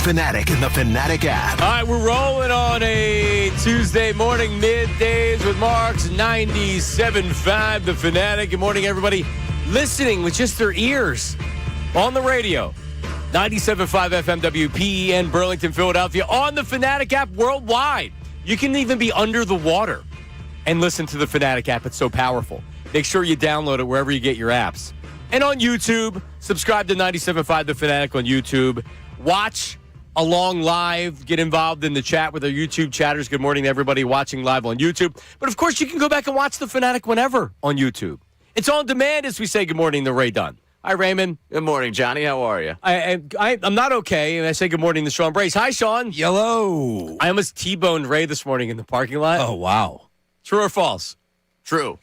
Fanatic and the Fanatic app. All right, we're rolling on a Tuesday morning, middays with Marks, 97.5, the Fanatic. Good morning, everybody listening with just their ears on the radio. 97.5 FM WPEN, Burlington, Philadelphia, on the Fanatic app worldwide. You can even be under the water and listen to the Fanatic app. It's so powerful. Make sure you download it wherever you get your apps. And on YouTube, subscribe to 97.5 The Fanatic on YouTube. Watch along live. Get involved in the chat with our YouTube chatters. Good morning to everybody watching live on YouTube. But, of course, you can go back and watch The Fanatic whenever on YouTube. It's on demand as we say good morning to Ray Dunn. Hi, Raymond. Good morning, Johnny. How are you? I'm not okay, and I say good morning to Sean Brace. Hi, Sean. Hello. I almost T-boned Ray this morning in the parking lot. Oh, wow. True or false? True.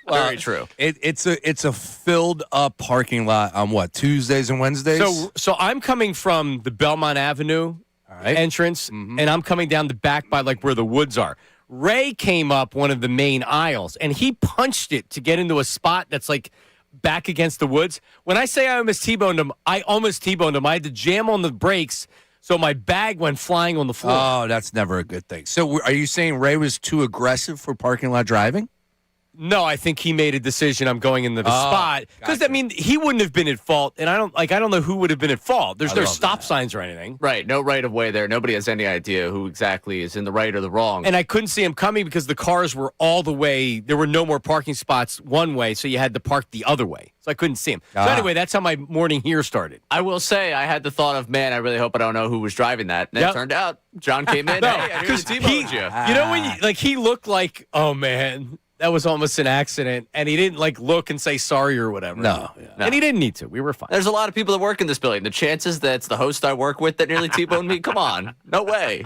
Very true. It's a filled up parking lot on what, Tuesdays and Wednesdays? So I'm coming from the Belmont Avenue entrance, and I'm coming down the back by like where the woods are. Ray came up one of the main aisles, and he punched it to get into a spot that's like back against the woods. When I say I almost T-boned him, I almost T-boned him. I had to jam on the brakes, so my bag went flying on the floor. Oh, that's never a good thing. So are you saying Ray was too aggressive for parking lot driving? No, I think he made a decision. I'm going into the spot because gotcha. I mean he wouldn't have been at fault, and I don't know who would have been at fault. There's no stop that. signs or anything. Right. No right of way there. Nobody has any idea who exactly is in the right or the wrong. And I couldn't see him coming because the cars were all the way. There were no more parking spots one way, so you had to park the other way. So I couldn't see him. So anyway, that's how my morning here started. I will say I had the thought of, man, I really hope I don't know who was driving that. And it turned out John came in. No, hey, I knew T-boned you. You know when he looked like, oh man, that was almost an accident, and he didn't like look and say sorry or whatever. No. And he didn't need to. We were fine. There's a lot of people that work in this building. The chances that it's the host I work with that nearly T-boned me, come on. No way.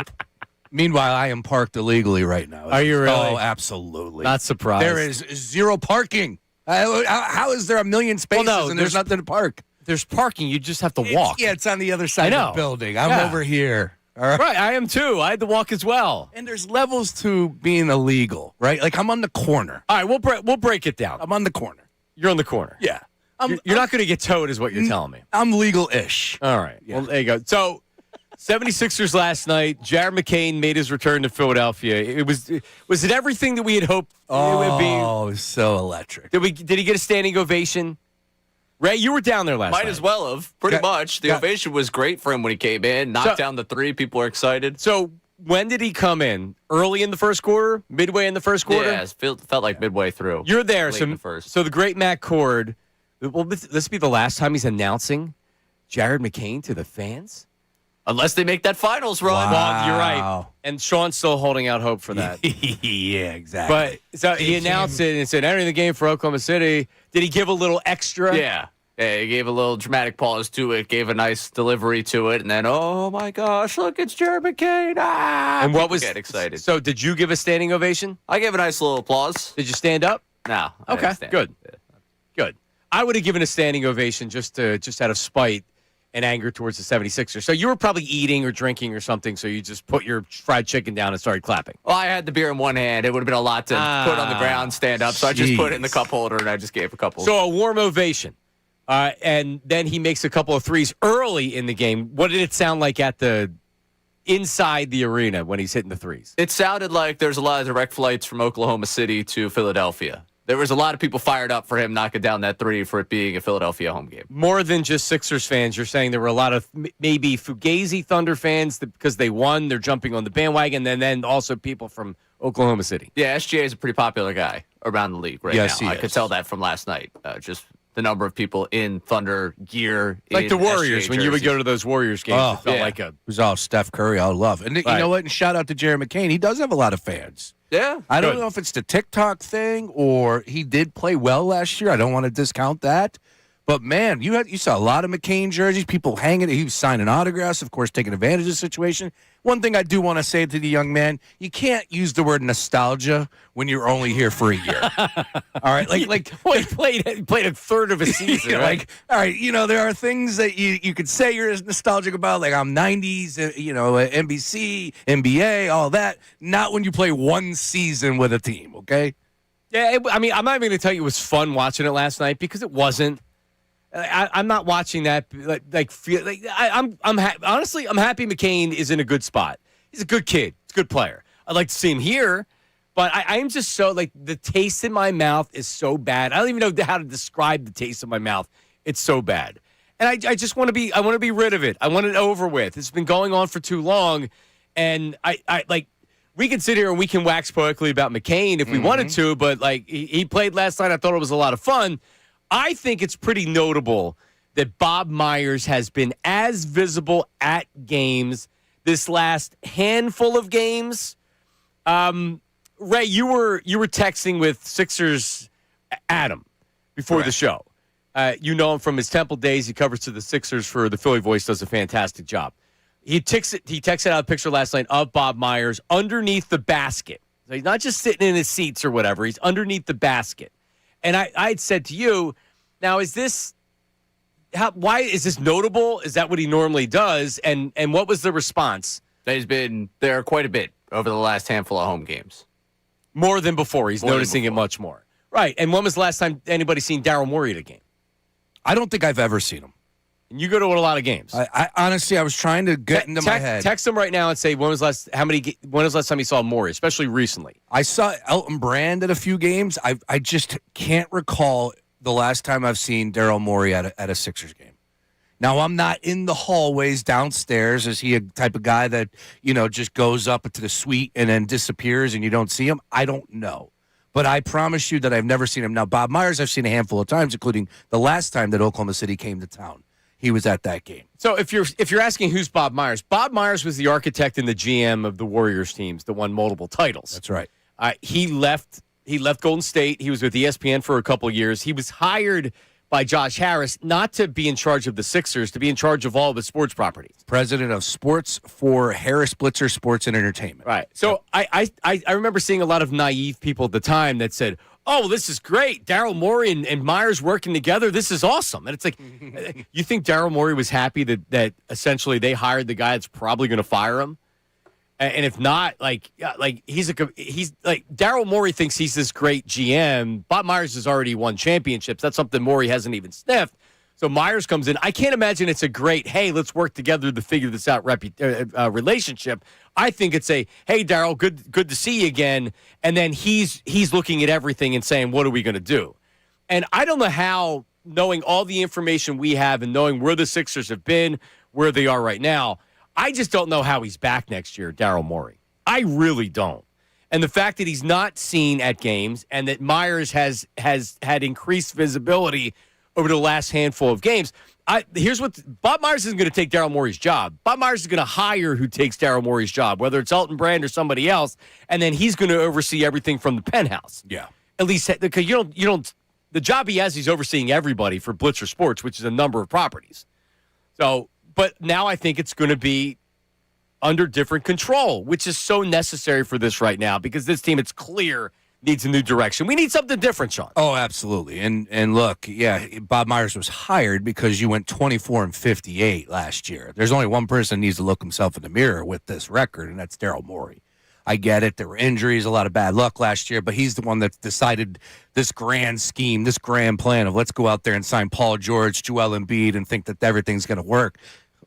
Meanwhile, I am parked illegally right now. Are you really? Oh, absolutely. Not surprised. There is zero parking. How is there a million spaces and there's nothing to park? There's parking. You just have to walk. Yeah, it's on the other side of the building. I'm over here. All right. Right, I am too. I had to walk as well. And there's levels to being illegal, right? Like I'm on the corner. All right, we'll break it down. I'm on the corner. You're on the corner. Yeah. You're not going to get towed is what you're telling me. I'm legal-ish. All right. Yeah. Well, there you go. So, 76ers last night, Jared McCain made his return to Philadelphia. Was it everything that we had hoped it would be? Oh, it was so electric. Did he get a standing ovation? Ray, you were down there last night. Might as well have, pretty much. The ovation was great for him when he came in. Knocked down the three. People were excited. So, when did he come in? Early in the first quarter? Midway in the first quarter? Yeah, it felt like midway through. You're there. Late in the first. So the great Matt Cord, will this be the last time he's announcing Jared McCain to the fans? Unless they make that finals run. Wow. Well, you're right. And Sean's still holding out hope for that. Yeah, exactly. But so he announced it and said, entering the game for Oklahoma City. Did he give a little extra? Yeah. Yeah, he gave a little dramatic pause to it, gave a nice delivery to it, and then, oh my gosh, look, it's Jared McCain. And what was get excited? So did you give a standing ovation? I gave a nice little applause. Did you stand up? No. Okay, good. Good. I would have given a standing ovation just out of spite and anger towards the 76ers. So you were probably eating or drinking or something, so you just put your fried chicken down and started clapping. Well, I had the beer in one hand. It would have been a lot to put on the ground, stand up, so I just put it in the cup holder, and I just gave a couple. So a warm ovation. And then he makes a couple of threes early in the game. What did it sound like inside the arena when he's hitting the threes? It sounded like there's a lot of direct flights from Oklahoma City to Philadelphia. There was a lot of people fired up for him knocking down that three for it being a Philadelphia home game. More than just Sixers fans, you're saying there were a lot of maybe Fugazi Thunder fans because they won, they're jumping on the bandwagon, and then also people from Oklahoma City. Yeah, SGA is a pretty popular guy around the league right now. I could tell that from last night. Just the number of people in Thunder gear. Like the Warriors, SGA when you would go to those Warriors games, it felt like it was all Steph Curry, all love. And you know what? And shout out to Jared McCain. He does have a lot of fans. Yeah. I don't know if it's the TikTok thing or he did play well last year. I don't want to discount that. But, man, you saw a lot of McCain jerseys, people hanging. He was signing autographs, of course, taking advantage of the situation. One thing I do want to say to the young man, you can't use the word nostalgia when you're only here for a year. All right? Well, he played a third of a season, right? All right, there are things that you could say you're nostalgic about, like I'm 90s, NBC, NBA, all that. Not when you play one season with a team, okay? Yeah, I'm not even going to tell you it was fun watching it last night because it wasn't. I'm not watching that. Honestly, I'm happy McCain is in a good spot. He's a good kid. He's a good player. I'd like to see him here, but I am just so the taste in my mouth is so bad. I don't even know how to describe the taste in my mouth. It's so bad, and I just want to be. I want to be rid of it. I want it over with. It's been going on for too long, and we can sit here and we can wax poetically about McCain if we wanted to, but he played last night. I thought it was a lot of fun. I think it's pretty notable that Bob Myers has been as visible at games this last handful of games. Ray, you were texting with Sixers Adam before the show. You know him from his Temple days. He covers to the Sixers for the Philly Voice, does a fantastic job. He texted out a picture last night of Bob Myers underneath the basket. So he's not just sitting in his seats or whatever. He's underneath the basket. And I had said to you, now why is this notable? Is that what he normally does? And what was the response? He's been there quite a bit over the last handful of home games. More than before. He's noticing it much more. Right. And when was the last time anybody seen Daryl Morey at a game? I don't think I've ever seen him. And you go to a lot of games. I honestly, I was trying to get into my head. Text him right now and say when was last time you saw Morey, especially recently? I saw Elton Brand at a few games. I just can't recall the last time I've seen Daryl Morey at a Sixers game. Now, I'm not in the hallways downstairs. Is he a type of guy that, just goes up into the suite and then disappears and you don't see him? I don't know. But I promise you that I've never seen him. Now, Bob Myers I've seen a handful of times, including the last time that Oklahoma City came to town. He was at that game. So if you're asking who's Bob Myers was the architect and the GM of the Warriors teams that won multiple titles. That's right. He left Golden State. He was with ESPN for a couple of years. He was hired by Josh Harris not to be in charge of the Sixers, to be in charge of all of the sports properties. President of sports for Harris Blitzer Sports and Entertainment. Right. So I remember seeing a lot of naive people at the time that said, oh, this is great. Daryl Morey and Myers working together. This is awesome. And it's like, you think Daryl Morey was happy that essentially they hired the guy that's probably going to fire him? And if not, he's Daryl Morey thinks he's this great GM. Bob Myers has already won championships. That's something Morey hasn't even sniffed. So Myers comes in. I can't imagine it's a great, hey, let's work together to figure this out relationship. I think it's a, hey, Daryl, good to see you again. And then he's looking at everything and saying, what are we going to do? And I don't know how, knowing all the information we have and knowing where the Sixers have been, where they are right now, I just don't know how he's back next year, Daryl Morey. I really don't. And the fact that he's not seen at games and that Myers has had increased visibility over the last handful of games, here's what Bob Myers isn't going to take Daryl Morey's job. Bob Myers is going to hire who takes Daryl Morey's job, whether it's Elton Brand or somebody else, and then he's going to oversee everything from the penthouse. Yeah. At least because you don't the job he has, he's overseeing everybody for Blitzer Sports, which is a number of properties. So, but now I think it's going to be under different control, which is so necessary for this right now because this team, it's clear, needs a new direction. We need something different, Sean. Oh, absolutely. And look, yeah, Bob Myers was hired because you went 24-58 last year. There's only one person who needs to look himself in the mirror with this record, and that's Daryl Morey. I get it. There were injuries, a lot of bad luck last year, but he's the one that decided this grand scheme, this grand plan of let's go out there and sign Paul George, Joel Embiid, and think that everything's going to work.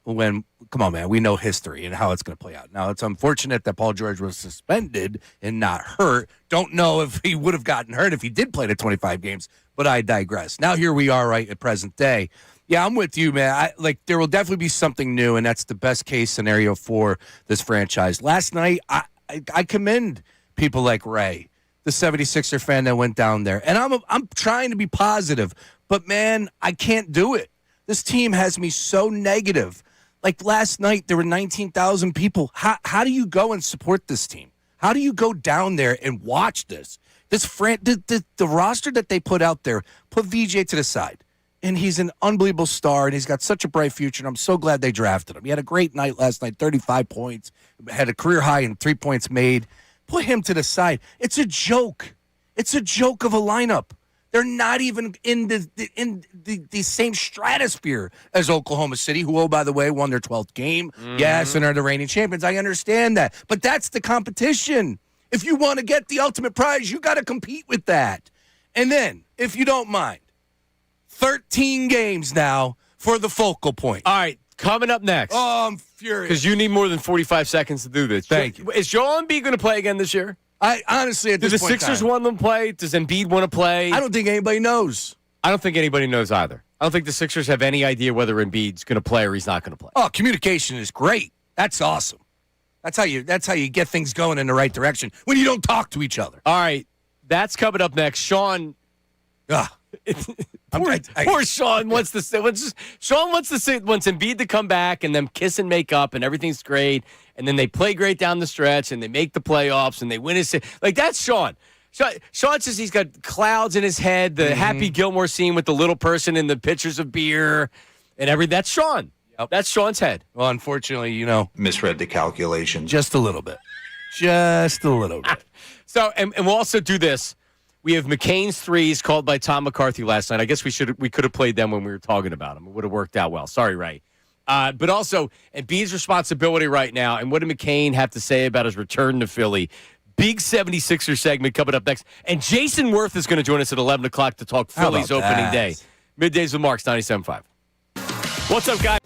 When, come on, man, we know history and how it's going to play out. Now, it's unfortunate that Paul George was suspended and not hurt. Don't know if he would have gotten hurt if he did play the 25 games, but I digress. Now, here we are right at present day. Yeah, I'm with you, man. There will definitely be something new, and that's the best case scenario for this franchise. Last night, I commend people like Ray, the 76er fan that went down there. And I'm trying to be positive, but, man, I can't do it. This team has me so negative. Like last night, there were 19,000 people. How do you go and support this team? How do you go down there and watch this? The roster that they put out there, put VJ to the side. And he's an unbelievable star, and he's got such a bright future, and I'm so glad they drafted him. He had a great night last night, 35 points, had a career high in 3 points made. Put him to the side. It's a joke. It's a joke of a lineup. They're not even in the same stratosphere as Oklahoma City, who, oh, by the way, won their 12th game. Mm-hmm. Yes, and are the reigning champions. I understand that. But that's the competition. If you want to get the ultimate prize, you got to compete with that. And then, if you don't mind, 13 games now for the focal point. All right, coming up next. Oh, I'm furious. Because you need more than 45 seconds to do this. Thank you. Is Joel Embiid going to play again this year? I honestly, at Do this the point Sixers in time, want them to play? Does Embiid want to play? I don't think anybody knows. I don't think anybody knows either. I don't think the Sixers have any idea whether Embiid's going to play or he's not going to play. Oh, communication is great. That's awesome. That's how you get things going in the right direction when you don't talk to each other. All right, that's coming up next. Sean. Poor Sean wants to say. Sean wants Embiid to come back and them kiss and make up and everything's great, and then they play great down the stretch and they make the playoffs and they win his like that's Sean. Sean says he's got clouds in his head, the Happy Gilmore scene with the little person and the pitchers of beer and everything. That's Sean. Yep. That's Sean's head. Well, unfortunately, Misread the calculation. just a little bit. Just a little bit. So, and we'll also do this. We have McCain's threes called by Tom McCarthy last night. I guess we could have played them when we were talking about them. It would have worked out well. Sorry, Ray. But also, Embiid's responsibility right now, and what did McCain have to say about his return to Philly? Big 76er segment coming up next. And Jason Worth is going to join us at 11 o'clock to talk Phillies opening day. Middays with Marks, 97.5. What's up, guys?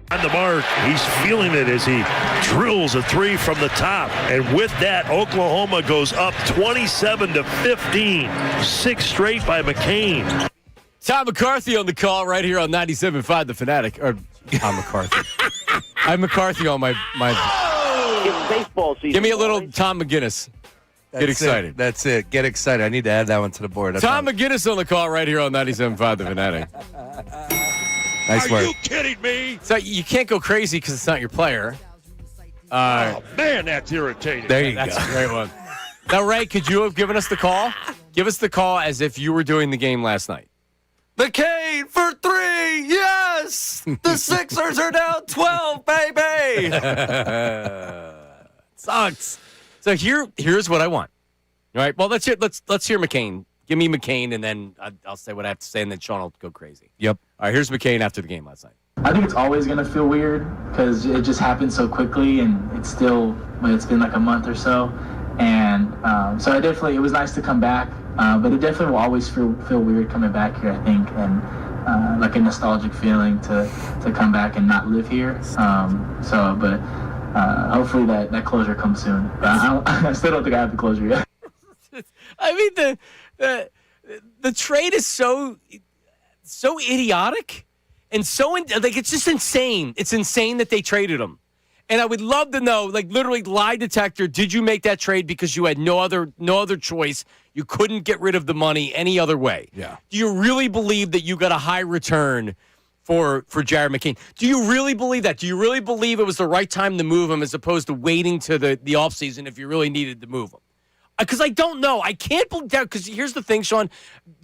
On the mark, he's feeling it as he drills a three from the top. And with that, Oklahoma goes up 27-15. 6 straight by McCain. Tom McCarthy on the call right here on 97.5 The Fanatic. Or Tom McCarthy. I have McCarthy on my It's baseball season. Give me a little Tom McGinnis. Get excited. That's it. Get excited. I need to add that one to the board. That's Tom McGinnis on the call right here on 97.5 The Fanatic. Nice Are work. you kidding me? So you can't go crazy because it's not your player. Oh, man, that's irritating. There you That's go. a great one. Now, Ray, could you have given us the call? Give us the call as if you were doing the game last night. McCain for 3. Yes. The Sixers are down 12, baby. Sucks. So here's what I want. All right. Well, let's hear McCain. Give me McCain, and then I'll say what I have to say, and then Sean will go crazy. Yep. All right. Here's McCain after the game last night. I think it's always going to feel weird because it just happened so quickly, and it's been like a month or so. And so it was nice to come back, but it definitely will always feel weird coming back here, I think, and like a nostalgic feeling to come back and not live here. But hopefully that closure comes soon. But I still don't think I have the closure yet. I mean, the trade is so idiotic and it's just insane. It's insane that they traded him. And I would love to know, like, literally lie detector, did you make that trade because you had no other choice? You couldn't get rid of the money any other way. Yeah. Do you really believe that you got a high return for Jared McCain? Do you really believe that? Do you really believe it was the right time to move him as opposed to waiting to the offseason if you really needed to move him? Because I don't know. I can't believe that. Because here's the thing, Sean.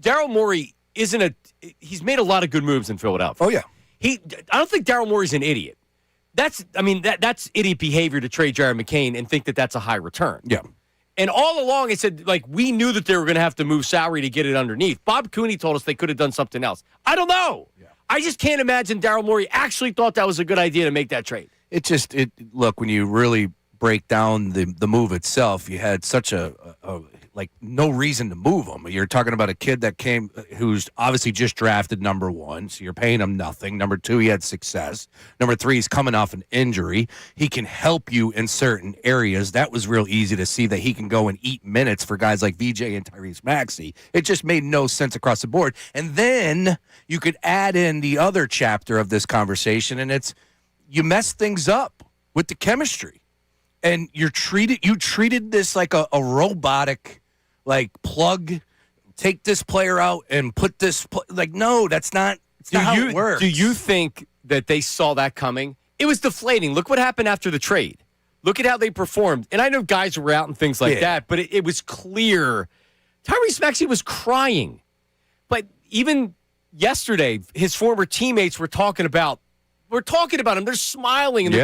Daryl Morey he's made a lot of good moves in Philadelphia. Oh, yeah. I don't think Daryl Morey's an idiot. That's idiot behavior to trade Jared McCain and think that that's a high return. Yeah. And all along, it said, like, we knew that they were going to have to move salary to get it underneath. Bob Cooney told us they could have done something else. I don't know. Yeah. I just can't imagine Daryl Morey actually thought that was a good idea to make that trade. Look, when you really break down the move itself, you had such no reason to move him. You're talking about a kid that came who's obviously just drafted number 1, so you're paying him nothing. Number 2, he had success. Number 3, he's coming off an injury. He can help you in certain areas. That was real easy to see that he can go and eat minutes for guys like VJ and Tyrese Maxey. It just made no sense across the board. And then you could add in the other chapter of this conversation, and it's you mess things up with the chemistry. And you treated this like a robotic, like, plug, take this player out and put this no, that's not how it works. Do you think that they saw that coming? It was deflating. Look what happened after the trade. Look at how they performed. And I know guys were out and things like that, but it was clear. Tyrese Maxey was crying. But even yesterday, his former teammates were talking about him. They're smiling. And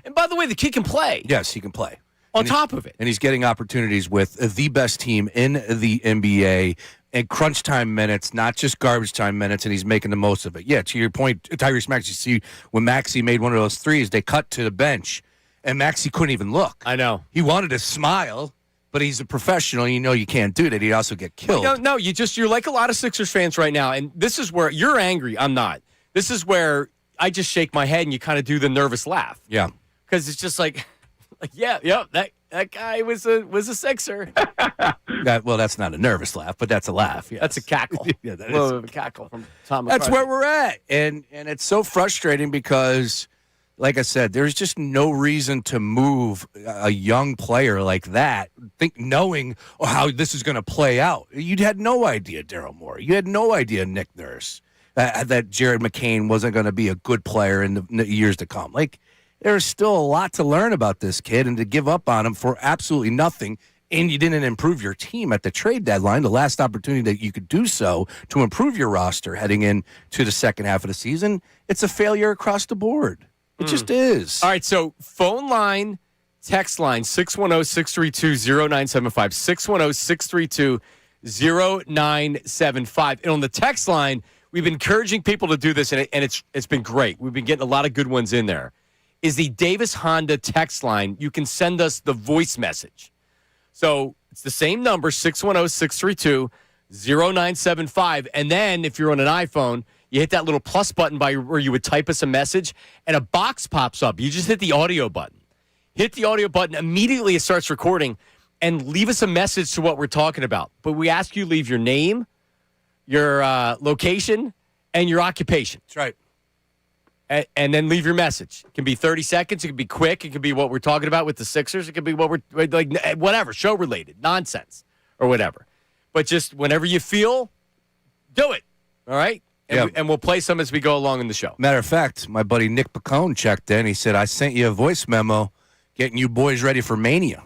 and by the way, the kid can play. Yes, he can play. On top of it. And he's getting opportunities with the best team in the NBA and crunch time minutes, not just garbage time minutes, and he's making the most of it. Yeah, to your point, Tyrese Maxey, see, when Maxey made one of those threes, they cut to the bench, and Maxey couldn't even look. I know. He wanted to smile, but he's a professional. You know you can't do that. He'd also get killed. No, you're like a lot of Sixers fans right now, and this is where you're angry. I'm not. This is where I just shake my head and you kind of do the nervous laugh. Yeah. Because it's just like that guy was a Sixer. Well, that's not a nervous laugh, but that's a laugh. Yes. That's a cackle. Yeah, that is a cackle from Tom McCarthy. That's where we're at. And it's so frustrating because, like I said, there's just no reason to move a young player like that, knowing how this is going to play out. You had no idea, Daryl Morey. You had no idea, Nick Nurse, that Jared McCain wasn't going to be a good player in the years to come. Like, there's still a lot to learn about this kid, and to give up on him for absolutely nothing, and you didn't improve your team at the trade deadline, the last opportunity that you could do so to improve your roster heading into the second half of the season, it's a failure across the board. It just is. All right, so phone line, text line, 610-632-0975, 610-632-0975. And on the text line, we've been encouraging people to do this, and it's been great. We've been getting a lot of good ones in there. Is the Davis Honda text line. You can send us the voice message. So it's the same number, 610-632-0975. And then if you're on an iPhone, you hit that little plus button where you would type us a message, and a box pops up. You just hit the audio button. Hit the audio button. Immediately it starts recording, and leave us a message to what we're talking about. But we ask you leave your name, your location, and your occupation. That's right. And then leave your message. It can be 30 seconds. It can be quick. It can be what we're talking about with the Sixers. It can be what we're like, whatever, show related, nonsense or whatever. But just whenever you feel, do it. All right? And we'll play some as we go along in the show. Matter of fact, my buddy Nick McCain checked in. He said, I sent you a voice memo getting you boys ready for Mania.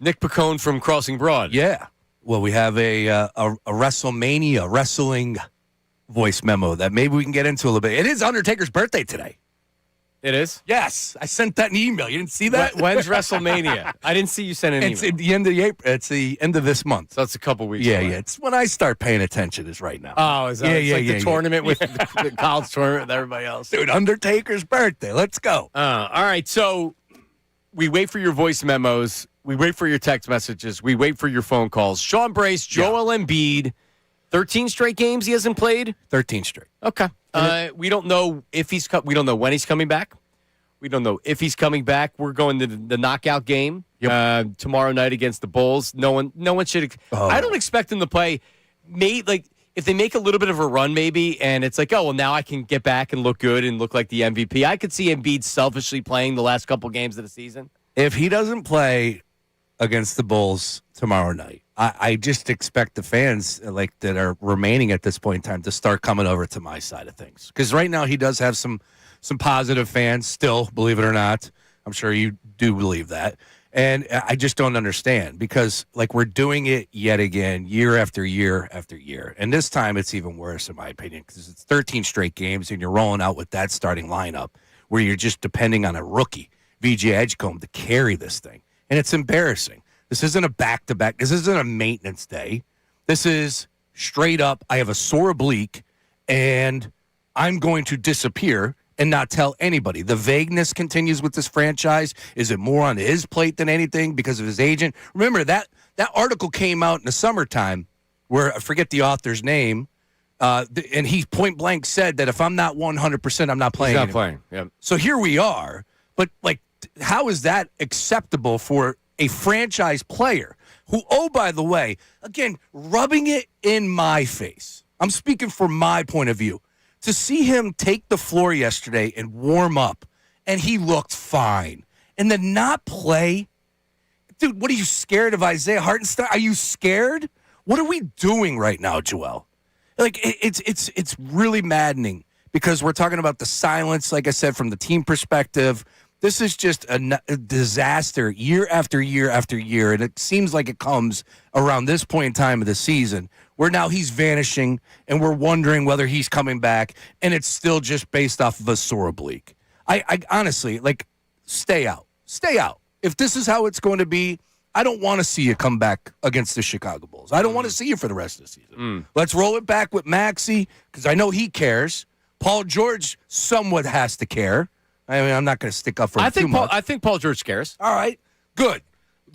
Nick McCain from Crossing Broad. Yeah. Well, we have a WrestleMania wrestling voice memo that maybe we can get into a little bit. It is Undertaker's birthday today. It is? Yes. I sent that in the email. You didn't see that? When's WrestleMania? I didn't see you send an email. It's at the end of April. It's the end of this month. So it's a couple weeks away. away. Yeah. It's when I start paying attention is right now. Oh, is that the tournament with the college tournament with everybody else? Dude, Undertaker's birthday. Let's go. All right. So we wait for your voice memos. We wait for your text messages. We wait for your phone calls. Sean Brace, Joel Embiid, 13 straight games he hasn't played? 13 straight. Okay. We don't know if we don't know when he's coming back. We don't know if he's coming back. We're going to the knockout game tomorrow night against the Bulls. No one should. I don't expect him to play. If they make a little bit of a run, maybe, and it's like, oh, well, now I can get back and look good and look like the MVP. I could see Embiid selfishly playing the last couple games of the season. If he doesn't play against the Bulls tomorrow night, I just expect the fans that are remaining at this point in time to start coming over to my side of things. Because right now he does have some positive fans still, believe it or not. I'm sure you do believe that. And I just don't understand because, we're doing it yet again, year after year after year. And this time it's even worse, in my opinion, because it's 13 straight games and you're rolling out with that starting lineup where you're just depending on a rookie, VJ Edgecombe, to carry this thing. And it's embarrassing. This isn't a back-to-back. This isn't a maintenance day. This is straight up, I have a sore oblique, and I'm going to disappear and not tell anybody. The vagueness continues with this franchise. Is it more on his plate than anything because of his agent? Remember, that article came out in the summertime where, I forget the author's name, and he point-blank said that if I'm not 100%, I'm not playing He's not anymore. playing, yep. So here we are. But, how is that acceptable for a franchise player who, oh, by the way, again, rubbing it in my face. I'm speaking from my point of view. To see him take the floor yesterday and warm up, and he looked fine, and then not play. Dude, what are you scared of, Isaiah Hartenstein? Are you scared? What are we doing right now, Joel? It's really maddening because we're talking about the silence, like I said, from the team perspective. This is just a disaster year after year after year, and it seems like it comes around this point in time of the season where now he's vanishing, and we're wondering whether he's coming back, and it's still just based off of a sore oblique. I honestly, stay out. Stay out. If this is how it's going to be, I don't want to see you come back against the Chicago Bulls. I don't want to see you for the rest of the season. Let's roll it back with Maxey, because I know he cares. Paul George somewhat has to care. I mean, I'm not going to stick up for him too much. I think Paul George cares. All right, good.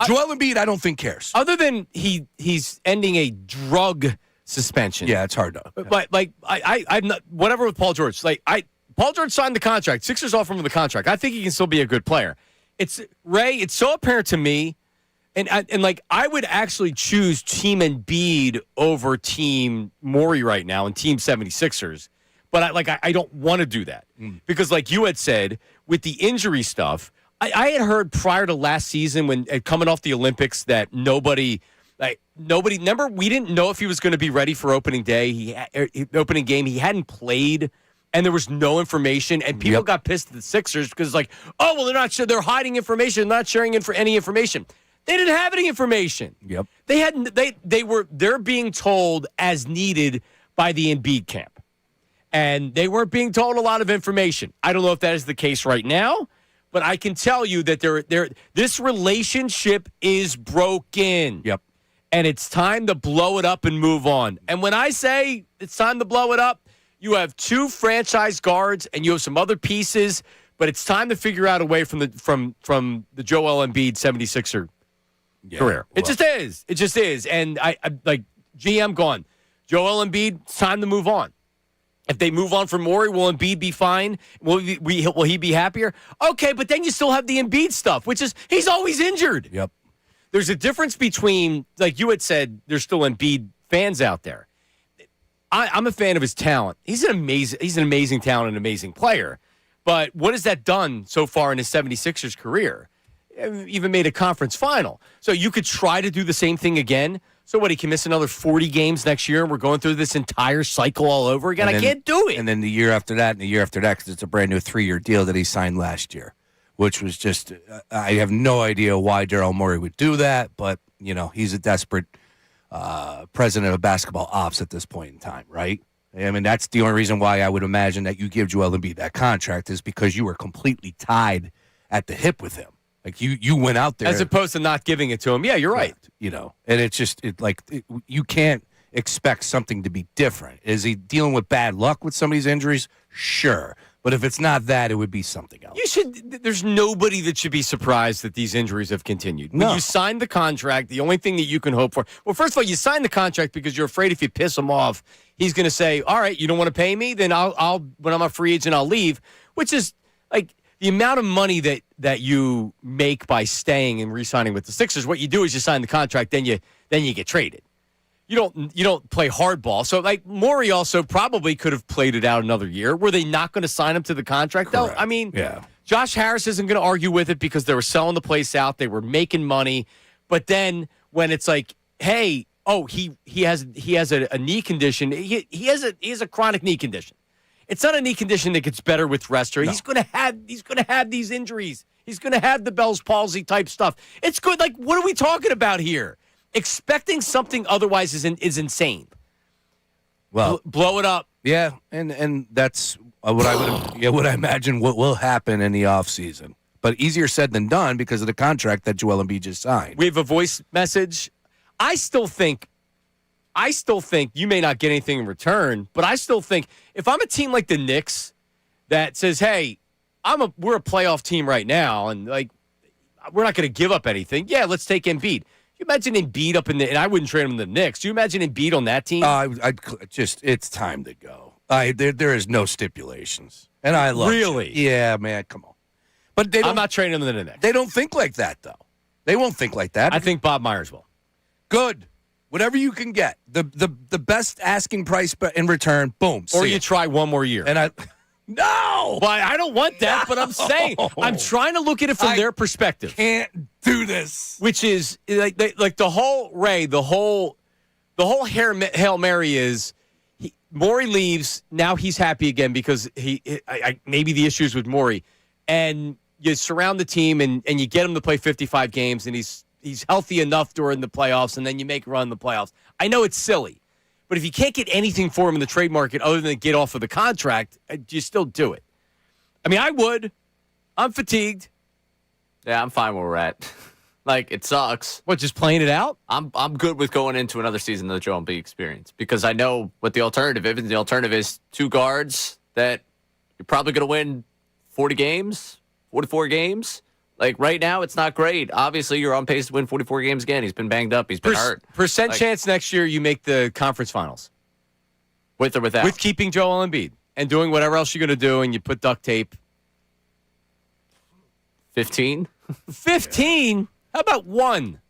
Joel Embiid, I don't think cares. Other than he's ending a drug suspension. Yeah, it's hard to. But I'm not whatever with Paul George. Paul George signed the contract. Sixers offer him the contract. I think he can still be a good player. It's so apparent to me, and I would actually choose Team Embiid over Team Morey right now and Team 76ers. But I don't want to do that because, like you had said, with the injury stuff, I had heard prior to last season when coming off the Olympics that nobody. Remember, we didn't know if he was going to be ready for opening day. Opening game, he hadn't played, and there was no information. And people got pissed at the Sixers because, oh well, they're not sure. They're hiding information, not sharing any information. They didn't have any information. Yep. They're being told as needed by the Embiid camp. And they weren't being told a lot of information. I don't know if that is the case right now, but I can tell you that this relationship is broken. Yep. And it's time to blow it up and move on. And when I say it's time to blow it up, you have two franchise guards and you have some other pieces, but it's time to figure out a way from the Joel Embiid 76er career. It just is. It just is. And I GM gone. Joel Embiid, it's time to move on. If they move on from Morey, will Embiid be fine? Will he be happier? Okay, but then you still have the Embiid stuff, which is he's always injured. Yep. There's a difference between, like you had said, there's still Embiid fans out there. I'm a fan of his talent. He's an amazing talent, an amazing player. But what has that done so far in his 76ers career? Even made a conference final. So you could try to do the same thing again. So what, he can miss another 40 games next year, and we're going through this entire cycle all over again? I can't do it. And then the year after that, and the year after that, because it's a brand new 3-year deal that he signed last year, which was just, I have no idea why Daryl Morey would do that, but, he's a desperate president of basketball ops at this point in time, right? I mean, that's the only reason why I would imagine that you give Joel Embiid that contract is because you were completely tied at the hip with him. Like you went out there as opposed to not giving it to him. Yeah, you're right. And it's just you can't. expect something to be different. Is he dealing with bad luck with some of these injuries? Sure. But if it's not that, it would be something else. There's nobody that should be surprised that these injuries have continued. When you signed the contract, the only thing that you can hope for, well, first of all, you signed the contract because you're afraid if you piss him off, he's going to say, all right, you don't want to pay me? Then I'll when I'm a free agent, I'll leave, which is like the amount of money that you make by staying and re-signing with the Sixers. What you do is you sign the contract, then you get traded. You don't play hardball. So, like, Morey also probably could have played it out another year. Were they not going to sign him to the contract, though? I mean, Josh Harris isn't going to argue with it because they were selling the place out. They were making money. But then when it's like, hey, he has a knee condition. He has a chronic knee condition. It's not a knee condition that gets better with rest. No. He's going to have these injuries. He's going to have the Bell's palsy type stuff. It's good. Like, what are we talking about here? Expecting something otherwise is insane. Well, blow it up. Yeah, and that's what I imagine what will happen in the offseason. But easier said than done because of the contract that Joel Embiid just signed. We have a voice message. I still think you may not get anything in return, but I still think if I'm a team like the Knicks that says, "Hey, we're a playoff team right now, and like we're not going to give up anything." Yeah, let's take Embiid. You imagine Embiid up and I wouldn't trade him to the Knicks. Do you imagine Embiid on that team? It's time to go. There is no stipulations, and I love really. Yeah, man, come on. But I'm not trading him to the Knicks. They don't think like that, though. They won't think like that. I think Bob Myers will. Good, whatever you can get, the best asking price in return. Boom. Or you try one more year. And no. Well, I don't want that, but I'm saying I'm trying to look at it from their perspective. Can't do this. Which is like the whole Hail Mary is Morey leaves, now he's happy again because maybe the issues with Morey, and you surround the team and you get him to play 55 games and he's healthy enough during the playoffs, and then you make a run in the playoffs. I know it's silly. But if you can't get anything for him in the trade market other than get off of the contract, you still do it. I mean, I would. I'm fatigued. Yeah, I'm fine where we're at. Like, it sucks. What, just playing it out? I'm good with going into another season of the Joel Embiid experience because I know what the alternative is. The alternative is two guards that you're probably going to win 40 games, 44 games. Like, right now, it's not great. Obviously, you're on pace to win 44 games again. He's been banged up. He's been hurt. Percent chance next year you make the conference finals. With or without? With keeping Joel Embiid and doing whatever else you're going to do, and you put duct tape. 15? 15? How about 1?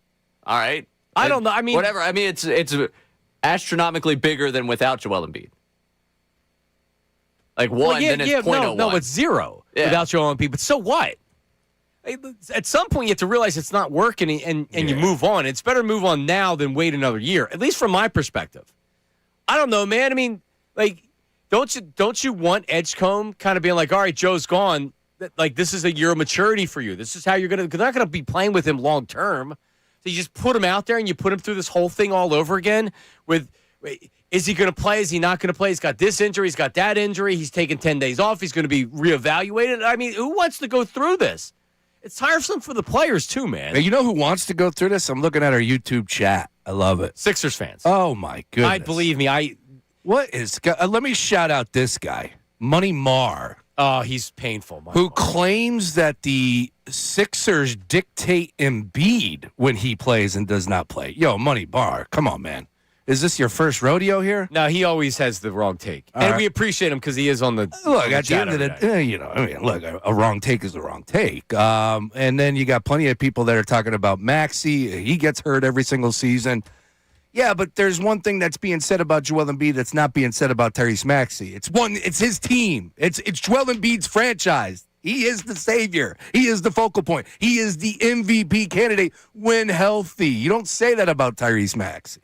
All right. I don't know. I mean, whatever. I mean, it's astronomically bigger than without Joel Embiid. Like 1, then it's 0.01. No, it's 0 without Joel Embiid. But so what? At some point, you have to realize it's not working, and you move on. It's better to move on now than wait another year, at least from my perspective. I don't know, man. I mean, like, don't you want Edgecombe kind of being like, all right, Joe's gone. Like, this is a year of maturity for you. This is how you're going to – because they're not going to be playing with him long term. So you just put him out there and you put him through this whole thing all over again with – is he going to play? Is he not going to play? He's got this injury. He's got that injury. He's taking 10 days off. He's going to be reevaluated. I mean, who wants to go through this? It's tiresome for the players, too, man. Now, you know who wants to go through this? I'm looking at our YouTube chat. I love it. Sixers fans. Oh, my goodness. Believe me, What is... let me shout out this guy, Money Marr. Oh, he's painful. Who claims that the Sixers dictate Embiid when he plays and does not play. Yo, Money Marr, come on, man. Is this your first rodeo here? No, he always has the wrong take. And we appreciate him because he is on the look, at the end of the day, look, a wrong take is a wrong take. And then you got plenty of people that are talking about Maxey. He gets hurt every single season. Yeah, but there's one thing that's being said about Joel Embiid that's not being said about Tyrese Maxey. It's his team. It's Joel Embiid's franchise. He is the savior. He is the focal point. He is the MVP candidate when healthy. You don't say that about Tyrese Maxey.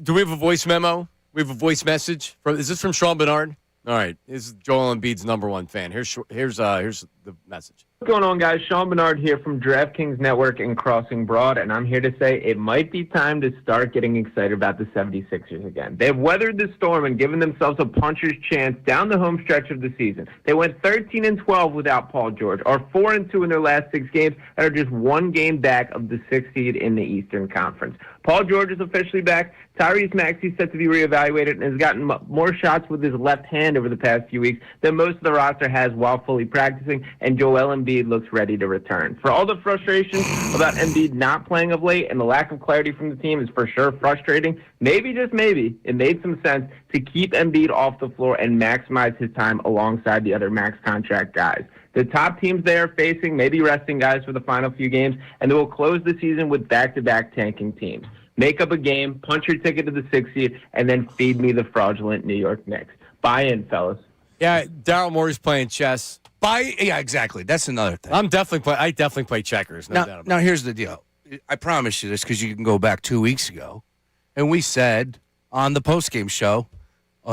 Do we have a voice memo? We have a voice message. Is this from Sean Bernard? All right. This is Joel Embiid's #1 fan. Here's the message. What's going on, guys? Sean Bernard here from DraftKings Network and Crossing Broad, and I'm here to say it might be time to start getting excited about the 76ers again. They've weathered the storm and given themselves a puncher's chance down the home stretch of the season. They went 13-12 without Paul George, are 4-2 in their last 6 games, and are just 1 game back of the 6th seed in the Eastern Conference. Paul George is officially back. Tyrese Maxey set to be reevaluated and has gotten more shots with his left hand over the past few weeks than most of the roster has while fully practicing, and Joel Embiid looks ready to return. For all the frustration about Embiid not playing of late and the lack of clarity from the team is for sure frustrating, maybe, just maybe, it made some sense to keep Embiid off the floor and maximize his time alongside the other max contract guys. The top teams they are facing may be resting guys for the final few games, and they will close the season with back-to-back tanking teams. Make up a game, punch your ticket to the 6th seed, and then feed me the fraudulent New York Knicks. Buy in, fellas. Yeah, Daryl Morey's playing chess. Yeah, exactly. That's another thing. I definitely play checkers. No doubt about it. Now, here's the deal. I promise you this because you can go back 2 weeks ago, and we said on the postgame show,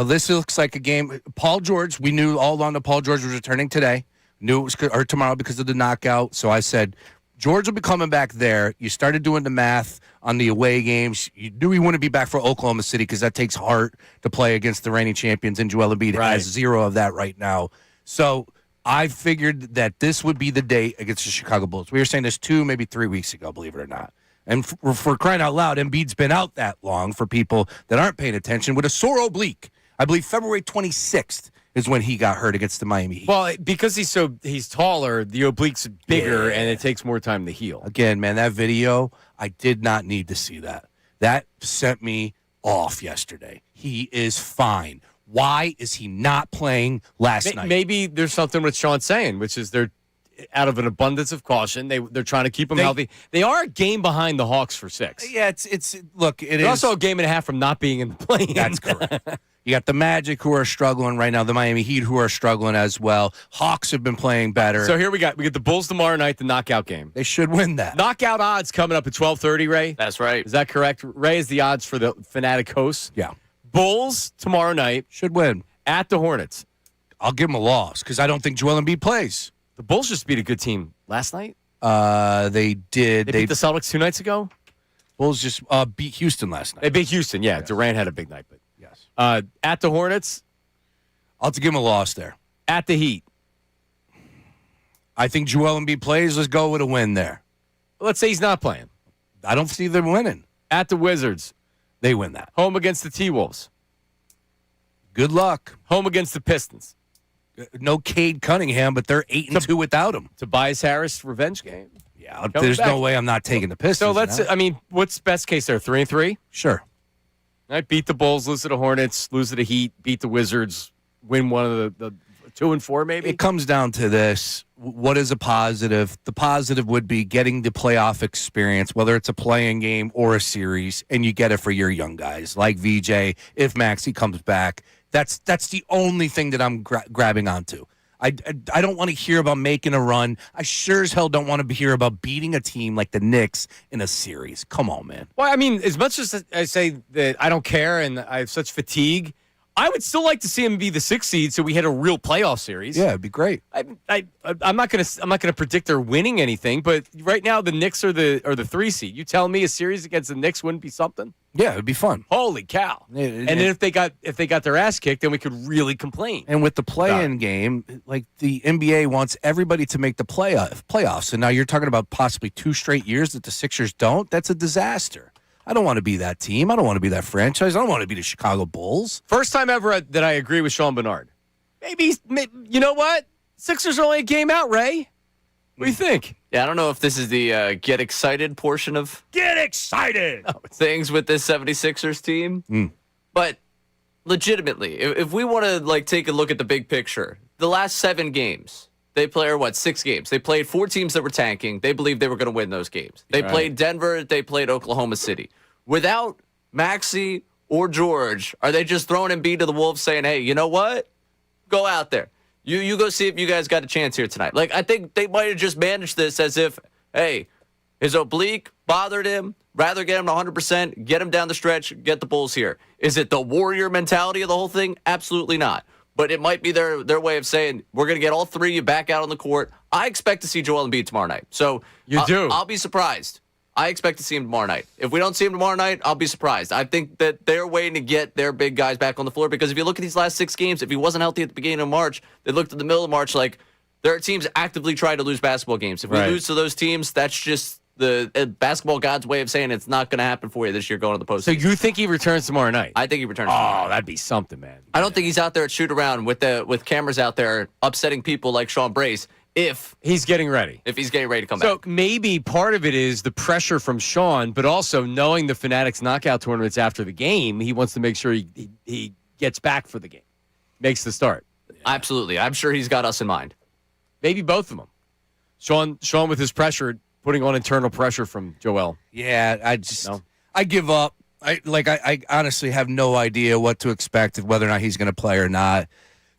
this looks like a game. Paul George, we knew all along that Paul George was returning today. Knew it was tomorrow because of the knockout. So I said, George will be coming back there. You started doing the math on the away games. You knew he wouldn't be back for Oklahoma City because that takes heart to play against the reigning champions, and Joel Embiid has 0 of that right now. So I figured that this would be the day against the Chicago Bulls. We were saying this 2, maybe 3 weeks ago, believe it or not. And for crying out loud, Embiid's been out that long for people that aren't paying attention with a sore oblique. I believe February 26th is when he got hurt against the Miami Heat. Well, because he's taller, the oblique's bigger, and it takes more time to heal. Again, man, that video, I did not need to see that. That sent me off yesterday. He is fine. Why is he not playing last night? Maybe there's something with Sean saying, which is they're out of an abundance of caution. They're trying to keep him healthy. They are a game behind the Hawks for 6. Yeah, they're also a game and a half from not being in the play. That's correct. You got the Magic who are struggling right now, the Miami Heat who are struggling as well. Hawks have been playing better. So here we get the Bulls tomorrow night, the knockout game. They should win that. Knockout odds coming up at 12:30, Ray. That's right. Is that correct? Ray is the odds for the Fanatic hosts. Yeah. Bulls tomorrow night. Should win. At the Hornets. I'll give them a loss because I don't think Joel Embiid plays. The Bulls just beat a good team last night. They did. They beat the Celtics 2 nights ago? Bulls just beat Houston last night. They beat Houston, yeah. Yes. Durant had a big night. But yes. At the Hornets. I'll have to give him a loss there. At the Heat. I think Joel Embiid plays. Let's go with a win there. Let's say he's not playing. I don't see them winning. At the Wizards. They win that. Home against the T-Wolves. Good luck. Home against the Pistons. No Cade Cunningham, but they're 8-2 without him. Tobias Harris revenge game. Yeah, there's no way I'm not taking the Pistons. So what's best case there? 3-3? Sure. All right, beat the Bulls, lose to the Hornets, lose to the Heat, beat the Wizards, win one of the 2-4 maybe? It comes down to this. What is a positive? The positive would be getting the playoff experience, whether it's a playing game or a series, and you get it for your young guys like VJ. If Maxey comes back, that's the only thing that I'm grabbing onto. I don't want to hear about making a run. I sure as hell don't want to hear about beating a team like the Knicks in a series. Come on, man. Well, I mean, as much as I say that I don't care and I have such fatigue, I would still like to see him be the 6th seed so we had a real playoff series. Yeah, it'd be great. I'm not gonna predict they're winning anything, but right now the Knicks are the 3 seed. You tell me a series against the Knicks wouldn't be something? Yeah, it'd be fun. Holy cow! And then if they got their ass kicked, then we could really complain. And with the play-in game, like the NBA wants everybody to make the playoffs, and now you're talking about possibly 2 straight years that the Sixers don't. That's a disaster. I don't want to be that team. I don't want to be that franchise. I don't want to be the Chicago Bulls. First time ever that I agree with Sean Bernard. Maybe you know what? Sixers are only a game out, Ray. What do you think? Yeah, I don't know if this is the get excited portion of Get excited! things with this 76ers team. But legitimately, if we want to take a look at the big picture, the last 7 games, they play 6 games. They played 4 teams that were tanking. They believed they were going to win those games. They played Denver. They played Oklahoma City. Without Maxey or George, are they just throwing Embiid to the Wolves saying, hey, you know what? Go out there. You go see if you guys got a chance here tonight. I think they might have just managed this as if, hey, his oblique bothered him. Rather get him to 100%, get him down the stretch, get the Bulls here. Is it the warrior mentality of the whole thing? Absolutely not. but it might be their way of saying, we're going to get all three of you back out on the court. I expect to see Joel Embiid tomorrow night. So I'll be surprised. I expect to see him tomorrow night. If we don't see him tomorrow night, I'll be surprised. I think that they're waiting to get their big guys back on the floor because if you look at these last 6 games, if he wasn't healthy at the beginning of March, they looked at the middle of March like there are teams actively trying to lose basketball games. If we lose to those teams, that's just the basketball god's way of saying it's not going to happen for you this year going to the postseason. So you think he returns tomorrow night? I think he returns tomorrow night. That'd be something, man. I don't think he's out there at shoot-around with cameras out there upsetting people like Sean Brace if he's getting ready. If he's getting ready to come back. So maybe part of it is the pressure from Sean, but also knowing the Fanatics knockout tournaments after the game, he wants to make sure he gets back for the game, makes the start. Absolutely. I'm sure he's got us in mind. Maybe both of them. Sean with his pressure, putting on internal pressure from Joel. Yeah, I give up. I honestly have no idea what to expect, whether or not he's going to play or not.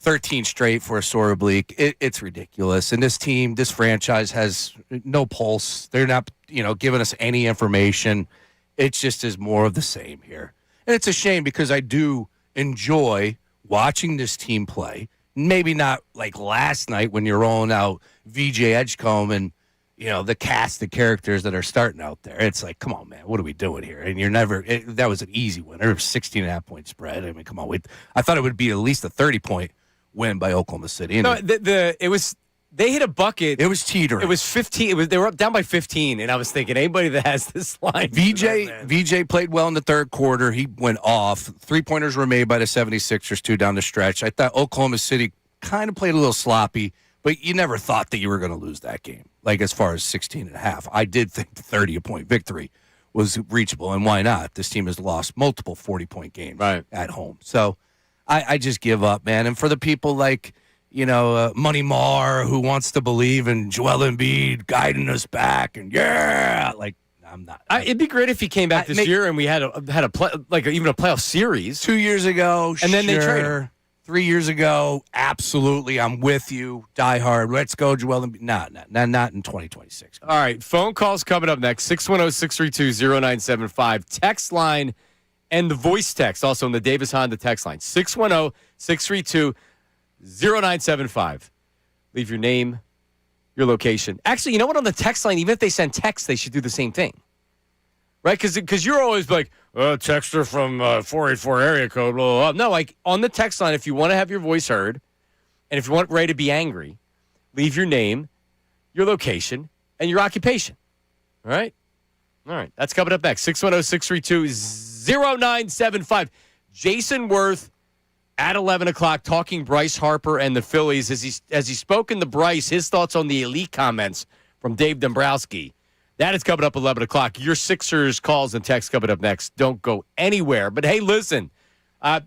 13 straight for a sore oblique. It's ridiculous. And this team, this franchise has no pulse. They're not, giving us any information. It just is more of the same here. And it's a shame because I do enjoy watching this team play. Maybe not like last night when you're rolling out VJ Edgecombe and, the cast of characters that are starting out there. It's like, come on, man, what are we doing here? And that was an easy winner, 16.5-point spread. I mean, come on. I thought it would be at least a 30-point win by Oklahoma City. No, they hit a bucket. It was teetering. It was 15. They were up down by 15, and I was thinking anybody that has this line. VJ played well in the third quarter. He went off. 3-pointers were made by the 76ers, 2 down the stretch. I thought Oklahoma City kind of played a little sloppy, but you never thought that you were going to lose that game. Like as far as 16.5, I did think the 30-point victory was reachable, and why not? This team has lost multiple 40-point games at home. So I just give up, man. And for the people like, Money Marr, who wants to believe in Joel Embiid guiding us back, and I'm not. It'd be great if he came back this year and we had a even a playoff series 2 years ago, and then they traded him. 3 years ago, absolutely, I'm with you, die hard. Let's go, Joel Embiid. Not in 2026. All right, phone calls coming up next. 610-632-0975. Text line and the voice text also on the Davis Honda text line. 610-632-0975. Leave your name, your location. Actually, you know what? On the text line, even if they send text, they should do the same thing. Right? Because you're always like, texter from 484 area code, blah, blah, blah. No, like on the text line, if you want to have your voice heard, and if you want Ray to be angry, leave your name, your location, and your occupation. All right? All right. That's coming up next. 610-632-0975. Jason Worth at 11 o'clock talking Bryce Harper and the Phillies. As he spoke in the Bryce, his thoughts on the elite comments from Dave Dombrowski. That is coming up 11 o'clock. Your Sixers calls and texts coming up next. Don't go anywhere. But, hey, listen,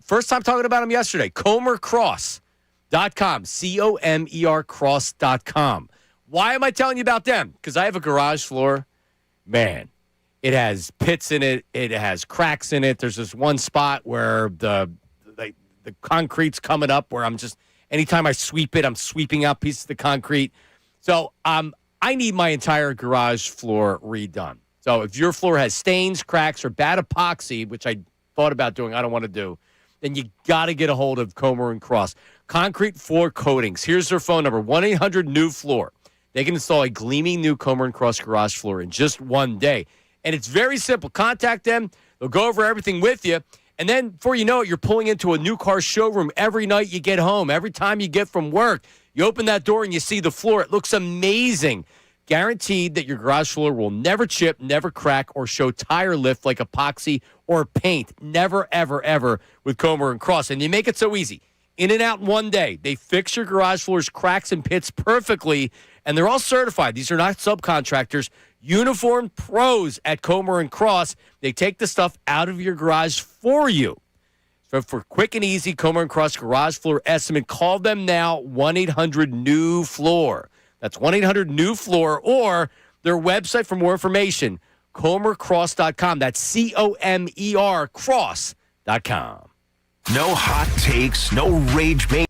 first time talking about them yesterday, ComrCross.com, COMER Cross.com. Why am I telling you about them? Because I have a garage floor. Man, it has pits in it. It has cracks in it. There's this one spot where the concrete's coming up where anytime I sweep it, I'm sweeping out pieces of the concrete. So I need my entire garage floor redone. So if your floor has stains, cracks, or bad epoxy, which I thought about doing, I don't want to do, then you got to get a hold of Comr and Cross. Concrete floor coatings. Here's their phone number, 1-800-NEW-FLOOR. They can install a gleaming new Comr and Cross garage floor in just one day. And it's very simple. Contact them. They'll go over everything with you. And then before you know it, you're pulling into a new car showroom every night you get home. Every time you get from work, you open that door and you see the floor. It looks amazing. Guaranteed that your garage floor will never chip, never crack, or show tire lift like epoxy or paint. Never, ever, ever with Comr and Cross. And you make it so easy. In and out in one day. They fix your garage floor's cracks and pits perfectly, and they're all certified. These are not subcontractors. Uniformed pros at Comr and Cross. They take the stuff out of your garage for you. So for quick and easy Comr and Cross garage floor estimate, call them now, 1-800-NEW-FLOOR. That's 1-800-NEW-FLOOR, or their website for more information, ComrCross.com. That's COMER Cross.com. No hot takes, no rage bait.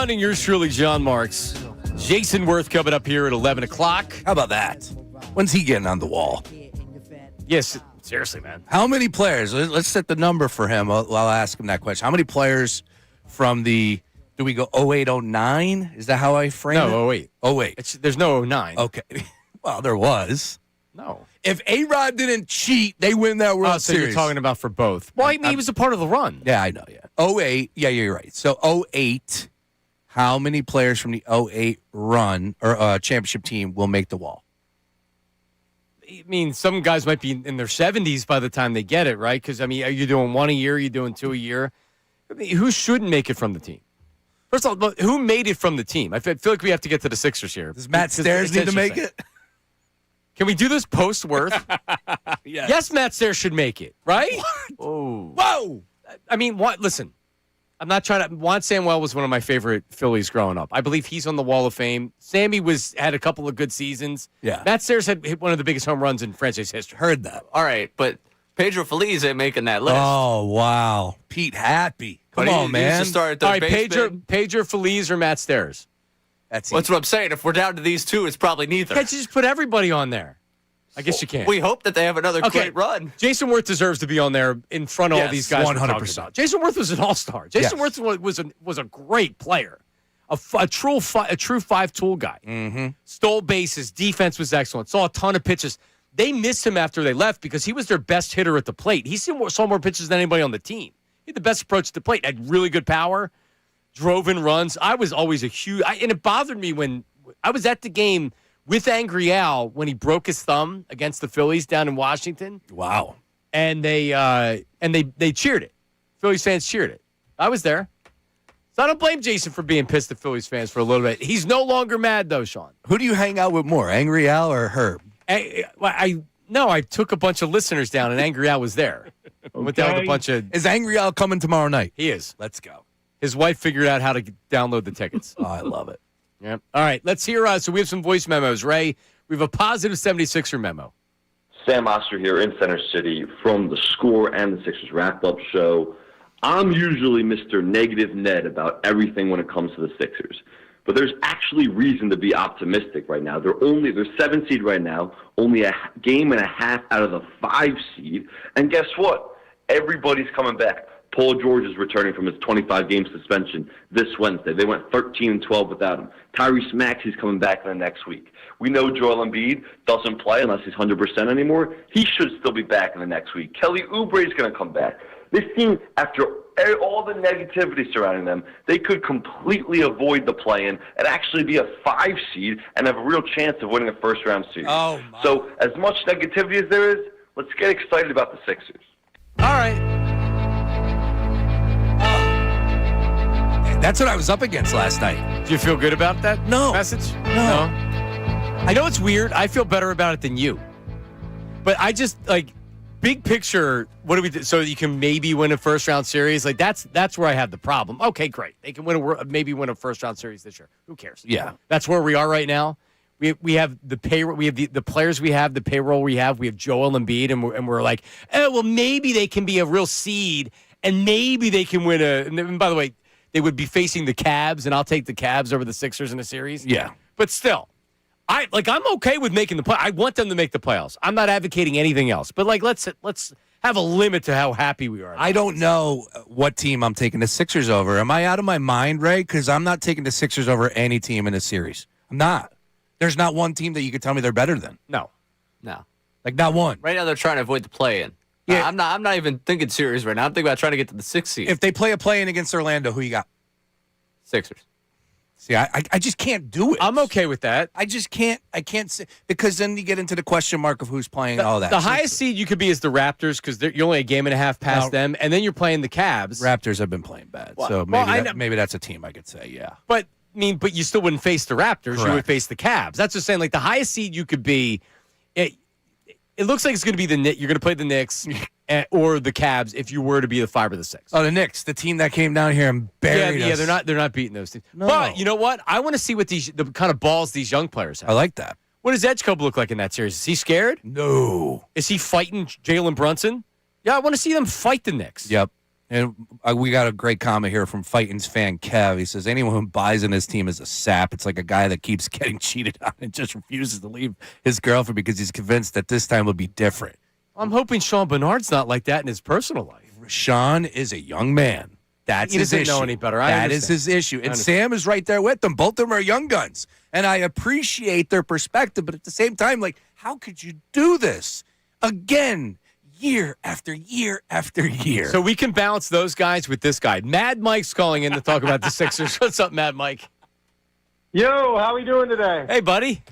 And yours truly, John Marks. Jason Worth coming up here at 11 o'clock. How about that? When's he getting on the wall? Yes, seriously, man. How many players? Let's set the number for him. I'll ask him that question. How many players from do we go 08, 09? Is that how I frame it? No, 08. 08. There's no 09. Okay. Well, there was. No. If A-Rod didn't cheat, they win that World So Series. you're talking about for both. Well, I mean, he was a part of the run. Yeah, I know, yeah. 08, yeah, you're right. So 08, how many players from the 08 run or championship team will make the wall? I mean, some guys might be in their 70s by the time they get it, right? Because, I mean, are you doing one a year? Are you doing two a year? I mean, who shouldn't make it from the team? First of all, who made it from the team? I feel like we have to get to the Sixers here. Does Matt Stairs need to make it? Can we do this post-Worth? Yes, Matt Stairs should make it, right? Oh. Whoa! I mean, listen, I'm not trying to. Juan Samuel was one of my favorite Phillies growing up. I believe he's on the Wall of Fame. Sammy had a couple of good seasons. Yeah. Matt Stairs had hit one of the biggest home runs in franchise history. Heard that. All right, but Pedro Feliz ain't making that list. Oh, wow. Pete Happy. Come on, man. Start All right, Pedro Feliz or Matt Stairs? That's what I'm saying. If we're down to these two, it's probably neither. Can't you just put everybody on there? I guess you can. We hope that they have another great run. Jason Worth deseres to be on there in front of all these guys. 100%. Jason Worth was an all-star. Jason Worth was a great player, a true five-tool guy. Mm-hmm. Stole bases, defense was excellent. Saw a ton of pitches. They missed him after they left because he was their best hitter at the plate. He saw more pitches than anybody on the team. He had the best approach to the plate. Had really good power. Drove in runs. I was always and it bothered me when I was at the game with Angry Al when he broke his thumb against the Phillies down in Washington. Wow. And they cheered it. Phillies fans cheered it. I was there. So I don't blame Jason for being pissed at Phillies fans for a little bit. He's no longer mad, though, Sean. Who do you hang out with more, Angry Al or Herb? I took a bunch of listeners down, and Angry Al was there. I went down with a bunch of... Is Angry Al coming tomorrow night? He is. Let's go. His wife figured out how to download the tickets. Oh, I love it. Yeah. All right, let's hear. So we have some voice memos. Ray, we have a positive 76er memo. Sam Oster here in Center City from the Score and the Sixers wrap-up show. I'm usually Mr. Negative Ned about everything when it comes to the Sixers. But there's actually reason to be optimistic right now. They're 7 seed right now, only a game and a half out of the 5 seed. And guess what? Everybody's coming back. Paul George is returning from his 25-game suspension this Wednesday. They went 13-12 without him. Tyrese Maxey's coming back in the next week. We know Joel Embiid doesn't play unless he's 100% anymore. He should still be back in the next week. Kelly Oubre is going to come back. This team, after all the negativity surrounding them, they could completely avoid the play-in and actually be a 5 seed and have a real chance of winning a first-round series. Oh, my. So as much negativity as there is, let's get excited about the Sixers. All right. That's what I was up against last night. Do you feel good about that message? No. I know it's weird. I feel better about it than you. But I just, big picture, what do we do? So you can maybe win a first-round series? That's where I have the problem. Okay, great. They can maybe win a first-round series this year. Who cares? Yeah. That's where we are right now. We have the payroll. We have the players we have, the payroll we have. We have Joel Embiid, and we're like, maybe they can be a real seed, and maybe they can win and by the way, they would be facing the Cavs, and I'll take the Cavs over the Sixers in a series. Yeah. But still, I'm okay with making the play. I want them to make the playoffs. I'm not advocating anything else. But let's have a limit to how happy we are. I don't know what team I'm taking the Sixers over. Am I out of my mind, Ray? Because I'm not taking the Sixers over any team in a series. I'm not. There's not one team that you could tell me they're better than. No. Not one. Right now, they're trying to avoid the play-in. Yeah. I'm not even thinking series right now. I'm thinking about trying to get to the 6th seed. If they play a play-in against Orlando, who you got? Sixers. See, I just can't do it. I'm okay with that. I just can't. I can't say, because then you get into the question mark of who's playing all that. The highest seed you could be is the Raptors because you're only a game and a half past them, and then you're playing the Cavs. Raptors have been playing bad, so maybe that's a team I could say, yeah. But you still wouldn't face the Raptors. Correct. You would face the Cavs. That's just saying, the highest seed you could be. It looks like it's going to be you're going to play the Knicks or the Cavs if you were to be the 5 or the 6. Oh, the Knicks, the team that came down here and buried us. Yeah, they're not beating those teams. No. But you know what? I want to see what the kind of balls these young players have. I like that. What does Edgecombe look like in that series? Is he scared? No. Is he fighting Jalen Brunson? Yeah, I want to see them fight the Knicks. Yep. And we got a great comment here from Fightins fan Kev. He says, anyone who buys in his team is a sap. It's like a guy that keeps getting cheated on and just refuses to leave his girlfriend because he's convinced that this time will be different. I'm hoping Sean Bernard's not like that in his personal life. Sean is a young man. That's his issue. He doesn't know any better. That is his issue. And Sam is right there with them. Both of them are young guns. And I appreciate their perspective. But at the same time, like, how could you do this again, year after year after year? So we can balance those guys with this guy. Mad Mike's calling in to talk about the Sixers. What's up, Mad Mike? Yo, how we doing today? Hey, buddy.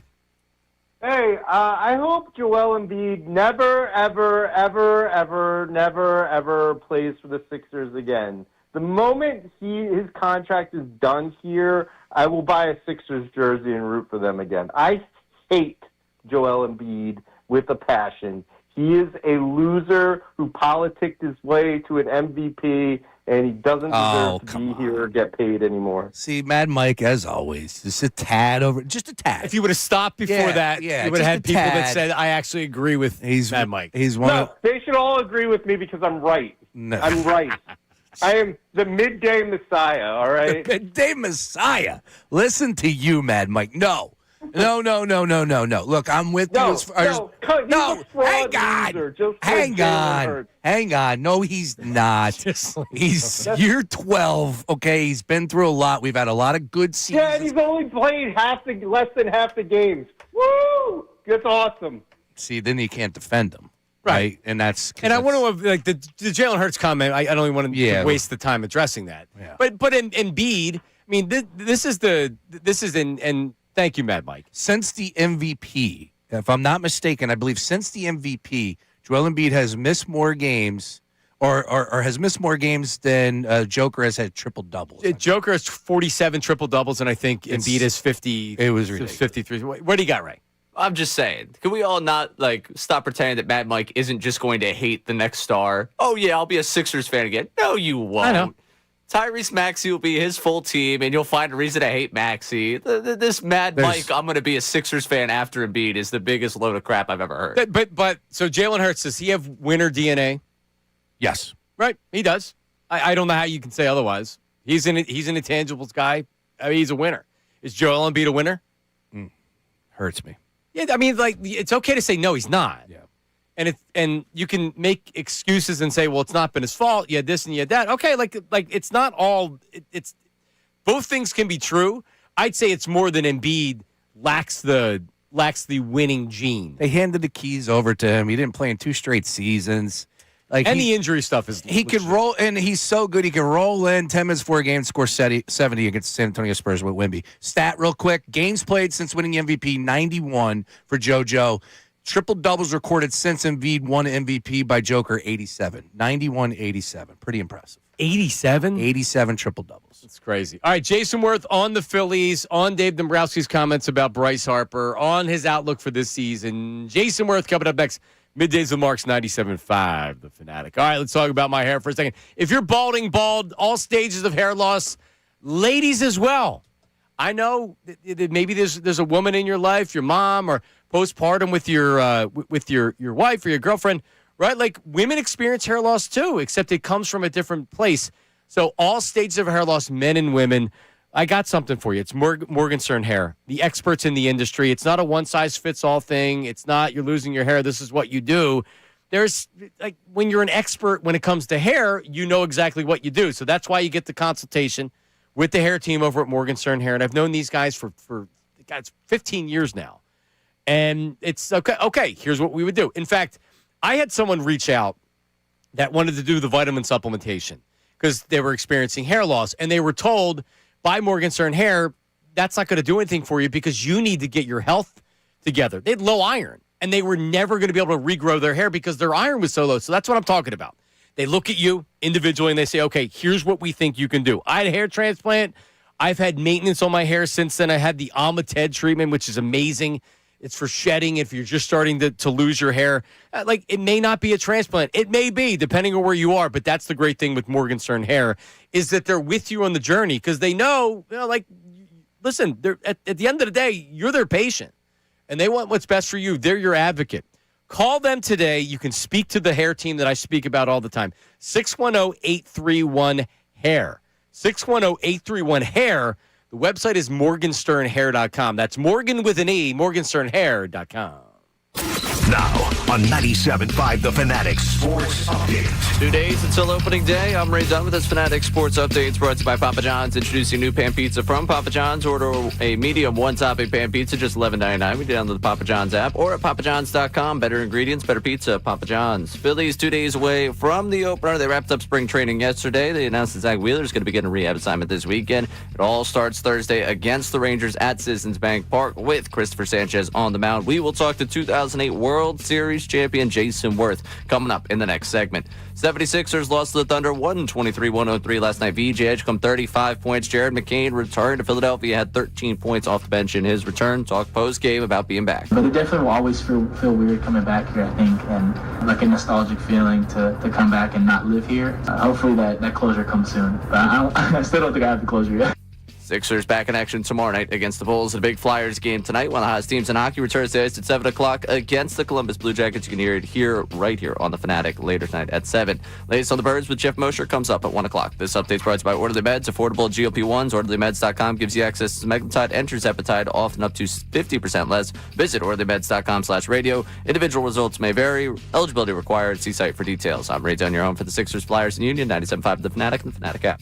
Hey, I hope Joel Embiid never, ever, ever, ever, never, ever plays for the Sixers again. The moment his contract is done here, I will buy a Sixers jersey and root for them again. I hate Joel Embiid with a passion. He is a loser who politicked his way to an MVP, and he doesn't deserve to be here or get paid anymore. See, Mad Mike, as always, just a tad over, just a tad. If you would have stopped before that, you would have had people that said, I actually agree with Mad Mike. They should all agree with me because I'm right. No. I'm right. I am the midday messiah, all right? The midday messiah. Listen to you, Mad Mike. No. Look, I'm with you as far as... Hang on. No, he's not. He's year 12, okay? He's been through a lot. We've had a lot of good seasons. Yeah, and he's only played less than half the games. Woo! That's awesome. See, then you can't defend him. Right. And that's... And I want to, like, the Jalen Hurts comment, I don't even want to waste the time addressing that. Yeah. But in Embiid, I mean, this is and thank you, Mad Mike. Since the MVP, if I'm not mistaken, I believe since the MVP, Joel Embiid has missed more games or has missed more games than Joker has had triple-doubles. Joker has 47 triple-doubles, and I think Embiid has 50. It was ridiculous. 53. What do you got, Ray? I'm just saying, can we all not, like, stop pretending that Mad Mike isn't just going to hate the next star? Oh, yeah, I'll be a Sixers fan again. No, you won't. I know. Tyrese Maxey will be his full team, and you'll find a reason to hate Maxey. This Mad Mike, I'm going to be a Sixers fan after Embiid, is the biggest load of crap I've ever heard. But so Jalen Hurts, does he have winner DNA? Yes. Right, he does. I don't know how you can say otherwise. He's an intangibles guy. I mean, he's a winner. Is Joel Embiid a winner? Hurts me. Yeah, I mean, like, it's okay to say no, he's not. Yeah. And you can make excuses and say, well, it's not been his fault. You had this and you had that. Okay, like it's not all. It's both things can be true. I'd say it's more than Embiid lacks the winning gene. They handed the keys over to him. He didn't play in 2 straight seasons. Like, and the injury stuff is. He could roll, and he's so good. He can roll in 10 minutes before a game, score 70 against San Antonio Spurs with Wemby. Stat real quick: games played since winning MVP, 91 for JoJo. Triple doubles recorded since Embiid won MVP by Joker, 87. 91-87. Pretty impressive. 87? 87 triple doubles. It's crazy. All right, Jason Worth on the Phillies, on Dave Dombrowski's comments about Bryce Harper, on his outlook for this season. Jason Worth coming up next. Middays with Marks 97.5, The Fanatic. All right, let's talk about my hair for a second. If you're balding, bald, all stages of hair loss, ladies as well. I know that maybe there's a woman in your life, your mom, or postpartum with your wife or your girlfriend, right? Like, women experience hair loss too, except it comes from a different place. So all stages of hair loss, men and women. I got something for you. It's Morgenstern Hair, the experts in the industry. It's not a one-size-fits-all thing. It's not you're losing your hair, this is what you do. There's, like, when you're an expert when it comes to hair, you know exactly what you do. So that's why you get the consultation with the hair team over at Morgenstern Hair. And I've known these guys for 15 years now. And it's okay, here's what we would do. In fact, I had someone reach out that wanted to do the vitamin supplementation because they were experiencing hair loss. And they were told by Morgenstern Hair, that's not going to do anything for you because you need to get your health together. They had low iron, and they were never going to be able to regrow their hair because their iron was so low. So that's what I'm talking about. They look at you individually, and they say, okay, here's what we think you can do. I had a hair transplant. I've had maintenance on my hair since then. I had the Alma-Ted treatment, which is amazing. It's for shedding if you're just starting to lose your hair. Like, it may not be a transplant. It may be, depending on where you are. But that's the great thing with Morgenstern Hair is that they're with you on the journey because they know, like, listen, they're at the end of the day, you're their patient. And they want what's best for you. They're your advocate. Call them today. You can speak to the hair team that I speak about all the time. 610-831-HAIR. 610-831-HAIR. The website is morgansternhair.com. That's Morgan with an E, morgansternhair.com. Now on 97.5 The Fanatic Sports Update. 2 days until opening day. I'm Ray Dunn with this Fanatic Sports Update. It's brought to you by Papa John's. Introducing new pan pizza from Papa John's. Order a medium one-topping pan pizza, just $11.99. We download the Papa John's app or at papajohns.com. Better ingredients, better pizza. Papa John's. Phillies 2 days away from the opener. They wrapped up spring training yesterday. They announced that Zach Wheeler is going to begin a rehab assignment this weekend. It all starts Thursday against the Rangers at Citizens Bank Park with Christopher Sanchez on the mound. We will talk to 2008 World Series champion Jason Worth coming up in the next segment. 76ers lost to the Thunder 123-103 last night. VJ Edgecombe 35 points. Jared McCain returned to Philadelphia, had 13 points off the bench in his return. Talk post-game about being back. But it definitely will always feel weird coming back here, I think, and like a nostalgic feeling to come back and not live here. Hopefully that closure comes soon. But I still don't think I have the closure yet. Sixers back in action tomorrow night against the Bulls. A big Flyers game tonight. One of the hottest teams in hockey returns to ice at 7 o'clock against the Columbus Blue Jackets. You can hear it right here on the Fanatic later tonight at 7. Latest on the Birds with Jeff Mosher comes up at 1 o'clock. This update's brought to you by Orderly Meds. Affordable GLP-1s. OrderlyMeds.com gives you access to semaglutide and tirzepatide, often up to 50% less. Visit OrderlyMeds.com/radio. Individual results may vary. Eligibility required. See site for details. I'm Ray Dunn, your home for the Sixers, Flyers, and Union. 97.5 The Fanatic and the Fanatic app.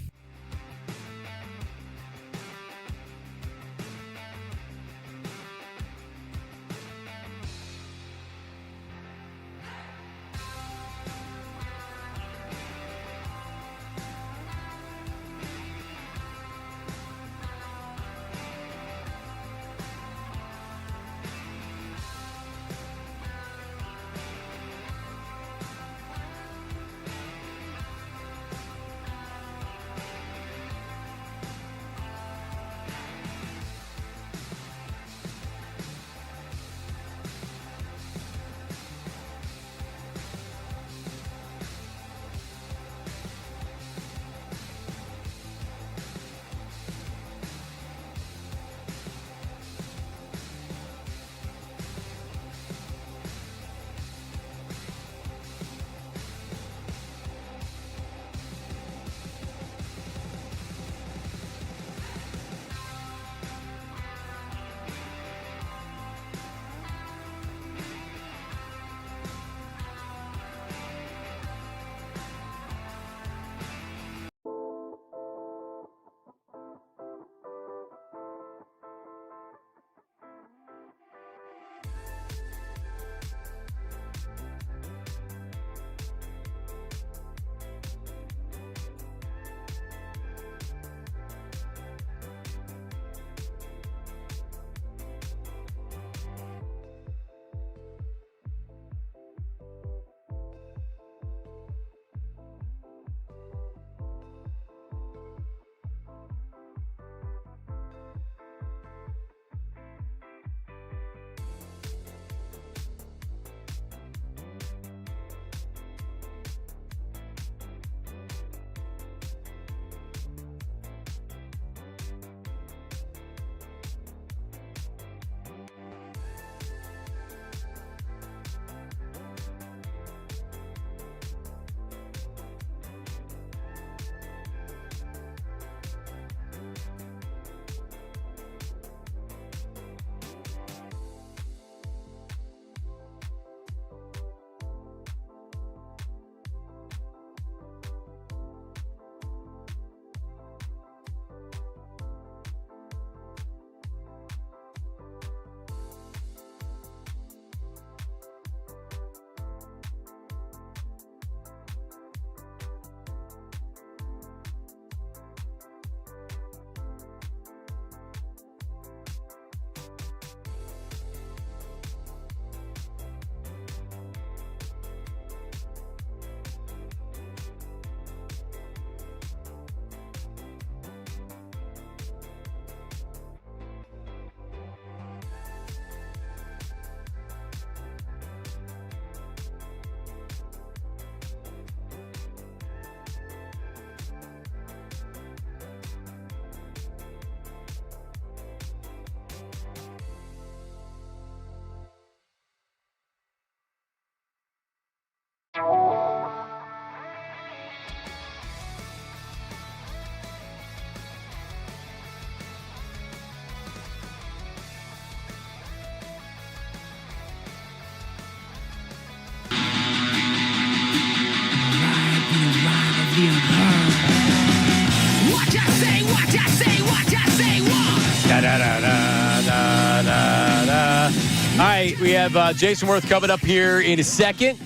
What you say, what you say, what you say, what? Da, da, da, da, da, da, da. All right, we have Jason Worth coming up here in a second.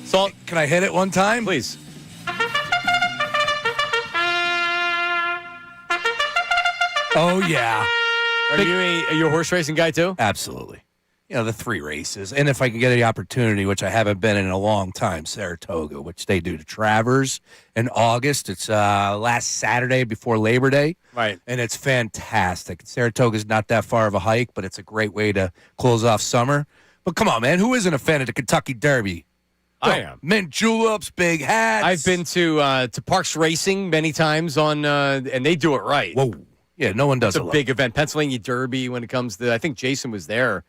So, Can I hit it one time? please. Oh, yeah. Are you a horse racing guy too? Absolutely. You know, the 3 races. And if I can get the opportunity, which I haven't been in a long time, Saratoga, which they do to Travers in August. It's last Saturday before Labor Day. Right. And it's fantastic. Saratoga's not that far of a hike, but it's a great way to close off summer. But come on, man. Who isn't a fan of the Kentucky Derby? I am. Mint juleps, big hats. I've been to Parks Racing many times and they do it right. Whoa. Yeah, no one does It's it a big event. Pennsylvania Derby when it comes to, I think Jason was there,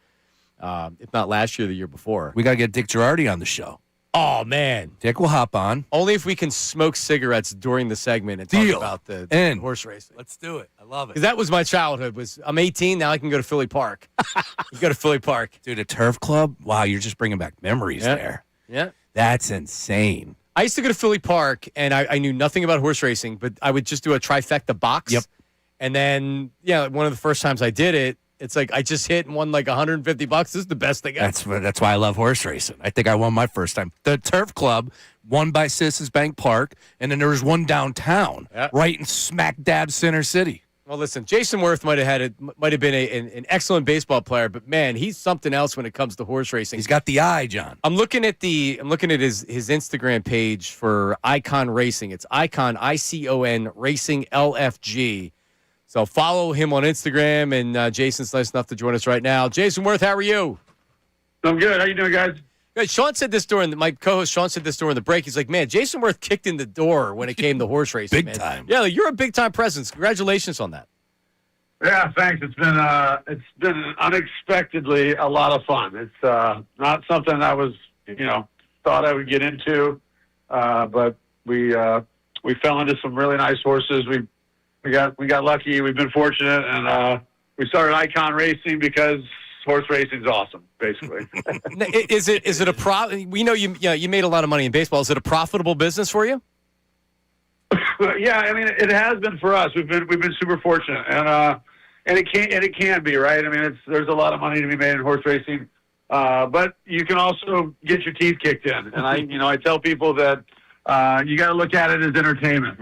if not last year, the year before. We got to get Dick Girardi on the show. Oh, man. Dick will hop on. Only if we can smoke cigarettes during the segment and Deal. talk about the horse racing. Let's do it. I love it. Because that was my childhood. I'm 18, now I can go to Philly Park. You go to Philly Park. Dude, a turf club? Wow, you're just bringing back memories there. Yeah. That's insane. I used to go to Philly Park, and I knew nothing about horse racing, but I would just do a trifecta box. Yep. And then, one of the first times I did it, it's like I just hit and won like $150. This is the best thing ever. That's why I love horse racing. I think I won my first time. The turf club won by Citizens Bank Park, and then there was one downtown, right in smack dab center city. Well, listen, Jason Worth might have been an excellent baseball player, but man, he's something else when it comes to horse racing. He's got the eye, John. I'm looking at his Instagram page for Icon Racing. It's Icon ICON Racing LFG. So follow him on Instagram, and Jason's nice enough to join us right now. Jason Worth, how are you? I'm good. How you doing, guys? Good. Sean said this my co-host Sean said this during the break. He's like, man, Jason Worth kicked in the door when it came to horse racing. Big man. time. Yeah, you're a big time presence. Congratulations on that. Yeah, thanks. It's been unexpectedly a lot of fun. It's not something I was thought I would get into, but we fell into some really nice horses. We got lucky. We've been fortunate, and we started Icon Racing because horse racing is awesome. Basically, is it a We know you made a lot of money in baseball. Is it a profitable business for you? Yeah, I mean it has been for us. We've been super fortunate, and it can be, right. I mean there's a lot of money to be made in horse racing, but you can also get your teeth kicked in. And I tell people that you got to look at it as entertainment.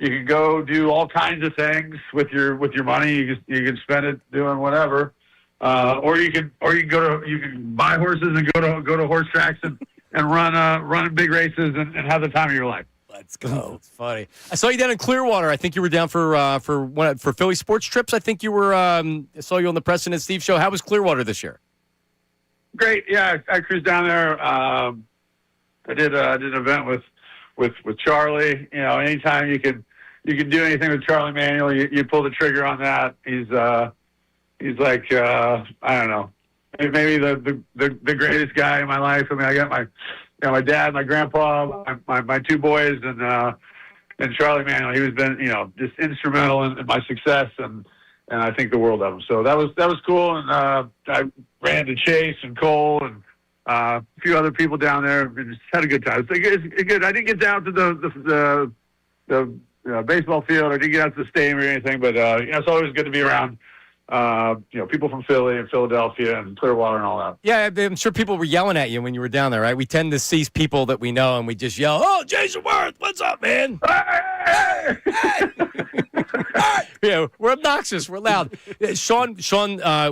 You can go do all kinds of things with your money. You can spend it doing whatever, or you can buy horses and go to horse tracks and run big races and have the time of your life. Let's go. That's funny. I saw you down in Clearwater. I think you were down for Philly sports trips. I think you were. I saw you on the Preston and Steve show. How was Clearwater this year? Great. Yeah, I cruised down there. I did an event with Charlie. Anytime you can do anything with Charlie Manuel, you pull the trigger on that. He's like I don't know, maybe the greatest guy in my life. I mean, I got my dad, my grandpa, my 2 boys, and Charlie Manuel. He was just instrumental in my success, and I think the world of him. So that was cool. And I ran to Chase and Cole and a few other people down there, and just had a good time. It's good. I didn't get down to the baseball field. I didn't get out to the stadium or anything, but it's always good to be around. People from Philly and Philadelphia and Clearwater and all that. Yeah, I'm sure people were yelling at you when you were down there, right? We tend to see people that we know and we just yell, "Oh, Jason Worth, what's up, man?" Hey! Yeah, we're obnoxious. We're loud. Sean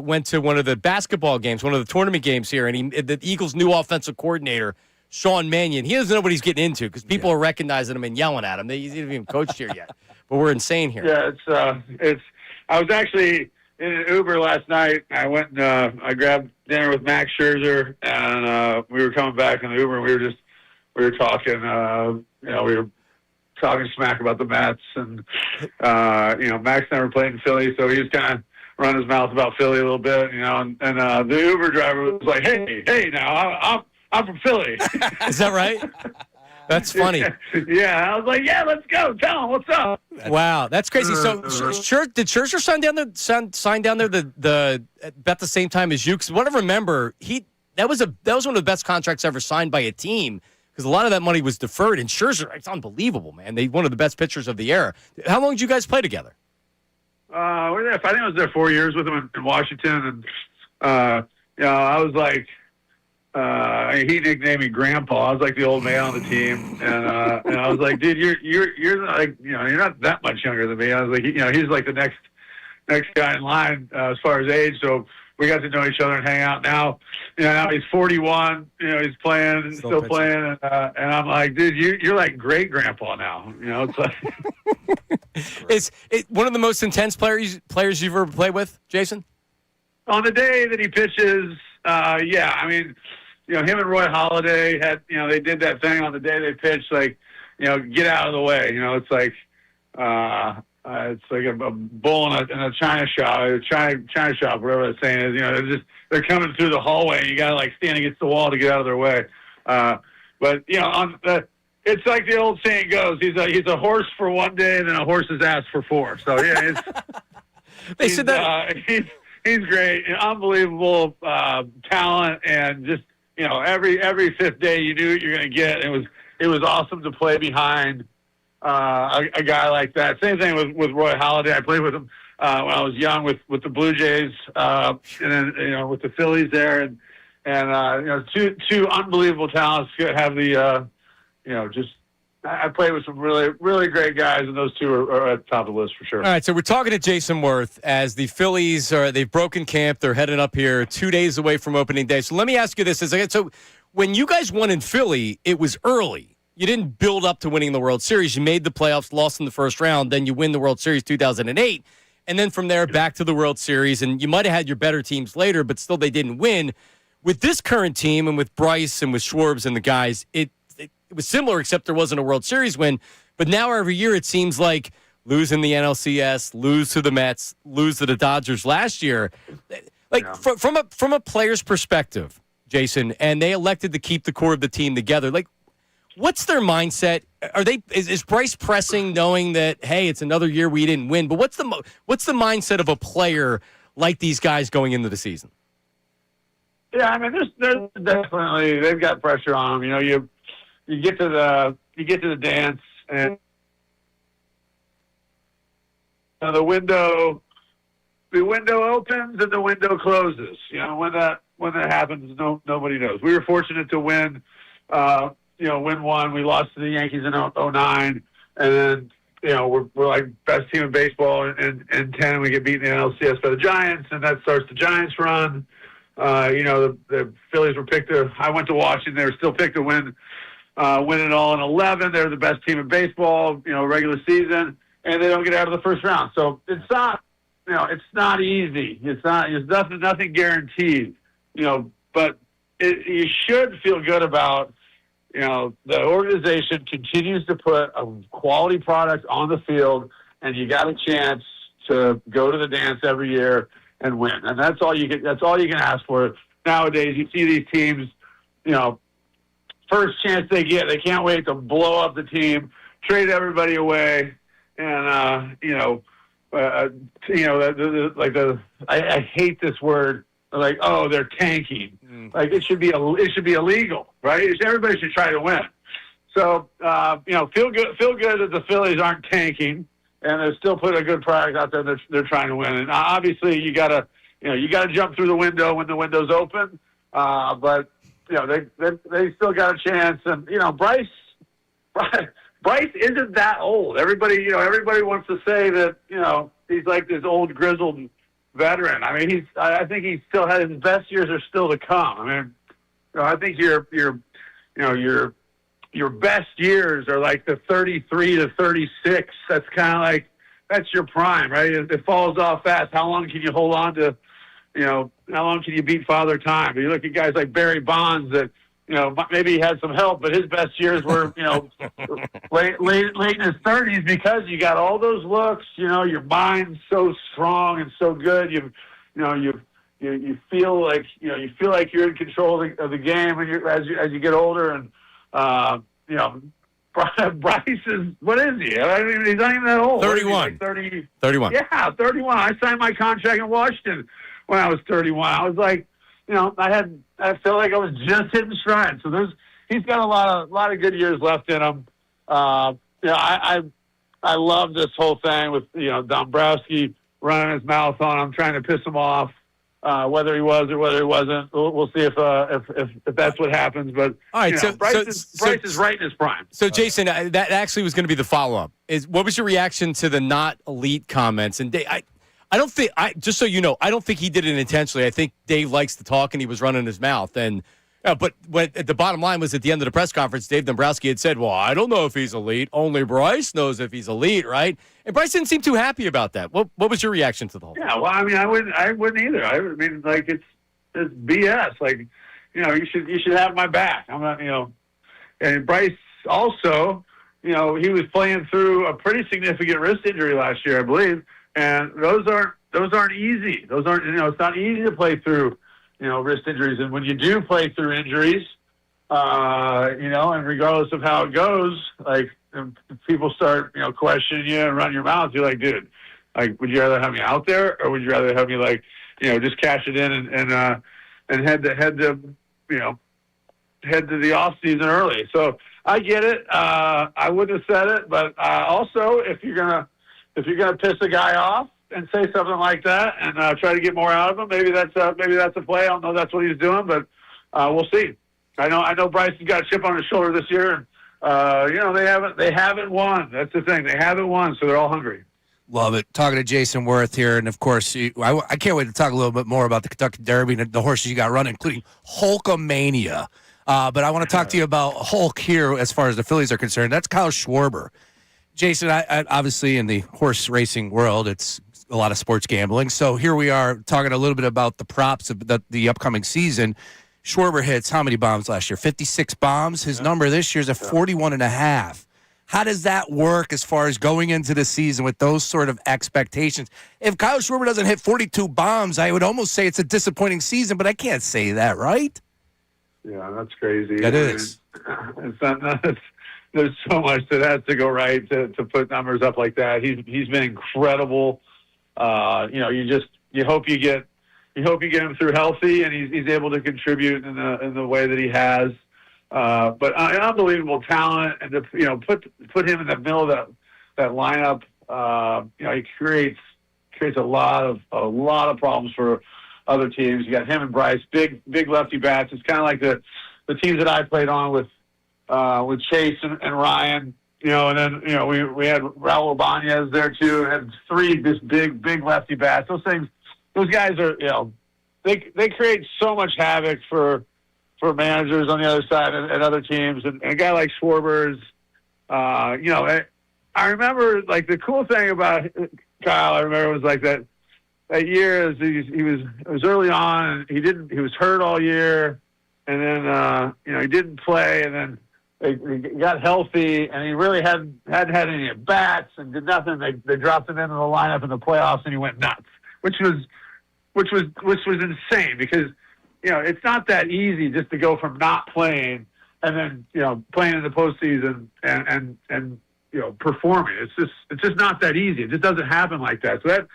went to one of the basketball games, one of the tournament games here, and the Eagles' new offensive coordinator, Sean Mannion, he doesn't know what he's getting into because people are recognizing him and yelling at him. He hasn't even coached here yet. But we're insane here. Yeah, I was actually in an Uber last night. I went and I grabbed dinner with Max Scherzer, and we were coming back in the Uber, and we were talking. We were talking smack about the Mets, and Max never played in Philly, so he was kind of running his mouth about Philly a little bit, and the Uber driver was like, "Hey, now I'm from Philly." Is that right? That's funny. Yeah, I was like, "Yeah, let's go. Tell him what's up." Wow, that's crazy. So, did Scherzer sign down there about the same time as you? Because what I remember, that was one of the best contracts ever signed by a team. because a lot of that money was deferred. And Scherzer, it's unbelievable, man. They one of the best pitchers of the era. How long did you guys play together? I think I was there 4 years with him in Washington, and I was like, he nicknamed me Grandpa. I was like the old man on the team, and I was like, dude, you're like, you're not that much younger than me. I was like, he's like the next guy in line as far as age. So we got to know each other and hang out. Now he's 41. He's playing, still playing, and I'm like, dude, you're like great grandpa now. It's like. Is it one of the most intense players you've ever played with, Jason? On the day that he pitches, yeah. I mean, him and Roy Halladay had, they did that thing on the day they pitched, like, get out of the way. It's like a bull in a china shop, whatever that saying is. They're coming through the hallway, and you got to like stand against the wall to get out of their way. But it's like the old saying goes: he's a horse for one day, and then a horse's ass for four. So yeah, they said that he's great, unbelievable talent, and just every fifth day you knew what you're going to get. It was awesome to play behind a guy like that. Same thing with Roy Halladay. I played with him when I was young with the Blue Jays, and then with the Phillies there, and two unbelievable talents have the I played with some really, really great guys, and those two are at the top of the list for sure. All right, so we're talking to Jason Worth as the Phillies they've broken camp. They're heading up here 2 days away from opening day. So let me ask you this: so when you guys won in Philly, it was early. You didn't build up to winning the World Series. You made the playoffs, lost in the first round, then you win the World Series 2008, and then from there back to the World Series. And you might have had your better teams later, but still they didn't win. With this current team and with Bryce and with Schwarbs and the guys, it was similar, except there wasn't a World Series win. But now every year it seems like losing the NLCS, lose to the Mets, lose to the Dodgers last year. Like from a player's perspective, Jason, and they elected to keep the core of the team together. Like, what's their mindset? Is Bryce pressing, knowing that hey, it's another year we didn't win? But what's the mindset of a player like these guys going into the season? Yeah, I mean, there's definitely they've got pressure on them. You get to the dance, and the window opens and the window closes. When that happens, nobody knows. We were fortunate to win. Win one. We lost to the Yankees in 2009, and then we're like best team in baseball in 10. We get beaten in the NLCS by the Giants, and that starts the Giants run. The Phillies were picked to. I went to Washington. They were still picked to win it all in 11. They're the best team in baseball, regular season, and they don't get out of the first round. So it's not, it's not easy. There's nothing guaranteed, but you should feel good about, the organization continues to put a quality product on the field, and you got a chance to go to the dance every year and win. And that's all you can ask for nowadays. You see these teams, first chance they get, they can't wait to blow up the team, trade everybody away, and I hate this word. Like, oh, they're tanking. Like it should be illegal, right? Everybody should try to win. So feel good that the Phillies aren't tanking, and they're still putting a good product out there. They're trying to win, and obviously you gotta jump through the window when the window's open. But they still got a chance, and Bryce isn't that old. Everybody wants to say that he's like this old grizzled veteran. I mean, I think he still has his best years are still to come. I mean, I think your best years are like the 33 to 36. That's kind of like that's your prime, right? It falls off fast. How long can you hold on to? How long can you beat Father Time? But you look at guys like Barry Bonds that, maybe he had some help, but his best years were, late in his 30s because you got all those looks. Your mind's so strong and so good. You feel like you're in control of the game as you get older. And Bryce is, what is he? I mean, he's not even that old. 31. 31. Yeah, 31. I signed my contract in Washington when I was 31. I was like, I felt like I was just hitting stride. So he's got a lot of good years left in him. I love this whole thing with Dombrowski running his mouth on him, trying to piss him off. Whether he was or whether he wasn't, we'll see if that's what happens. But all right, Bryce is right in his prime. So, Jason, that actually was going to be the follow-up. What was your reaction to the not elite comments? And Dave, I don't think just so you know, I don't think he did it intentionally. I think Dave likes to talk, and he was running his mouth. And but the bottom line was at the end of the press conference, Dave Dombrowski had said, "Well, I don't know if he's elite. Only Bryce knows if he's elite, right?" And Bryce didn't seem too happy about that. What was your reaction to the whole thing? Yeah, well, I mean, I wouldn't either. I mean, like it's BS. Like, you should have my back. I'm not, And Bryce also, he was playing through a pretty significant wrist injury last year, I believe, and those aren't easy. Those aren't, it's not easy to play through, wrist injuries. And when you do play through injuries, and regardless of how it goes, like, if people start, questioning you and run your mouth, you're like, dude, like, would you rather have me out there, or would you rather have me, like, just cash it in and head to the off season early? So I get it. I wouldn't have said it, but also if you're gonna piss a guy off and say something like that and try to get more out of him, maybe that's a play. I don't know that's what he's doing, but we'll see. I know Bryce has got a chip on his shoulder this year, and they haven't won. That's the thing. They haven't won, so they're all hungry. Love it. Talking to Jason Worth here, and of course, I can't wait to talk a little bit more about the Kentucky Derby and the horses you got running, including Hulkamania. But I want to talk to you about Hulk here as far as the Phillies are concerned. That's Kyle Schwarber. Jason, I obviously in the horse racing world, it's a lot of sports gambling. So here we are talking a little bit about the props of the upcoming season. Schwarber hits how many bombs last year? 56 bombs. His number this year is 41.5. How does that work as far as going into the season with those sort of expectations? If Kyle Schwarber doesn't hit 42 bombs, I would almost say it's a disappointing season, but I can't say that, right? Yeah, that's crazy. That is. It's not, there's so much that has to go right to put numbers up like that. He's been incredible. You hope you get him through healthy, and he's able to contribute in the way that he has. But an unbelievable talent, and to put him in the middle of that lineup, he creates a lot of problems for other teams. You got him and Bryce, big lefty bats. It's kind of like the teams that I played on with Chase and Ryan. And then we had Raul Ibanez there too, and had three just big lefty bats. Those guys are they create so much havoc for managers on the other side and other teams. And a guy like Schwarber is, I remember, like, the cool thing about Kyle, I remember, was like that year is it was early on, and he was hurt all year, and then he didn't play, and then he got healthy, and he really hadn't had any at bats and did nothing. They dropped him into the lineup in the playoffs, and he went nuts, which was insane, because it's not that easy just to go from not playing and then playing in the postseason and performing. It's just not that easy. It just doesn't happen like that. So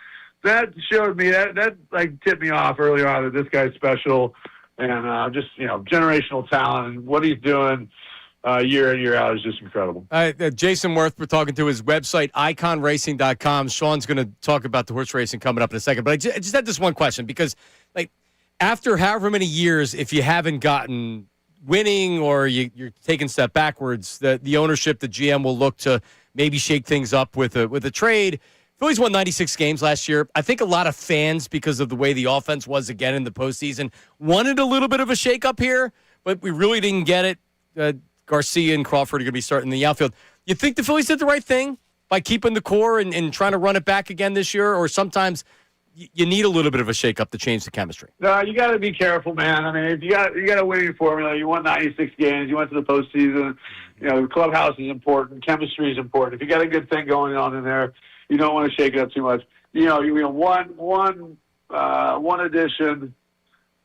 that showed me that like tipped me off early on that this guy's special, and just generational talent, and what he's doing year in, year out is just incredible. Jason Worth, we're talking to his website, iconracing.com. Sean's going to talk about the horse racing coming up in a second. But I just had this one question, because, like, after however many years, if you haven't gotten winning or you're taking a step backwards, the ownership, the GM will look to maybe shake things up with a trade. Phillies won 96 games last year. I think a lot of fans, because of the way the offense was again in the postseason, wanted a little bit of a shakeup here, but we really didn't get it. Garcia and Crawford are going to be starting in the outfield. You think the Phillies did the right thing by keeping the core and trying to run it back again this year, or sometimes you need a little bit of a shakeup to change the chemistry? No, you got to be careful, man. I mean, if you got a winning formula, you won 96 games, you went to the postseason. The clubhouse is important, chemistry is important. If you got a good thing going on in there, you don't want to shake it up too much. One addition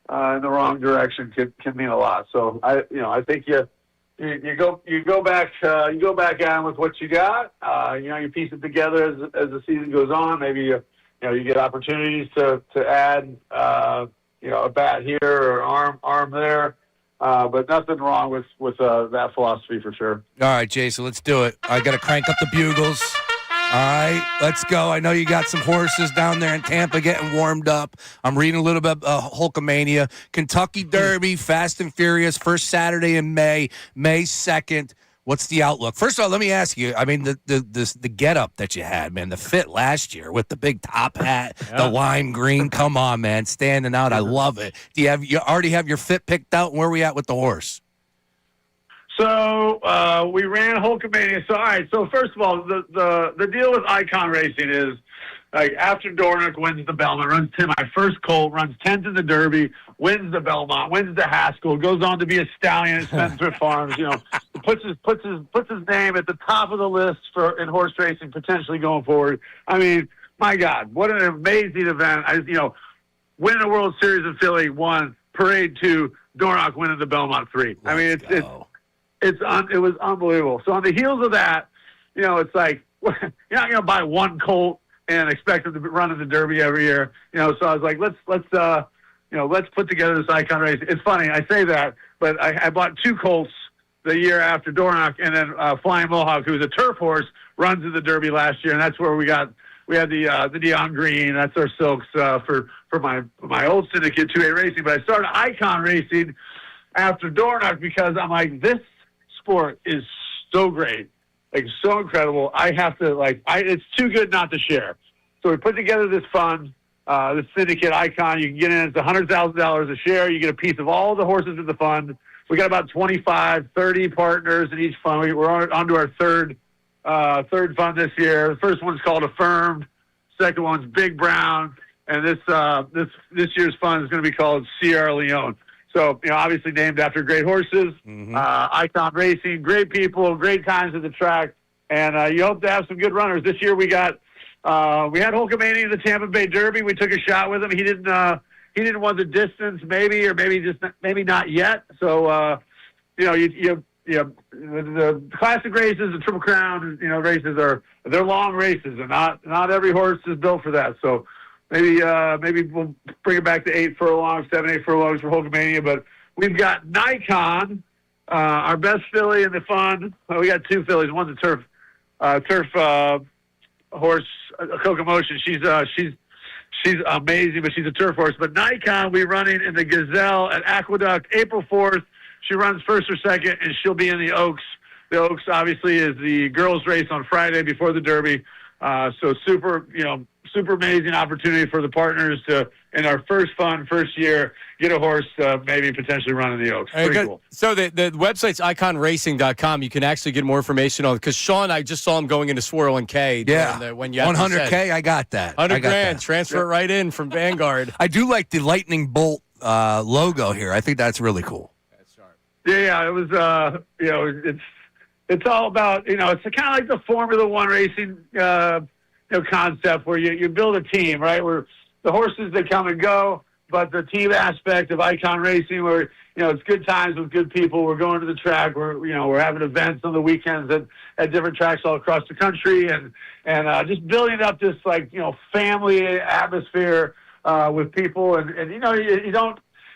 in the wrong direction can mean a lot. So I think you go back on with what you got. You piece it together as the season goes on. Maybe you get opportunities to add a bat here or arm there. But nothing wrong with that philosophy for sure. All right, Jason, let's do it. I got to crank up the bugles. All right, let's go. I know you got some horses down there in Tampa getting warmed up. I'm reading a little bit Hulkamania. Kentucky Derby, Fast and Furious, first Saturday in May 2nd. What's the outlook? First of all, let me ask you, I mean, the get-up that you had, man, the fit last year with the big top hat, the lime green, come on, man, standing out. I love it. Do you already have your fit picked out, and where are we at with the horse? So we ran Hulkamania. So all right. So first of all, the deal with Icon Racing is like after Dornock wins the Belmont, runs 10. My first colt runs 10th in the Derby, wins the Belmont, wins the Haskell, goes on to be a stallion at Spendthrift Farms. You know, puts his name at the top of the list in horse racing potentially going forward. I mean, my God, what an amazing event! Winning a World Series in Philly 1, Parade 2, Dornock winning the Belmont 3. I mean, it was unbelievable. So on the heels of that, it's like you're not going to buy one colt and expect them to run in the Derby every year. So I was like, let's put together this Icon race. It's funny I say that, but I bought 2 colts the year after Dornock, and then Flying Mohawk, who was a turf horse, runs in the Derby last year, and that's where we had the neon green. That's our silks for my old syndicate 2A racing. But I started Icon racing after Dornock because I'm like, this sport is so great, like so incredible. I have to it's too good not to share. So we put together this fund, this syndicate Icon. You can get in. It's $100,000 a share. You get a piece of all the horses in the fund. We got about 25, 30 partners in each fund. We're on to our third fund this year. The first one's called Affirmed. Second one's Big Brown, and this year's fund is going to be called Sierra Leone. So, obviously named after great horses, Icon Racing, great people, great times at the track, and you hope to have some good runners. This year we had Hulkamania in the Tampa Bay Derby. We took a shot with him. He didn't want the distance, maybe not yet. So, the classic races, the Triple Crown, races they're long races, and not every horse is built for that. So. Maybe we'll bring it back to 8 furlongs, 7, 8 furlongs for Hulkamania. But we've got Nikon, our best filly in the fund. Well, we got 2 fillies. One's a turf horse, Kokomotion. She's amazing, but she's a turf horse. But Nikon, we're running in the Gazelle at Aqueduct, April 4th. She runs first or second, and she'll be in the Oaks. The Oaks, obviously, is the girls' race on Friday before the Derby. So super amazing opportunity for the partners to, in our first year, get a horse maybe potentially run in the Oaks. Pretty cool. So the website's iconracing.com. You can actually get more information on it because Sean, I just saw him going into Swirl and K. Yeah, when you 100K, I got that. 100 grand, transfer it right in from Vanguard. I do like the lightning bolt logo here. I think that's really cool. That's sharp. Yeah, it was it's all about it's kind of like the Formula One racing concept where you build a team, right? Where the horses, they come and go, but the team aspect of Icon Racing, where it's good times with good people. We're going to the track. We're having events on the weekends at different tracks all across the country, and just building up this family atmosphere with people, and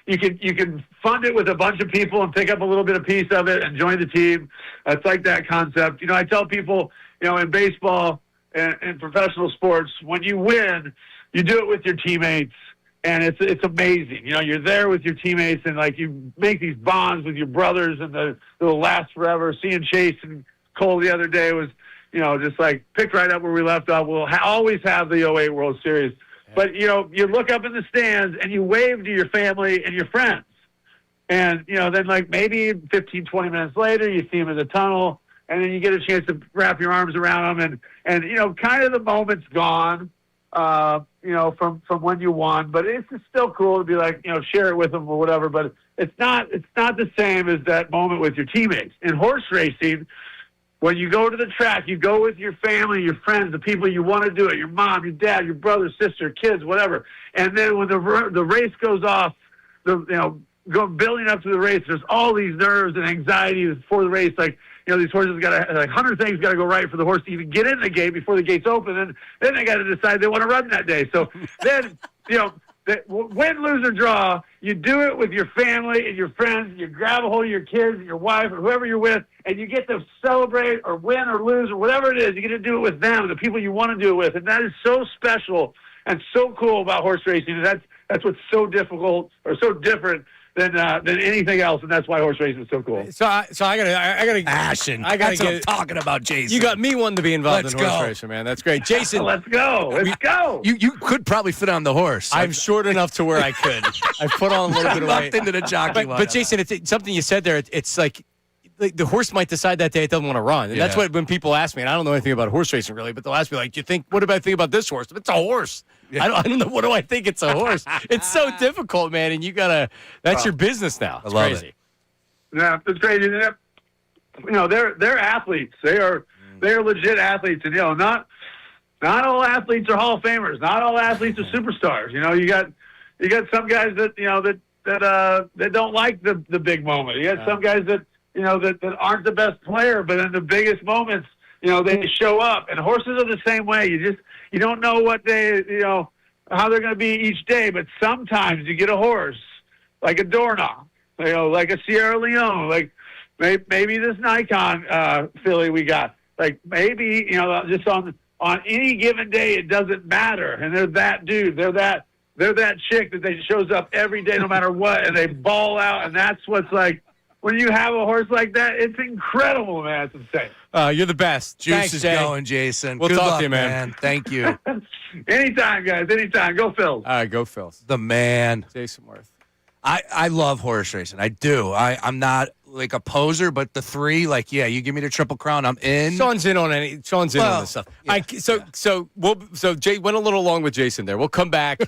you can fund it with a bunch of people and pick up a little bit of piece of it and join the team. It's like that concept. I tell people, in baseball and professional sports, when you win, you do it with your teammates, and it's amazing. You're there with your teammates, and you make these bonds with your brothers, and they'll last forever. Seeing Chase and Cole the other day was, just picked right up where we left off. We'll always have the 08 World Series. But, you look up in the stands and you wave to your family and your friends. And, then maybe 15, 20 minutes later, you see them in the tunnel, and then you get a chance to wrap your arms around them. And kind of the moment's gone, from when you won. But it's still cool to be share it with them or whatever. But it's not the same as that moment with your teammates. In horse racing, when you go to the track, you go with your family, your friends, the people you want to do it, your mom, your dad, your brother, sister, kids, whatever. And then when the race goes off, building up to the race, there's all these nerves and anxieties before the race. These horses got to, 100 things got to go right for the horse to even get in the gate before the gates open. And then they got to decide they want to run that day. So then, that win, lose, or draw, you do it with your family and your friends. You grab a hold of your kids, your wife, or whoever you're with, and you get to celebrate or win or lose or whatever it is. You get to do it with them, the people you want to do it with, and that is so special and so cool about horse racing. That's what's so difficult or so different than anything else, and that's why horse racing is so cool. So I gotta passion. That's what I'm talking about, Jason. You got me wanting to be involved Let's in horse go. racing, man. That's great, Jason. Let's go. Let's go. You could probably fit on the horse. I'm short enough to where I could. I put on a little bit of weight. into the jockey But Jason, it's something you said there. It's like the horse might decide that day it doesn't want to run, and that's what when people ask me, and I don't know anything about horse racing really, but they'll ask me like, what do I think about this horse? It's a horse. Yeah. I don't know. What do I think? It's a horse. It's so difficult, man, and you gotta. That's your business now. It's crazy. It. Yeah, it's crazy. They're athletes. They are legit athletes, and not all athletes are Hall of Famers. Not all athletes are superstars. You got some guys that that don't like the big moment. You got some guys that that aren't the best player, but in the biggest moments, they show up. And horses are the same way. You don't know what how they're going to be each day, but sometimes you get a horse like a Dornoch, like a Sierra Leone, like maybe this Nikon filly we got. Like maybe just on any given day, it doesn't matter, and they're that dude. They're that chick that shows up every day, no matter what, and they ball out, and that's what's like. When you have a horse like that, it's incredible, man. It's insane. You're the best. Juice is going, Jason. We'll Good talk luck, to you, man. Thank you. Anytime, guys. Anytime. Go Phils. All right, go Phils. The man. Jason Worth. I love horse racing. I do. I'm not like a poser, but the three, you give me the Triple Crown, I'm in. Sean's in on this stuff. Yeah. So Jay went a little long with Jason there. We'll come back.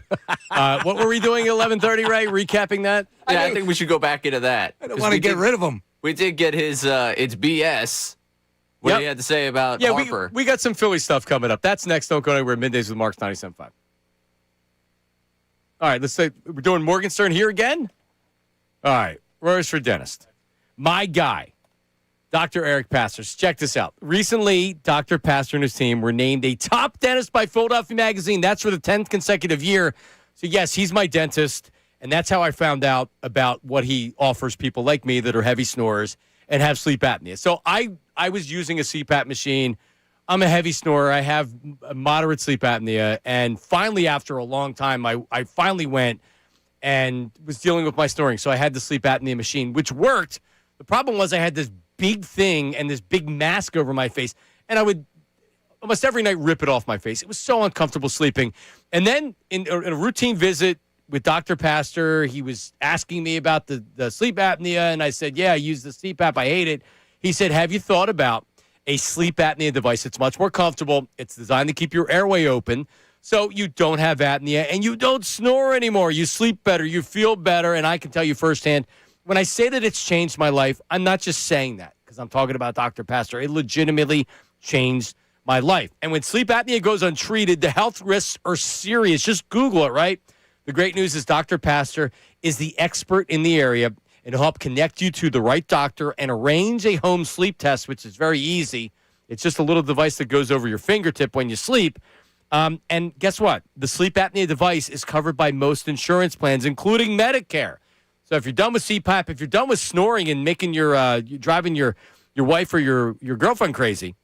What were we doing at 11:30, Ray? Recapping that? Yeah, I think we should go back into that. I don't want to get rid of him. We did get his it's BS. What he had to say about Harper. We got some Philly stuff coming up. That's next. Don't go anywhere. Middays with Marks 97.5. All right, let's say we're doing Morgenstern here again. All right, Royers for Dentist. My guy, Dr. Eric Pastor. Check this out. Recently, Dr. Pastor and his team were named a top dentist by Philadelphia Magazine. That's for the 10th consecutive year. So, yes, he's my dentist, and that's how I found out about what he offers people like me that are heavy snorers and have sleep apnea. So I was using a CPAP machine. I'm a heavy snorer. I have moderate sleep apnea, and finally, after a long time, I finally went and was dealing with my snoring. So I had the sleep apnea machine, which worked. The problem was I had this big thing and this big mask over my face, and I would almost every night rip it off my face. It was so uncomfortable sleeping. And then in a routine visit with Dr. Pastor, he was asking me about the sleep apnea, and I said, yeah, I use the CPAP. I hate it. He said, have you thought about a sleep apnea device? It's much more comfortable. It's designed to keep your airway open so you don't have apnea and you don't snore anymore. You sleep better. You feel better. And I can tell you firsthand, when I say that it's changed my life, I'm not just saying that because I'm talking about Dr. Pastor. It legitimately changed my life. And when sleep apnea goes untreated, the health risks are serious. Just Google it, right? The great news is Dr. Pastor is the expert in the area, and he'll help connect you to the right doctor and arrange a home sleep test, which is very easy. It's just a little device that goes over your fingertip when you sleep. And guess what? The sleep apnea device is covered by most insurance plans, including Medicare. So if you're done with CPAP, if you're done with snoring and making driving your wife or your girlfriend crazy,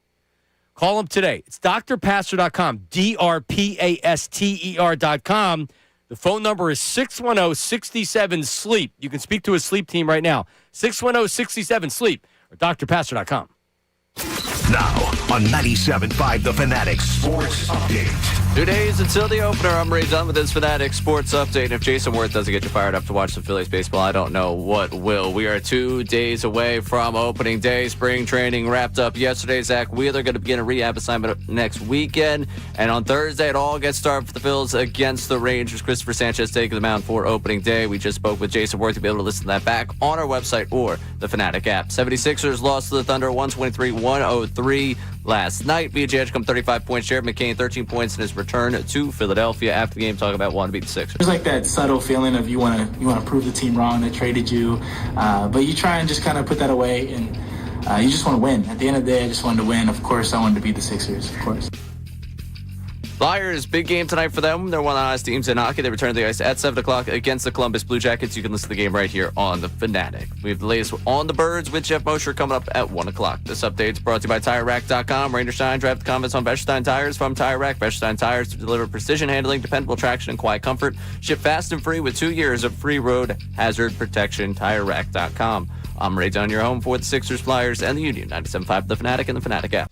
call them today. It's drpastor.com, drpaster.com. The phone number is 610-67-SLEEP. You can speak to a sleep team right now. 610-67-SLEEP or drpastor.com. Now on 97.5 The Fanatic Sports Update. 2 days until the opener. I'm Ray Dunn with this Fanatic Sports Update. And if Jason Worth doesn't get you fired up to watch some Phillies baseball, I don't know what will. We are 2 days away from opening day. Spring training wrapped up yesterday. Zach Wheeler going to begin a rehab assignment next weekend. And on Thursday, it all gets started for the Phillies against the Rangers. Christopher Sanchez taking the mound for opening day. We just spoke with Jason Worth. You'll be able to listen to that back on our website or the Fanatic app. 76ers lost to the Thunder 123-103 last night. BJ Edgecombe 35-point share. McCain 13 points in his return to Philadelphia. After the game, talking about wanting to beat the Sixers. There's like that subtle feeling of you want to prove the team wrong that traded you, but you try and just kind of put that away, and you just want to win. At the end of the day, I just wanted to win. Of course, I wanted to beat the Sixers, of course. Flyers, big game tonight for them. They're one of the hottest teams in hockey. They return to the ice at 7 o'clock against the Columbus Blue Jackets. You can listen to the game right here on the Fanatic. We have the latest on the Birds with Jeff Mosher coming up at 1 o'clock. This update is brought to you by TireRack.com. Rain or shine, drive the confidence on Becherstein Tires from Tire Rack. Becherstein Tires to deliver precision handling, dependable traction, and quiet comfort. Ship fast and free with 2 years of free road hazard protection. TireRack.com. I'm Ray Dunn, your home for the Sixers, Flyers, and the Union. 97.5 The Fanatic and the Fanatic app.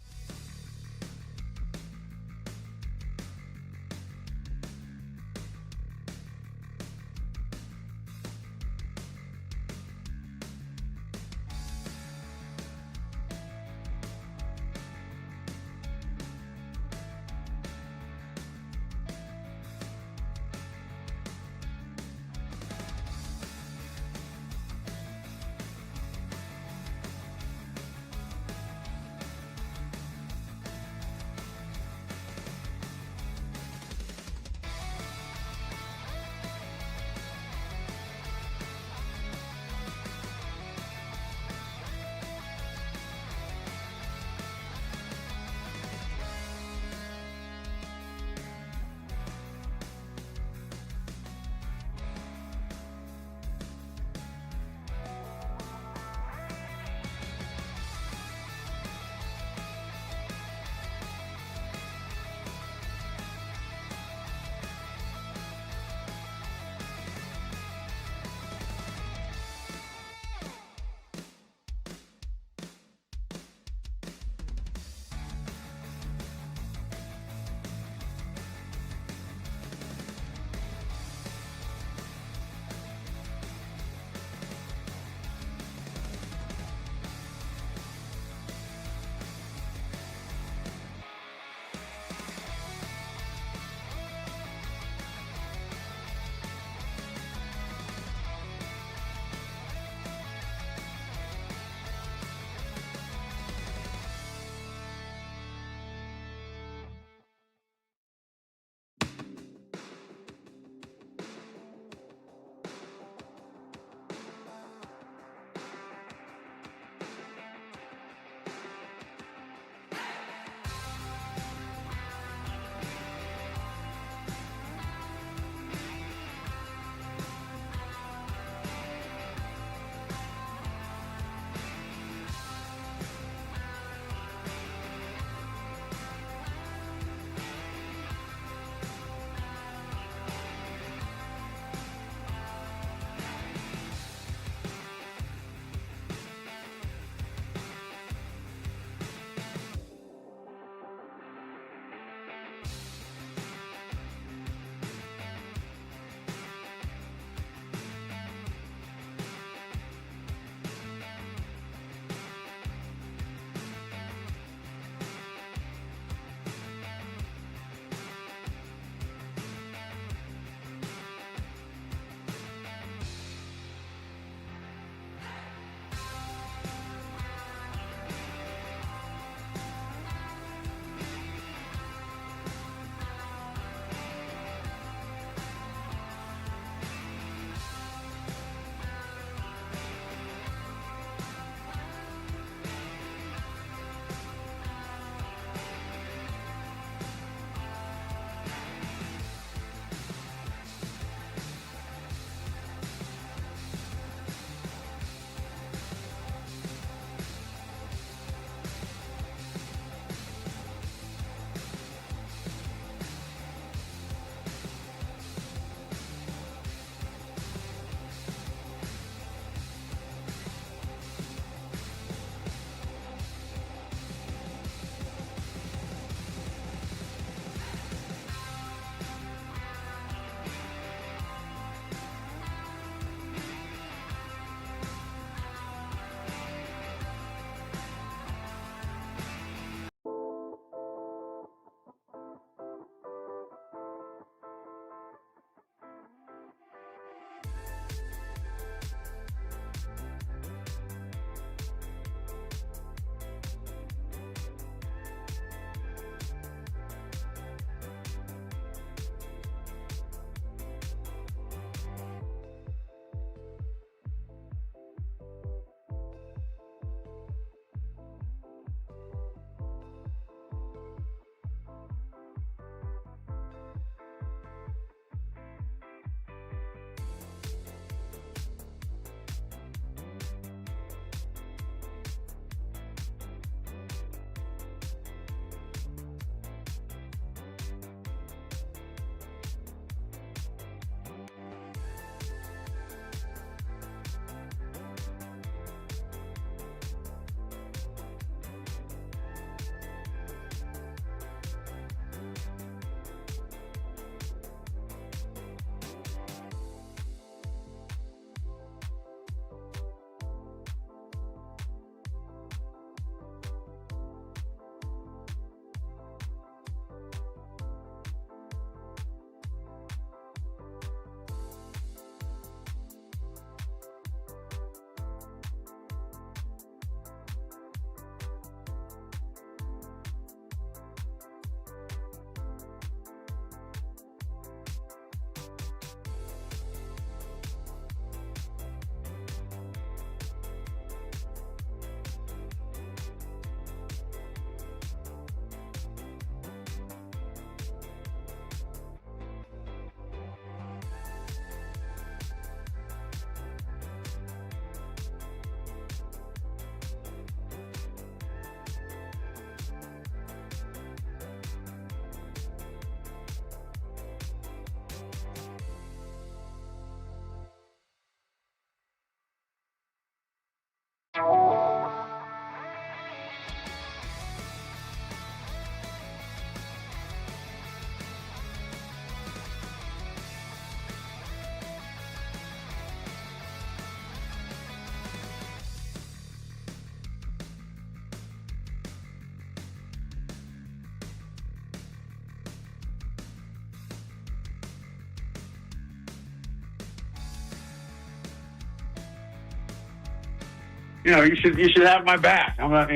you should have my back. I'm not,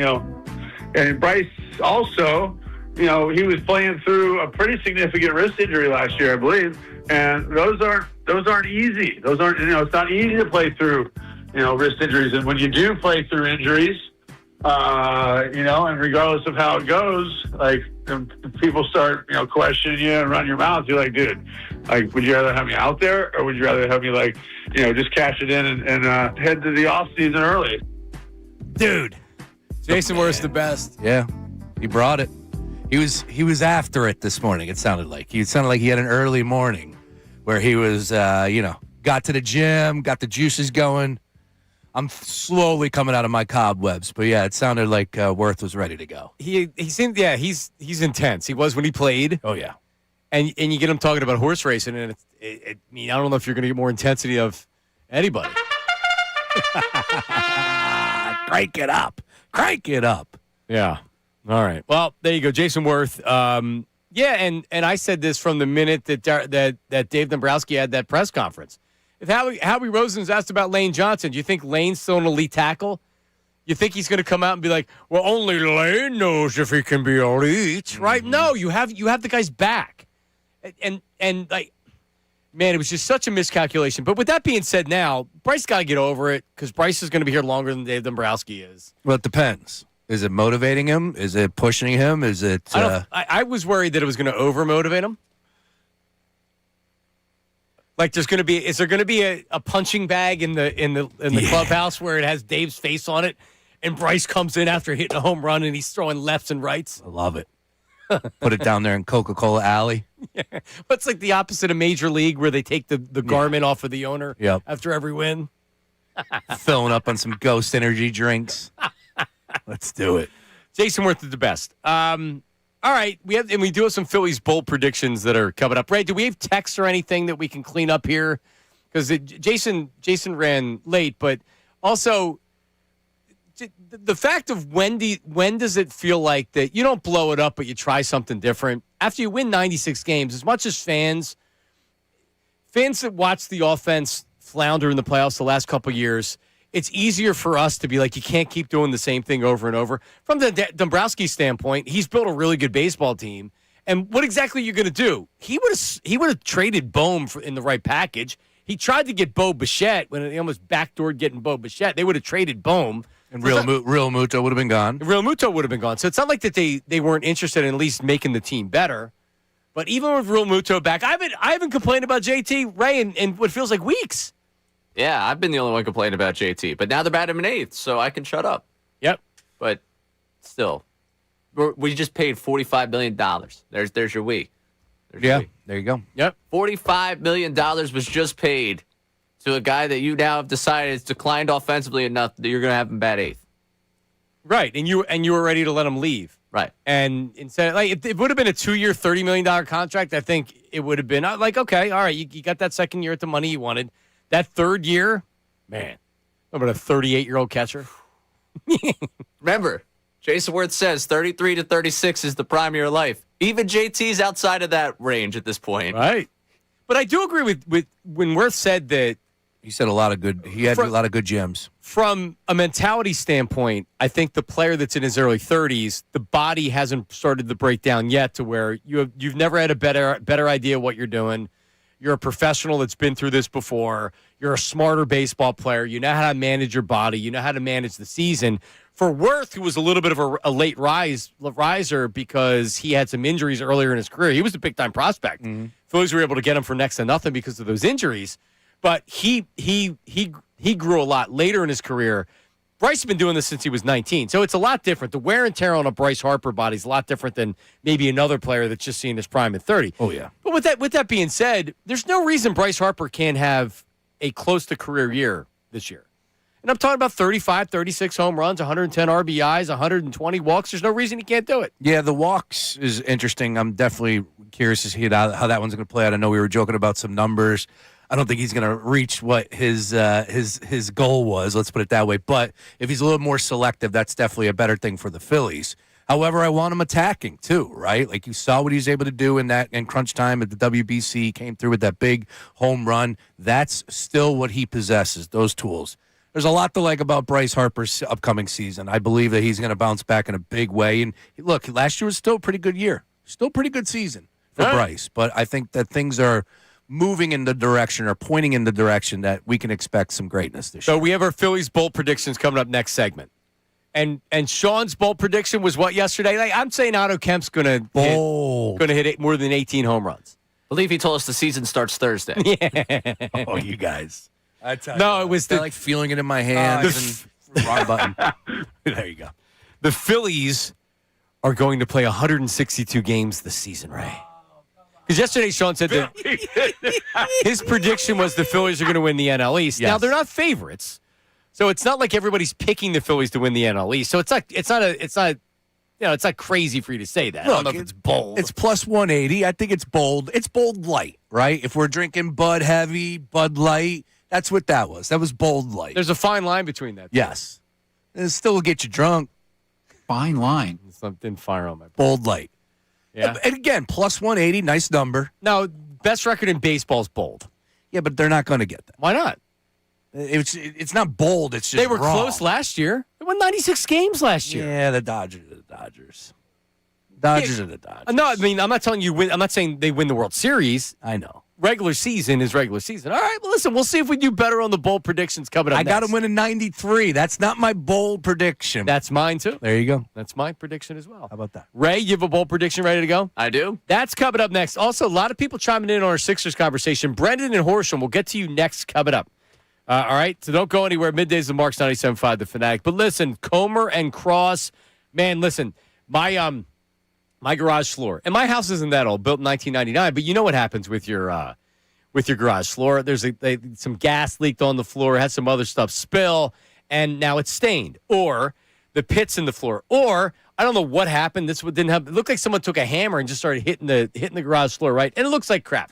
and Bryce also, he was playing through a pretty significant wrist injury last year, I believe, and those aren't easy. Those aren't, it's not easy to play through, wrist injuries. And when you do play through injuries, and regardless of how it goes, like people start, questioning you and run your mouth. You're like, dude, like, would you rather have me out there, or would you rather have me just cash it in and head to the off season early? Dude, Jason Worth's the best. Yeah, he brought it. He was after it this morning. It sounded like he had an early morning where he was, got to the gym, got the juices going. I'm slowly coming out of my cobwebs, but yeah, it sounded like Worth was ready to go. He seemed, he's intense. He was when he played. Oh yeah, and you get him talking about horse racing, and I don't know if you're going to get more intensity of anybody. Crank it up. Yeah. All right. Well, there you go, Jason Worth. And I said this from the minute that Dave Dombrowski had that press conference. If Howie Roseman's asked about Lane Johnson, do you think Lane's still an elite tackle? You think he's going to come out and be like, well, only Lane knows if he can be elite, right? No, you have the guy's back. And like, man, it was just such a miscalculation. But with that being said now, Bryce got to get over it because Bryce is going to be here longer than Dave Dombrowski is. Well, it depends. Is it motivating him? Is it pushing him? Is it? I was worried that it was going to over-motivate him. Like, is there going to be a punching bag in the clubhouse where it has Dave's face on it, and Bryce comes in after hitting a home run and he's throwing lefts and rights? I love it. Put it down there in Coca-Cola Alley. Yeah. But it's like the opposite of Major League where they take the garment off of the owner after every win. Filling up on some Ghost Energy drinks. Let's do it. Jason Worth is the best. All right, we do have some Phillies bold predictions that are coming up. Ray, do we have texts or anything that we can clean up here? Because Jason ran late, but also the fact of when does it feel like that you don't blow it up, but you try something different after you win 96 games? As much as fans that watch the offense flounder in the playoffs the last couple of years, it's easier for us to be like, you can't keep doing the same thing over and over. From the Dombrowski standpoint, he's built a really good baseball team. And what exactly are you going to do? He would have traded Bohm in the right package. He tried to get Bo Bichette when he almost backdoored getting Bo Bichette. They would have traded Bohm. And Real Muto would have been gone. Real Muto would have been gone. So it's not like that they weren't interested in at least making the team better. But even with Real Muto back, I haven't complained about JT, Ray, in what feels like weeks. Yeah, I've been the only one complaining about JT, but now they're batting him in eighth, so I can shut up. Yep. But still, we just paid $45 million. There's your week. There you go. Yep. $45 million was just paid to a guy that you now have decided has declined offensively enough that you're going to have him bat eighth. Right, and you were ready to let him leave. Right. And instead, like, if it would have been a 2-year, $30 million contract, I think it would have been like, okay, all right, you got that second year at the money you wanted. That third year, man, what about a 38-year-old catcher? Remember, Jason Worth says 33 to 36 is the prime of your life. Even JT's outside of that range at this point. Right. But I do agree with when Worth said that. He said a lot of good. He had a lot of good gems. From a mentality standpoint, I think the player that's in his early 30s, the body hasn't started to break down yet to where you've never had a better idea what you're doing. You're a professional that's been through this before. You're a smarter baseball player. You know how to manage your body. You know how to manage the season. For Worth, who was a little bit of a late riser because he had some injuries earlier in his career, he was a big-time prospect. Mm-hmm. Phillies were able to get him for next to nothing because of those injuries. But he grew a lot later in his career. Bryce has been doing this since he was 19, so it's a lot different. The wear and tear on a Bryce Harper body is a lot different than maybe another player that's just seen his prime at 30. Oh, yeah. But with that being said, there's no reason Bryce Harper can't have a close-to-career year this year. And I'm talking about 35, 36 home runs, 110 RBIs, 120 walks. There's no reason he can't do it. Yeah, the walks is interesting. I'm definitely curious to see how that one's going to play out. I know we were joking about some numbers. I don't think he's going to reach what his goal was, let's put it that way. But if he's a little more selective, that's definitely a better thing for the Phillies. However, I want him attacking too, right? Like you saw what he was able to do in crunch time at the WBC, came through with that big home run. That's still what he possesses, those tools. There's a lot to like about Bryce Harper's upcoming season. I believe that he's going to bounce back in a big way. And look, last year was still a pretty good year. Still a pretty good season for Bryce. But I think that things are moving in the direction or pointing in the direction that we can expect some greatness this year. So we have our Phillies bold predictions coming up next segment. And Sean's bold prediction was what yesterday? Like, I'm saying Otto Kemp's going to hit more than 18 home runs. I believe he told us the season starts Thursday. Yeah. Oh, you guys. I tell No, you, it was I like feeling it in my hands. And wrong button. There you go. The Phillies are going to play 162 games this season, Ray. Because yesterday Sean said that his prediction was the Phillies are going to win the NL East. Yes. Now they're not favorites, so it's not like everybody's picking the Phillies to win the NL East. So it's not crazy for you to say that. Look, I don't know if it's bold. It's plus 180. I think it's bold. It's bold light, right? If we're drinking Bud Heavy, Bud Light, that's what that was. That was bold light. There's a fine line between that. Yes. It still will get you drunk. Fine line. Something fire on my brain. Bold light. Yeah. And again, plus 180, nice number. Now, best record in baseball is bold. Yeah, but they're not going to get that. Why not? It's not bold. It's just they were wrong. close last year. They won 96 games last year. Yeah, the Dodgers are the Dodgers. Dodgers are the Dodgers. No, I mean, I'm not telling you win. I'm not saying they win the World Series. I know. Regular season is regular season. All right, well, listen, we'll see if we do better on the bold predictions coming up I got next. them winning 93. That's not my bold prediction. That's mine, too. There you go. That's my prediction as well. How about that? Ray, you have a bold prediction ready to go? I do. That's coming up next. Also, a lot of people chiming in on our Sixers conversation. Brendan and Horsham, we'll get to you next coming up. All right, so don't go anywhere. Middays of Marks 97.5, The Fanatic. But listen, Comr and Cross, man, listen, my garage floor, and my house isn't that old, built in 1999, but you know what happens with your garage floor. There's some gas leaked on the floor, had some other stuff spill, and now it's stained. Or the pits in the floor. Or I don't know what happened. This didn't happen. It looked like someone took a hammer and just started hitting the garage floor, right? And it looks like crap.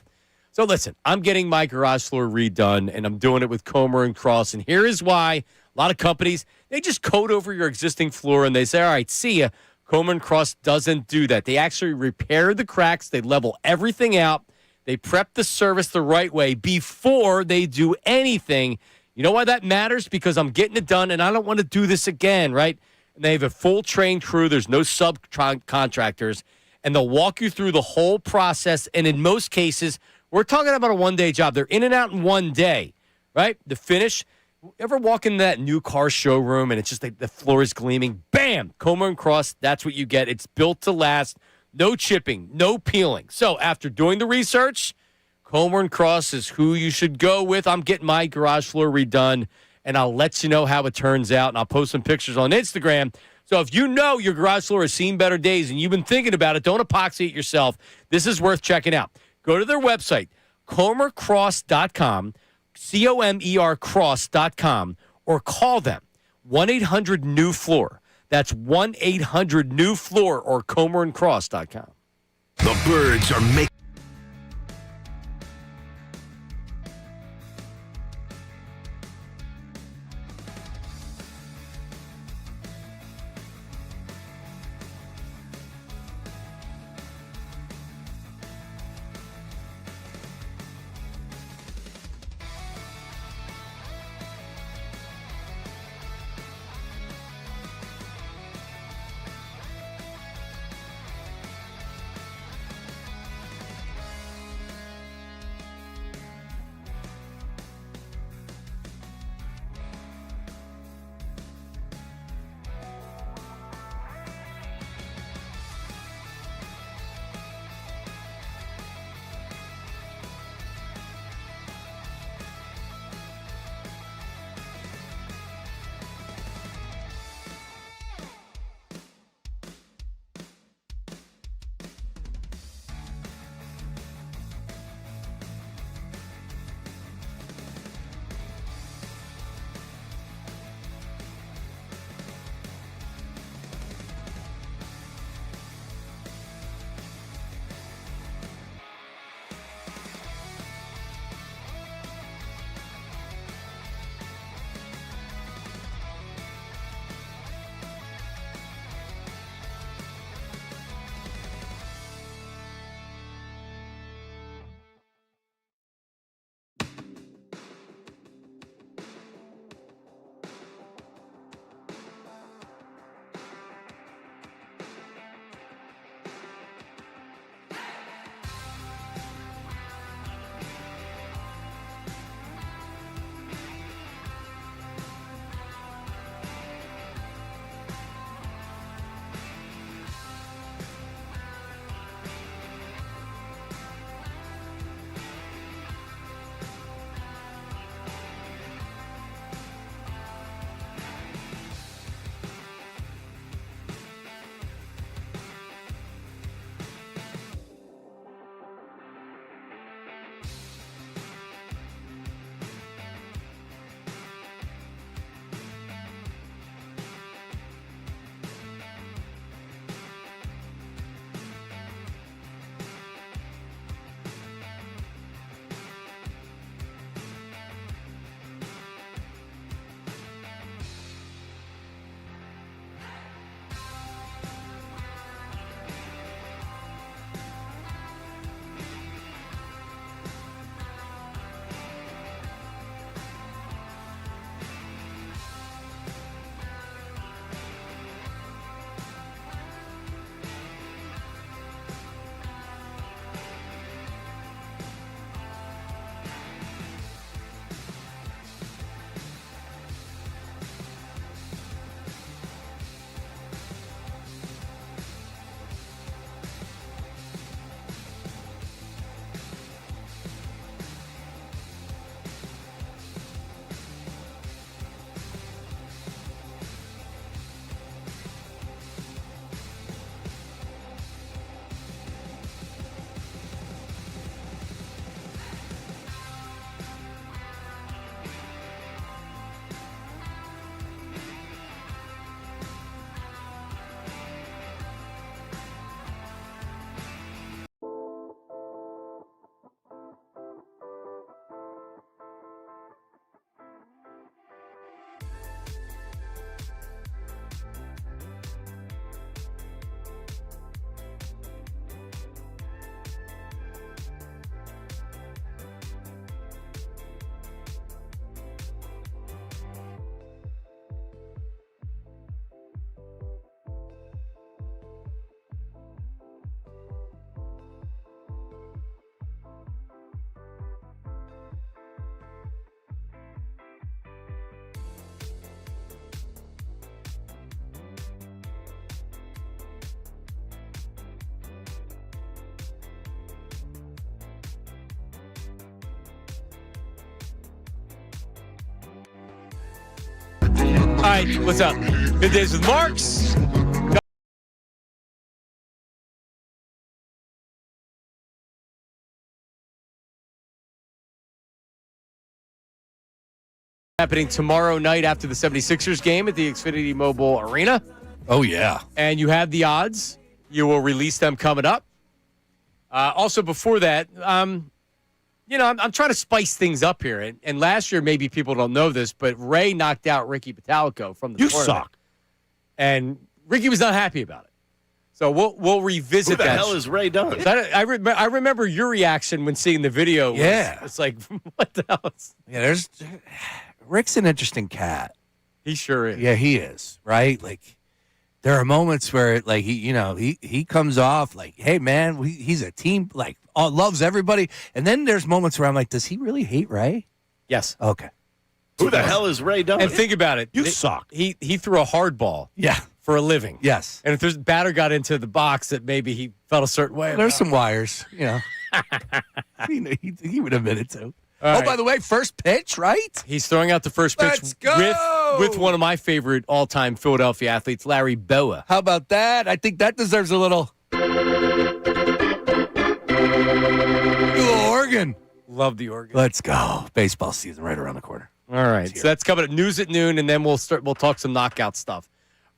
So listen, I'm getting my garage floor redone, and I'm doing it with Comr and Cross. And here is why. A lot of companies, they just coat over your existing floor, and they say, all right, see ya. Comr and Cross doesn't do that. They actually repair the cracks. They level everything out. They prep the service the right way before they do anything. You know why that matters? Because I'm getting it done, and I don't want to do this again, right? And they have a full trained crew. There's no subcontractors, and they'll walk you through the whole process. And in most cases, we're talking about a one-day job. They're in and out in one day, right? The finish. Ever walk into that new car showroom, and it's just like the floor is gleaming? Bam! Comr and Cross, that's what you get. It's built to last. No chipping, no peeling. So after doing the research, Comr and Cross is who you should go with. I'm getting my garage floor redone, and I'll let you know how it turns out, and I'll post some pictures on Instagram. So if you know your garage floor has seen better days and you've been thinking about it, don't epoxy it yourself. This is worth checking out. Go to their website, comrcross.com, COMER cross.com, or call them, 1-800-NEW-FLOOR. That's 1-800-NEW-FLOOR or comrandcross.com. The Birds are making. right, what's up? Middays with Marks. Happening tomorrow night after the 76ers game at the Xfinity Mobile Arena. Oh, yeah. And you have the odds. You will release them coming up. Also, before that, I'm trying to spice things up here. And last year, maybe people don't know this, but Ray knocked out Ricky Pitalico from the tournament. You suck. And Ricky was not happy about it. So we'll revisit that. Who the hell is Ray done? I remember your reaction when seeing the video. Yeah. It's like, what the hell? Yeah, Rick's an interesting cat. He sure is. Yeah, he is, right? Like, there are moments where, like, he comes off like, hey, man, he's a team, like, loves everybody. And then there's moments where I'm like, does he really hate Ray? Yes. Okay. Who the hell is Ray done? And think about it. You suck. He threw a hard ball. Yeah. For a living. Yes. And if there's batter got into the box that maybe he felt a certain way. There's some wires, he would admit it too. All right. By the way, first pitch, right? He's throwing out the first pitch Let's go! with one of my favorite all-time Philadelphia athletes, Larry Boa. How about that? I think that deserves a little organ. Love the organ. Let's go. Baseball season right around the corner. All right. So that's coming at news at noon, and then we'll talk some knockout stuff.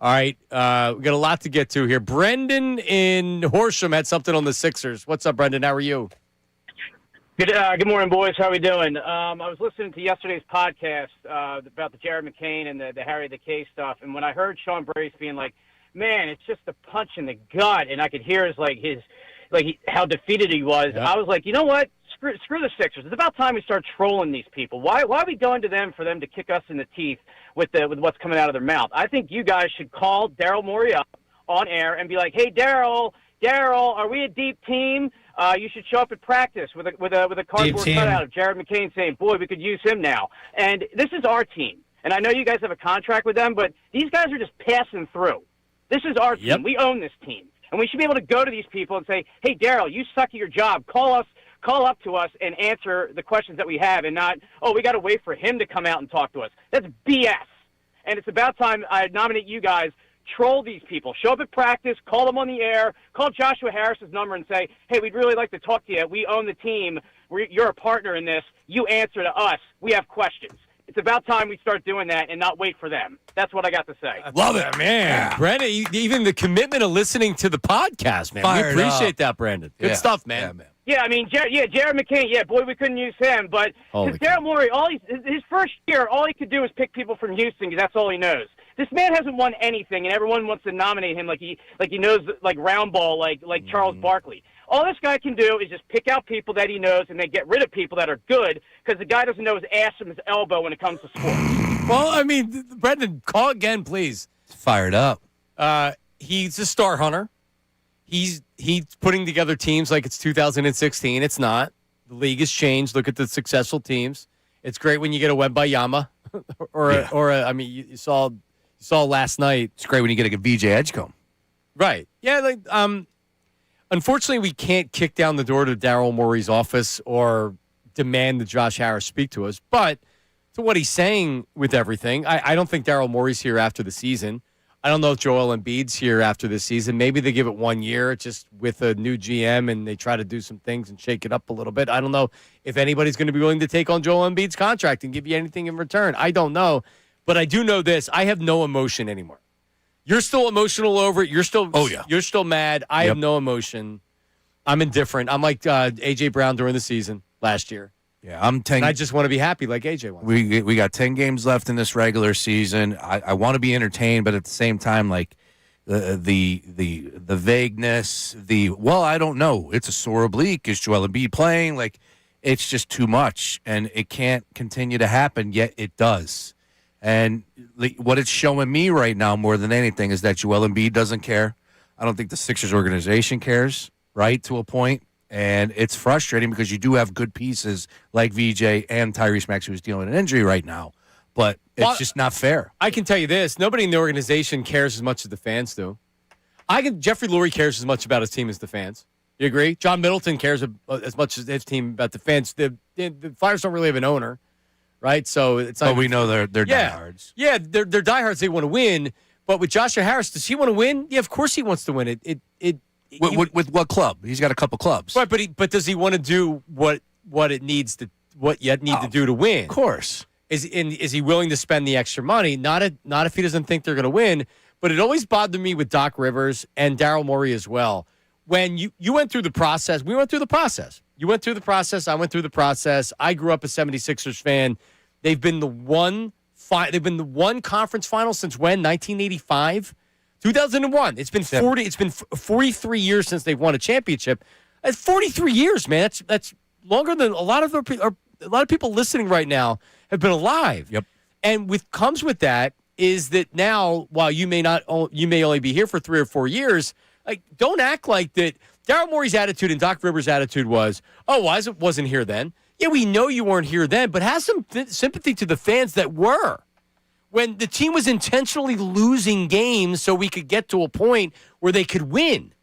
All right. We got a lot to get to here. Brendan in Horsham had something on the Sixers. What's up, Brendan? How are you? Good morning, boys. How are we doing? I was listening to yesterday's podcast about the Jared McCain and the Harry the K stuff, and when I heard Sean Brace being like, "Man, it's just a punch in the gut," and I could hear how defeated he was. Yep. I was like, you know what? Screw the Sixers. It's about time we start trolling these people. Why are we going to them for them to kick us in the teeth with what's coming out of their mouth? I think you guys should call Daryl Morey up on air and be like, "Hey, Daryl, are we a deep team? You should show up at practice with a cardboard cutout of Jared McCain saying, 'Boy, we could use him now.'" And this is our team. And I know you guys have a contract with them, but these guys are just passing through. This is our team. We own this team. And we should be able to go to these people and say, "Hey, Daryl, you suck at your job. Call up to us and answer the questions that we have," and not, "Oh, we got to wait for him to come out and talk to us." That's BS. And it's about time I nominate you guys. Troll these people. Show up at practice. Call them on the air. Call Joshua Harris's number and say, "Hey, we'd really like to talk to you. We own the team. You're a partner in this. You answer to us. We have questions." It's about time we start doing that and not wait for them. That's what I got to say. Love it, man. Yeah. Brandon, even the commitment of listening to the podcast, man. Fired we appreciate that, Brandon. Good stuff, man. Yeah, man. Yeah, I mean, Jared McCain, boy, we couldn't use him. But Daryl Morey, his first year, all he could do is pick people from Houston because that's all he knows. This man hasn't won anything, and everyone wants to nominate him like he knows like round ball, like Charles Barkley. All this guy can do is just pick out people that he knows and then get rid of people that are good because the guy doesn't know his ass from his elbow when it comes to sports. Well, I mean, Brendan, call again, please. Fired up. He's a star hunter. He's putting together teams like it's 2016. It's not. The league has changed. Look at the successful teams. It's great when you get a Wembayama, you saw last night. It's great when you get a VJ Edgecombe. Right. Yeah. Unfortunately, we can't kick down the door to Daryl Morey's office or demand that Josh Harris speak to us. But to what he's saying with everything, I don't think Daryl Morey's here after the season. I don't know if Joel Embiid's here after this season. Maybe they give it 1 year just with a new GM and they try to do some things and shake it up a little bit. I don't know if anybody's going to be willing to take on Joel Embiid's contract and give you anything in return. I don't know. But I do know this. I have no emotion anymore. You're still emotional over it. You're still You're still mad. I have no emotion. I'm indifferent. I'm like A.J. Brown during the season last year. Yeah, I'm 10. And I just want to be happy like A.J. wants. We got 10 games left in this regular season. I want to be entertained, but at the same time, like the vagueness, I don't know. It's a sore oblique. Is Joel Embiid playing? Like, it's just too much, and it can't continue to happen. Yet it does. And what it's showing me right now more than anything is that Joel Embiid doesn't care. I don't think the Sixers organization cares, right, to a point. And it's frustrating because you do have good pieces like VJ and Tyrese Maxey, who's dealing with an injury right now. But it's just not fair. I can tell you this. Nobody in the organization cares as much as the fans do. Jeffrey Lurie cares as much about his team as the fans. You agree? John Middleton cares as much as his team about the fans. The Flyers don't really have an owner. right? So it's like, But we know they're yeah, diehards. Yeah, they're diehards. They want to win. But with Joshua Harris, does he want to win? Yeah, of course he wants to win. With what club? He's got a couple clubs. Right, but does he want to do what you need to do to win? Of course. Is he willing to spend the extra money? Not if he doesn't think they're going to win. But it always bothered me with Doc Rivers and Daryl Morey as well. When you went through the process, we went through the process. You went through the process. I went through the process. I grew up a 76ers fan. They've been the one conference final since when? 1985, 2001. It's been 40. It's been 43 years since they've won a championship. That's 43 years, man. That's longer than a lot of people listening right now have been alive. Yep. And comes with that is that now, while you may only be here for 3 or 4 years, like, don't act like that. Daryl Morey's attitude and Doc Rivers' attitude was, wasn't here then. Yeah, we know you weren't here then, but have some sympathy to the fans that were. When the team was intentionally losing games so we could get to a point where they could win.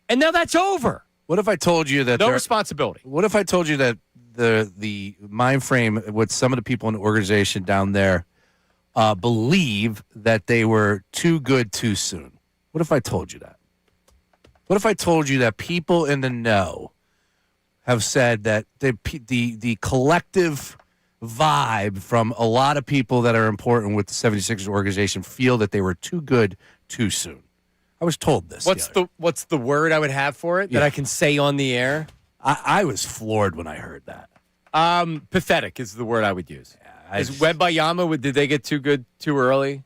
And now that's over. What if I told you that no responsibility? What if I told you that the mind frame with some of the people in the organization down there believe that they were too good too soon? What if I told you that? What if I told you that people in the know have said that the collective vibe from a lot of people that are important with the 76ers organization feel that they were too good too soon? I was told this. What's the word I would have for it that I can say on the air? I was floored when I heard that. Pathetic is the word I would use. Is Wembanyama, did they get too good too early?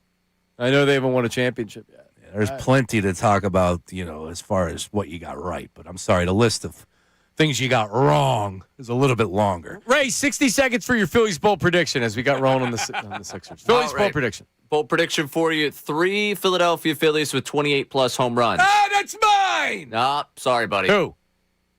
I know they haven't won a championship yet. There's plenty to talk about, as far as what you got right. But I'm sorry, the list of things you got wrong is a little bit longer. Ray, 60 seconds for your Phillies bowl prediction as we got rolling on the Sixers. Phillies bowl prediction. Bold prediction for you: 3 Philadelphia Phillies with 28+ home runs. Ah, that's mine! Nah, sorry, buddy. Who?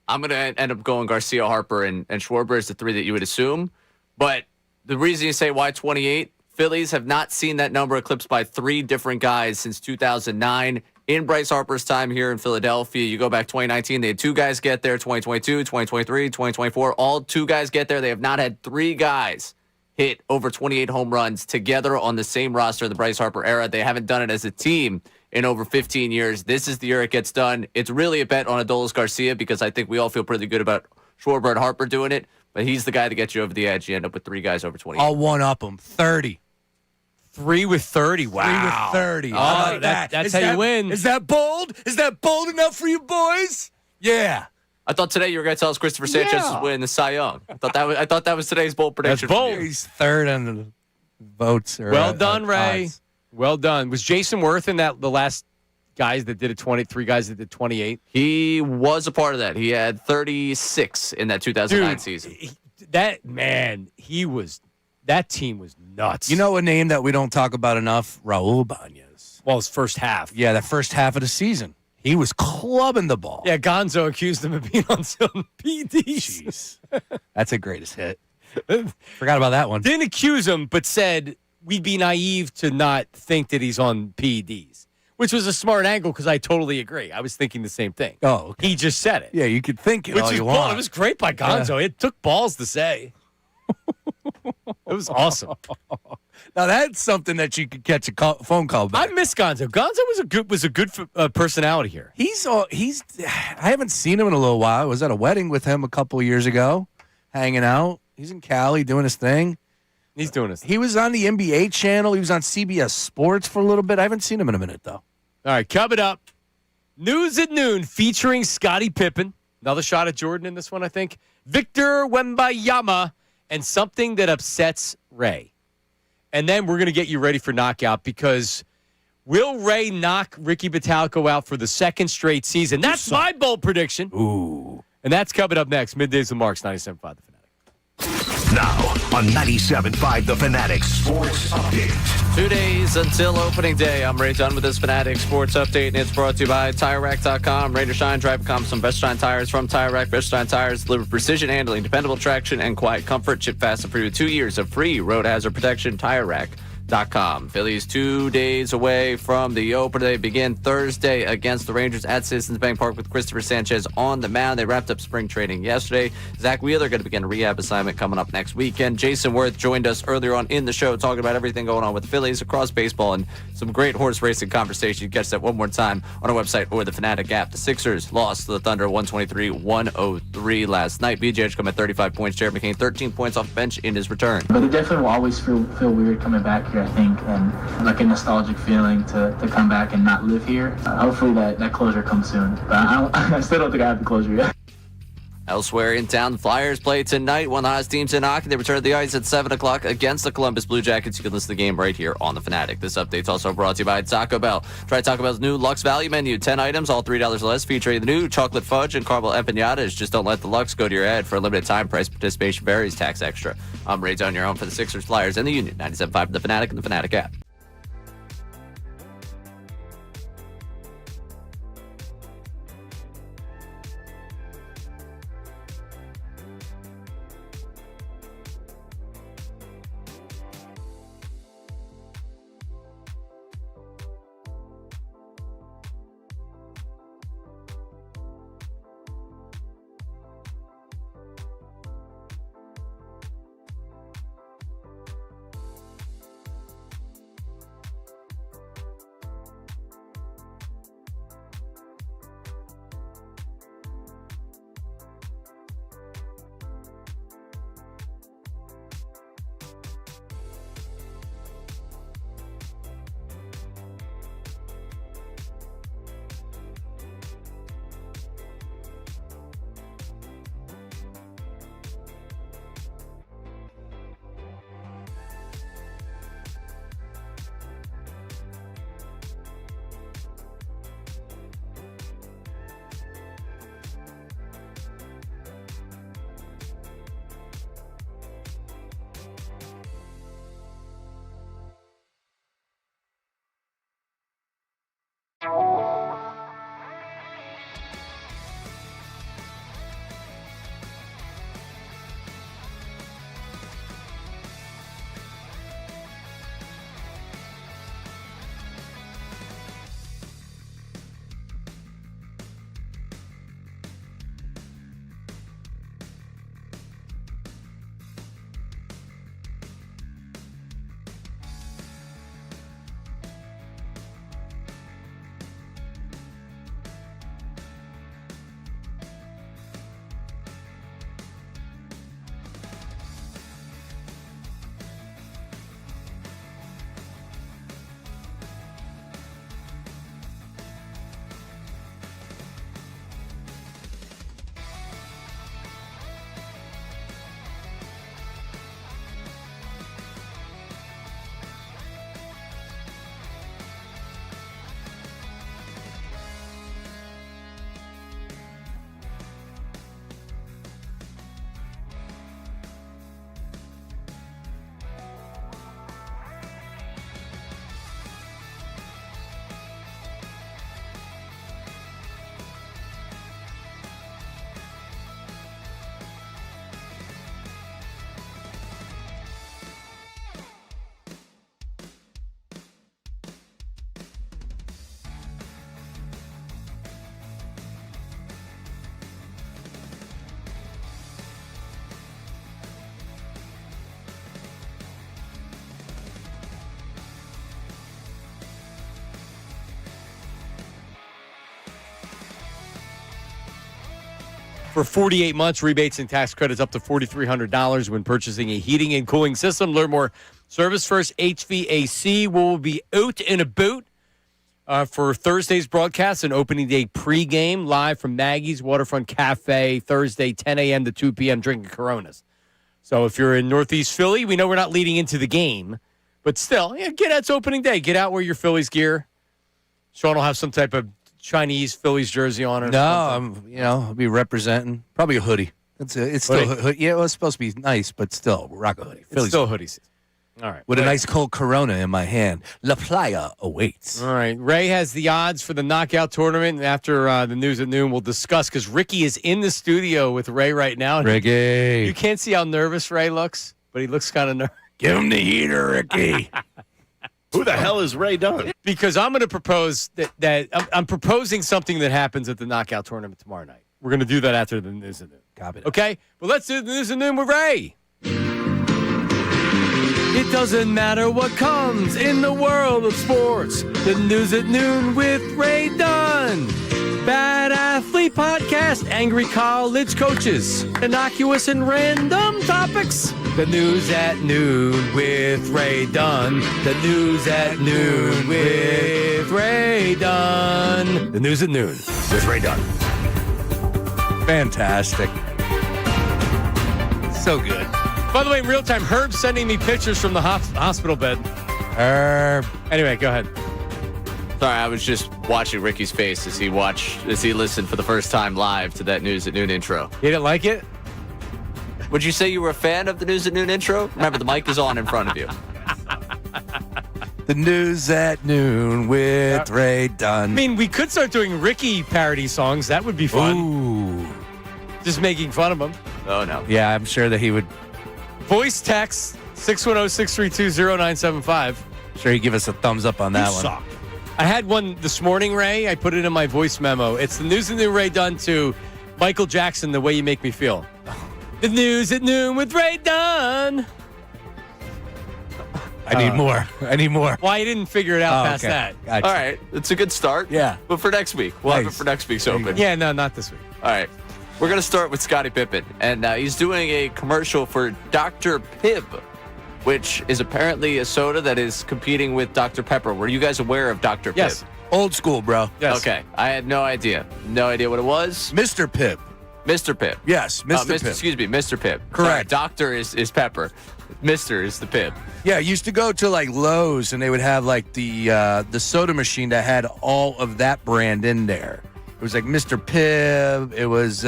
I'm going to end up going Garcia, Harper, and Schwarber as the 3 that you would assume. But the reason you say why 28, Phillies have not seen that number eclipsed by 3 different guys since 2009. In Bryce Harper's time here in Philadelphia, you go back 2019, they had 2 guys get there, 2022, 2023, 2024, all 2 guys get there. They have not had 3 guys hit over 28 home runs together on the same roster of the Bryce Harper era. They haven't done it as a team in over 15 years. This is the year it gets done. It's really a bet on Adolis Garcia because I think we all feel pretty good about Schwarber and Harper doing it, but he's the guy to get you over the edge. You end up with 3 guys over 28. I'll one-up him. 30. 3 with 30. Wow. 3 with 30. Oh, How about that? That's how you win. Is that bold? Is that bold enough for you boys? Yeah. I thought today you were going to tell us Christopher Sanchez was winning the Cy Young. I thought that was today's bold prediction. That's bold. He's third on the votes. Well done, Ray. Odds. Well done. Was Jason Worth in the last guys that did it 23 guys that did 28? He was a part of that. He had 36 in that 2009 season. That team was nuts. You know a name that we don't talk about enough? Raul Bañez. Well, his first half. Yeah, that first half of the season. He was clubbing the ball. Yeah, Gonzo accused him of being on some PDs. Jeez. That's a greatest hit. Forgot about that one. Didn't accuse him, but said we'd be naive to not think that he's on PEDs, which was a smart angle because I totally agree. I was thinking the same thing. Oh, okay. He just said it. Yeah, you could think it which all is you bold. want. It was great by Gonzo. Yeah. It took balls to say. It was awesome. Now that's something that you could catch a phone call back. I miss Gonzo. Gonzo was a good personality here. He's I haven't seen him in a little while. I was at a wedding with him a couple of years ago, hanging out. He's in Cali doing his thing. He's doing his thing. He was on the NBA channel. He was on CBS Sports for a little bit. I haven't seen him in a minute though. All right, coming up, News at Noon featuring Scottie Pippen. Another shot at Jordan in this one, I think. Victor Wembanyama and something that upsets Ray. And then we're going to get you ready for knockout because will Ray knock Ricky Batalco out for the second straight season? That's my bold prediction. Ooh. And that's coming up next. Middays with Marks, 97.5 The Fanatic. Now on 97.5 The Fanatic Sports Update. 2 days until opening day. I'm Ray Dunn with this Fanatic Sports Update, and it's brought to you by TireRack.com. Rain or shine, drive become some best shine tires from Tire Rack. Best shine tires deliver precision handling, dependable traction, and quiet comfort. Ship fast and free with 2 years of free road hazard protection. Tire Rack. Phillies.com. Phillies 2 days away from the opener. They begin Thursday against the Rangers at Citizens Bank Park with Christopher Sanchez on the mound. They wrapped up spring training yesterday. Zach Wheeler going to begin a rehab assignment coming up next weekend. Jason Worth joined us earlier on in the show talking about everything going on with the Phillies across baseball and some great horse racing conversation. You can catch that one more time on our website or the Fanatic app. The Sixers lost to the Thunder 123-103 last night. BJ come at 35 points. Jared McCain 13 points off the bench in his return. But it definitely will always feel weird coming back here, I think, and like a nostalgic feeling to come back and not live here. Hopefully that closure comes soon. But I still don't think I have the closure yet. Elsewhere in town, the Flyers play tonight. One of the hottest teams in hockey. They return to the ice at 7 o'clock against the Columbus Blue Jackets. You can listen to the game right here on the Fanatic. This update's also brought to you by Taco Bell. Try Taco Bell's new Lux Value Menu. 10 items, all $3 or less, featuring the new chocolate fudge and caramel empanadas. Just don't let the Lux go to your head. For a limited time, price participation varies, tax extra. I'm Ray on your home for the Sixers, Flyers, and the Union. 97.5 The Fanatic and the Fanatic app. For 48 months, rebates and tax credits up to $4,300 when purchasing a heating and cooling system. Learn more. Service First HVAC will be out and about for Thursday's broadcast and opening day pregame live from Maggie's Waterfront Cafe Thursday, 10 a.m. to 2 p.m. drinking Coronas. So if you're in Northeast Philly, we know we're not leading into the game, but still, get out. It's opening day. Get out, wear your Phillies gear. Sean will have some type of Chinese Phillies jersey on. Or something. I'll be representing. Probably a hoodie. It's still hoodie. Yeah, well, it's supposed to be nice, but still, rock a hoodie. It's still hoodies. All right. With a nice cold Corona in my hand. La Playa awaits. All right. Ray has the odds for the knockout tournament. And after the news at noon, we'll discuss because Ricky is in the studio with Ray right now. Ricky. You can't see how nervous Ray looks, but he looks kind of nervous. Give him the heater, Ricky. Who the hell is Ray Dunn? Because I'm going to propose that I'm proposing something that happens at the knockout tournament tomorrow night. We're going to do that after the news and noon. Copy that. Okay? Well, let's do the news and noon with Ray. It doesn't matter what comes in the world of sports. The news at noon with Ray Dunn. Bad Athlete Podcast, angry college coaches, innocuous and random topics. The news at noon with Ray Dunn. The news at noon with Ray Dunn. The news at noon with Ray Dunn. Fantastic. So good. By the way, in real time, Herb's sending me pictures from the hospital bed. Herb. Anyway, go ahead. Sorry, I was just watching Ricky's face as he listened for the first time live to that News at Noon intro. You didn't like it? Would you say you were a fan of the News at Noon intro? Remember, the mic is on in front of you. The news at noon with Ray Dunn. I mean, we could start doing Ricky parody songs. That would be fun. Ooh. Just making fun of him. Oh, no. Yeah, I'm sure that he would. Voice text 610-632-0975. Sure, he'd give us a thumbs up on that one. Suck. I had one this morning, Ray. I put it in my voice memo. It's the news at noon Ray Dunn to Michael Jackson, The Way You Make Me Feel. The news at noon with Ray Dunn. I need more. I need more. Well, I didn't figure it out past that. Gotcha. All right. It's a good start. Yeah. But for next week. We'll have it for next week's open. Yeah, no, not this week. All right. We're going to start with Scottie Pippen. And he's doing a commercial for Dr. Pibb, which is apparently a soda that is competing with Dr. Pepper. Were you guys aware of Dr. Pibb? Yes. Old school, bro. Yes. Okay. I had no idea. No idea what it was. Mr. Pibb. Mr. Pibb. Yes, Mr. Pibb. Excuse me, Mr. Pibb. Correct. Sorry, Doctor is Pepper. Mr. is the Pibb. Yeah, I used to go to like Lowe's and they would have like the soda machine that had all of that brand in there. It was like Mr. Pibb. It was.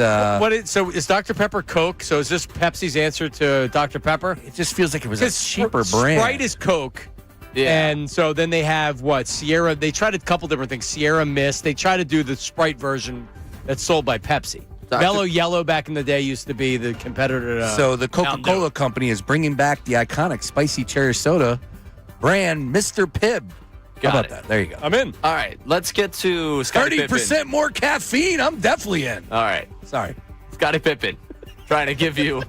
So is Dr. Pepper Coke? So is this Pepsi's answer to Dr. Pepper? It just feels like it was a cheaper brand. Sprite is Coke. Yeah. And so then they have Sierra. They tried a couple different things. Sierra Mist. They try to do the Sprite version that's sold by Pepsi. Mellow Yellow back in the day used to be the competitor. So the Coca-Cola company is bringing back the iconic spicy cherry soda brand, Mr. Pibb. How about that? There you go. I'm in. All right, let's get to Scottie 30% Pippen. more caffeine. I'm definitely in. All right, Sorry. Scottie Pippen trying to give you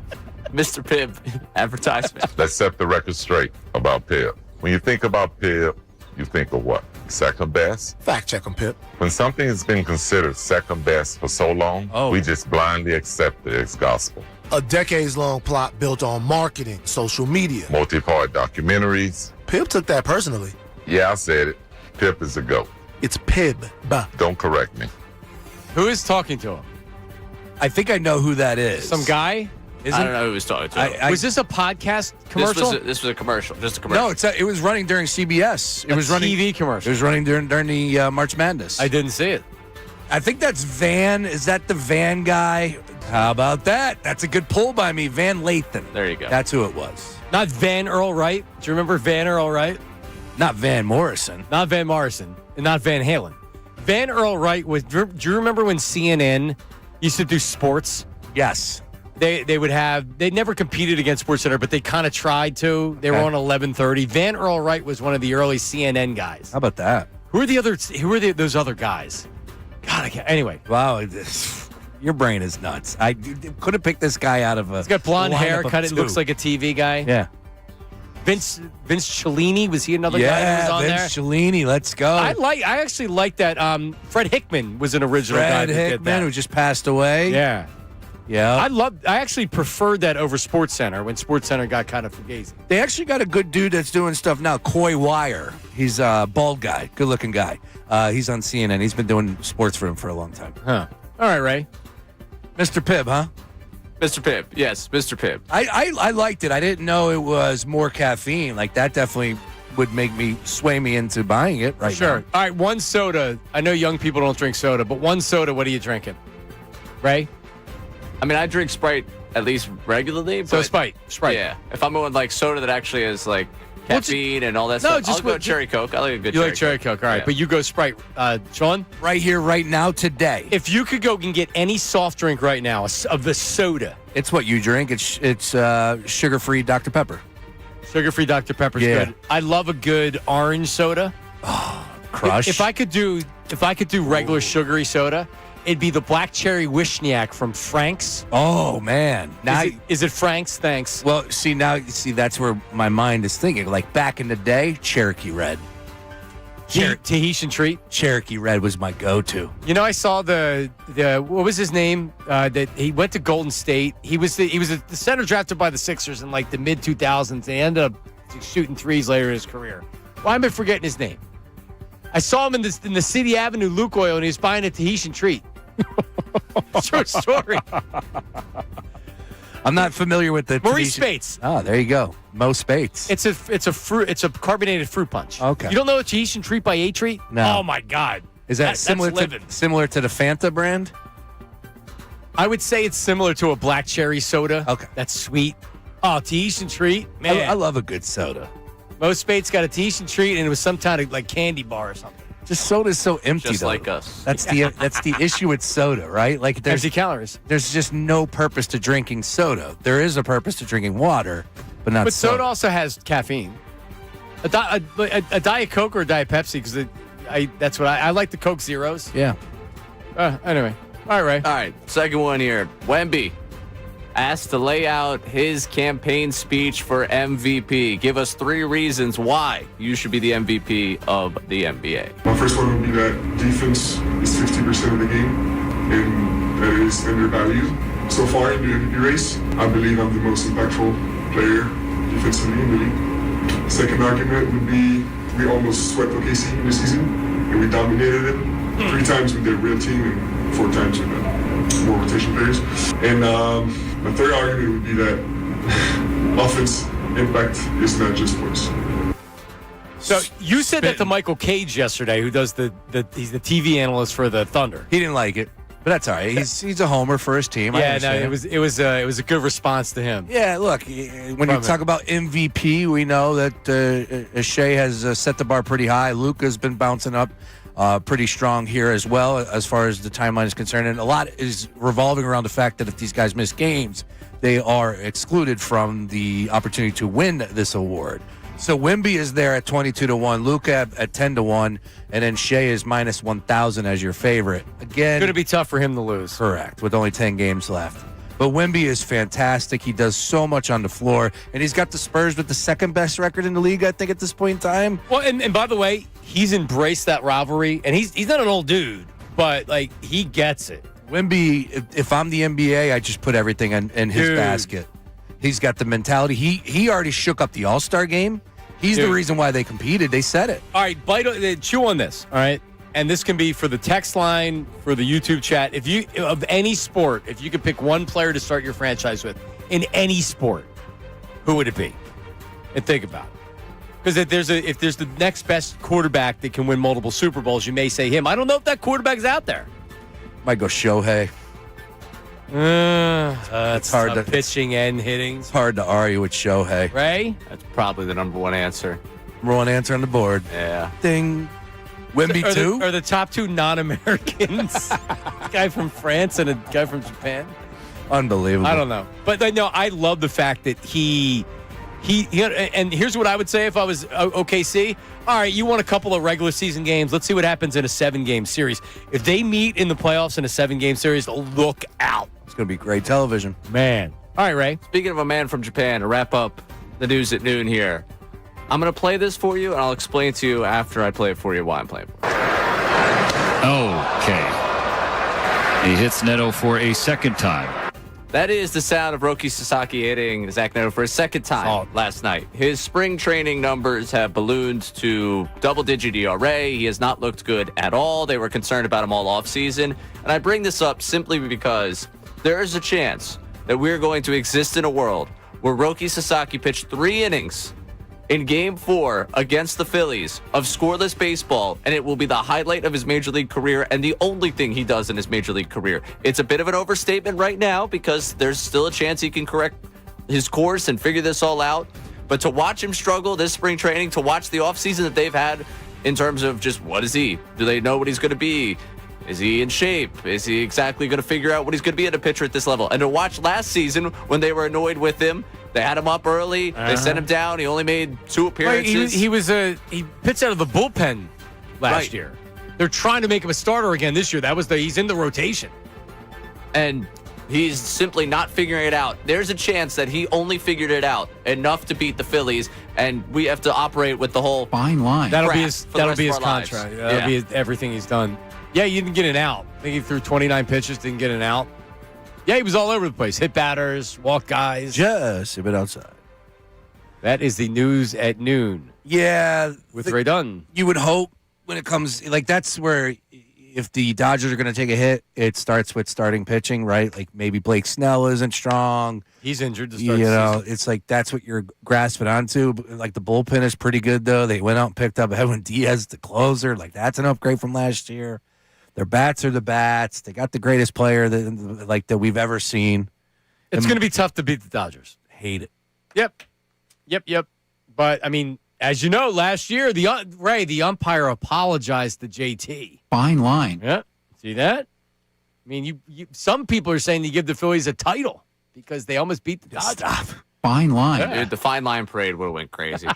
Mr. Pibb advertisement. Let's set the record straight about Pibb. When you think about Pibb, you think of what? Second best? Fact check 'em, Pip. When something has been considered second best for so long, we just blindly accept it as gospel. A decades-long plot built on marketing, social media. Multi-part documentaries. Pip took that personally. Yeah, I said it. Pip is a GOAT. It's Pibb. Don't correct me. Who is talking to him? I think I know who that is. Some guy? I don't know who was talking to. Was this a podcast commercial? This was a commercial. Just a commercial. No, it was running during CBS. It was running TV commercial. It was running during the March Madness. I didn't see it. I think that's Van. Is that the Van guy? How about that? That's a good pull by me. Van Lathan. There you go. That's who it was. Not Van Earl Wright. Do you remember Van Earl Wright? Not Van Morrison. Not Van Morrison. And not Van Halen. Van Earl Wright was. Do you remember when CNN used to do sports? Yes. They would have. They never competed against SportsCenter, but they kind of tried to. They were on 11:30. Van Earl Wright was one of the early CNN guys. How about that? Who are the others? Who are those other guys? God, I can't. Anyway. Wow. Your brain is nuts. I could have picked this guy out of a. He's got blonde hair, lineup cut of it two. looks like a TV guy. Yeah. Vince Cellini, was he another guy that was on Vince there? Cellini, let's go. I actually like that. Fred Hickman was an original guy Fred that did Hickman, that. who just passed away. Yeah. Yeah. I actually preferred that over SportsCenter when SportsCenter got kind of fugazi. They actually got a good dude that's doing stuff now, Coy Wire. He's a bald guy, good-looking guy. He's on CNN. He's been doing sports for him for a long time. Huh. All right, Ray. Mr. Pibb, huh? Mr. Pibb. Yes, Mr. Pibb. I liked it. I didn't know it was more caffeine. Like, that definitely would sway me into buying it right Sure. now. All right, one soda. I know young people don't drink soda, but one soda, what are you drinking? Ray? I mean, I drink Sprite at least regularly. So but Sprite. Yeah. If I'm going like soda that actually is like caffeine and all that stuff, I'll go cherry Coke. I like a good You cherry like cherry Coke. All right, Yeah. but you go Sprite. Sean? Right here, right now, today. If you could go and get any soft drink right now of the soda. It's what you drink. It's sugar-free Dr. Pepper. Sugar-free Dr. Pepper's Yeah. good. I love a good orange soda. Crush. If I could do regular sugary soda, it'd be the black cherry Wishniak from Frank's. Oh man! Now Is it Frank's? Thanks. well, see that's where my mind is thinking. Like back in the day, Cherokee Red. Tahitian treat. Cherokee Red was my go-to. You know, I saw the what was his name? That he went to Golden State. He was the center drafted by the Sixers in like the mid 2000s. And he ended up shooting threes later in his career. Why am I forgetting his name? I saw him in the City Avenue Lukoil, and he was buying a Tahitian treat. True story. I'm not familiar with the Maurice Tahitian- Spates. Oh, there you go. Mo Spates. It's a carbonated fruit punch. Okay. You don't know a Tahitian treat by A Treat? No. Oh my God. Is that That's similar living. to the Fanta brand? I would say it's similar to a black cherry soda. Okay. That's sweet. Oh, Tahitian treat, man. I love a good soda. Mo Spates got a Tahitian treat, and it was some kind of like candy bar or something. Just soda's so empty, Just though. like us. That's the issue with soda, right? Like there's Empty calories. There's just no purpose to drinking soda. There is a purpose to drinking water, but not But soda. soda also has caffeine. A Diet Coke or a Diet Pepsi, because that's what I like the Coke Zeros. Yeah. Anyway. All right, Ray. All right, second one here. Wemby asked to lay out his campaign speech for MVP. Give us 3 reasons why you should be the MVP of the NBA. My first one would be that defense is 50% of the game, and that is undervalued. So far in the MVP race, I believe I'm the most impactful player defensively in the league. Second argument would be we almost swept OKC in the season, and we dominated them 3 times with their real team and 4 times with more rotation players. And my third argument would be that offense impact is not just points. So you said that to Michael Cage yesterday, who does he's the TV analyst for the Thunder. He didn't like it, but that's all right. He's a homer for his team. I Yeah, no, understand. it was a good response to him. Yeah, look, when you talk about MVP, we know that Shea has set the bar pretty high. Luka's been bouncing up pretty strong here as well, as far as the timeline is concerned. And a lot is revolving around the fact that if these guys miss games, they are excluded from the opportunity to win this award. So Wemby is there at 22-1, Luka at 10-1, and then Shea is minus 1,000 as your favorite. Again, It's going to be tough for him to lose. correct, with only 10 games left. But Wemby is fantastic. He does so much on the floor, and he's got the Spurs with the second best record in the league, I think, at this point in time. Well, and by the way, he's embraced that rivalry, and he's not an old dude, but like he gets it. Wemby, if I'm the NBA, I just put everything in his Dude. basket. He's got the mentality. He already shook up the All-Star game. He's the Dude. reason why they competed. They said it. All right, chew on this. All right, and this can be for the text line, for the YouTube chat. If you of any sport, if you could pick one player to start your franchise with in any sport, who would it be? And think about it. Because if there's the next best quarterback that can win multiple Super Bowls, you may say him. I don't know if that quarterback's out there. Might go Shohei. It's hard to- pitching and hitting. It's hard to argue with Shohei. Ray? That's probably the number one answer. Number one answer on the board. Yeah. Ding. Wemby too? Are the top 2 non-Americans? A guy from France and a guy from Japan? Unbelievable. I don't know. But no, I love the fact that he and here's what I would say if I was OKC. All right, you won a couple of regular season games. Let's see what happens in a 7-game series. If they meet in the playoffs in a 7-game series, look out. It's going to be great television. Man. All right, Ray. Speaking of a man from Japan, to wrap up the news at noon here, I'm going to play this for you, and I'll explain to you after I play it for you why I'm playing for it. Okay. He hits Neto for a second time. That is the sound of Roki Sasaki hitting Zach Neto for a second time last night. His spring training numbers have ballooned to double-digit ERA. He has not looked good at all. They were concerned about him all offseason. And I bring this up simply because there is a chance that we're going to exist in a world where Roki Sasaki pitched 3 innings in Game 4 against the Phillies of scoreless baseball, and it will be the highlight of his Major League career and the only thing he does in his Major League career. It's a bit of an overstatement right now because there's still a chance he can correct his course and figure this all out. But to watch him struggle this spring training, to watch the offseason that they've had in terms of just what is he? Do they know what he's going to be? Is he in shape? Is he exactly going to figure out what he's going to be at a pitcher at this level? And to watch last season when they were annoyed with him They had him up early. They sent him down. He only made 2 appearances. He pitched out of the bullpen last year. They're trying to make him a starter again this year. He's in the rotation. And he's simply not figuring it out. There's a chance that he only figured it out enough to beat the Phillies, and we have to operate with the whole fine line. That'll be his contract. That'll be everything he's done. Yeah, he didn't get an out. I think he threw 29 pitches, didn't get an out. Yeah, he was all over the place. Hit batters, walk guys. Just a bit outside. That is the news at noon. Yeah. With Ray Dunn. You would hope when it comes, like, that's where if the Dodgers are going to take a hit, it starts with starting pitching, right? Like maybe Blake Snell isn't strong. He's injured to start the season. It's like that's what you're grasping onto. Like the bullpen is pretty good, though. They went out and picked up Edwin Diaz, the closer. Like that's an upgrade from last year. Their bats are the bats. They got the greatest player that we've ever seen. It's going to be tough to beat the Dodgers. Hate it. Yep. But, I mean, as you know, last year, the umpire apologized to JT. Fine line. Yeah. See that? I mean, some people are saying you give the Phillies a title because they almost beat the Dodgers. Stop. Fine line. Yeah. Dude, the fine line parade would have went crazy.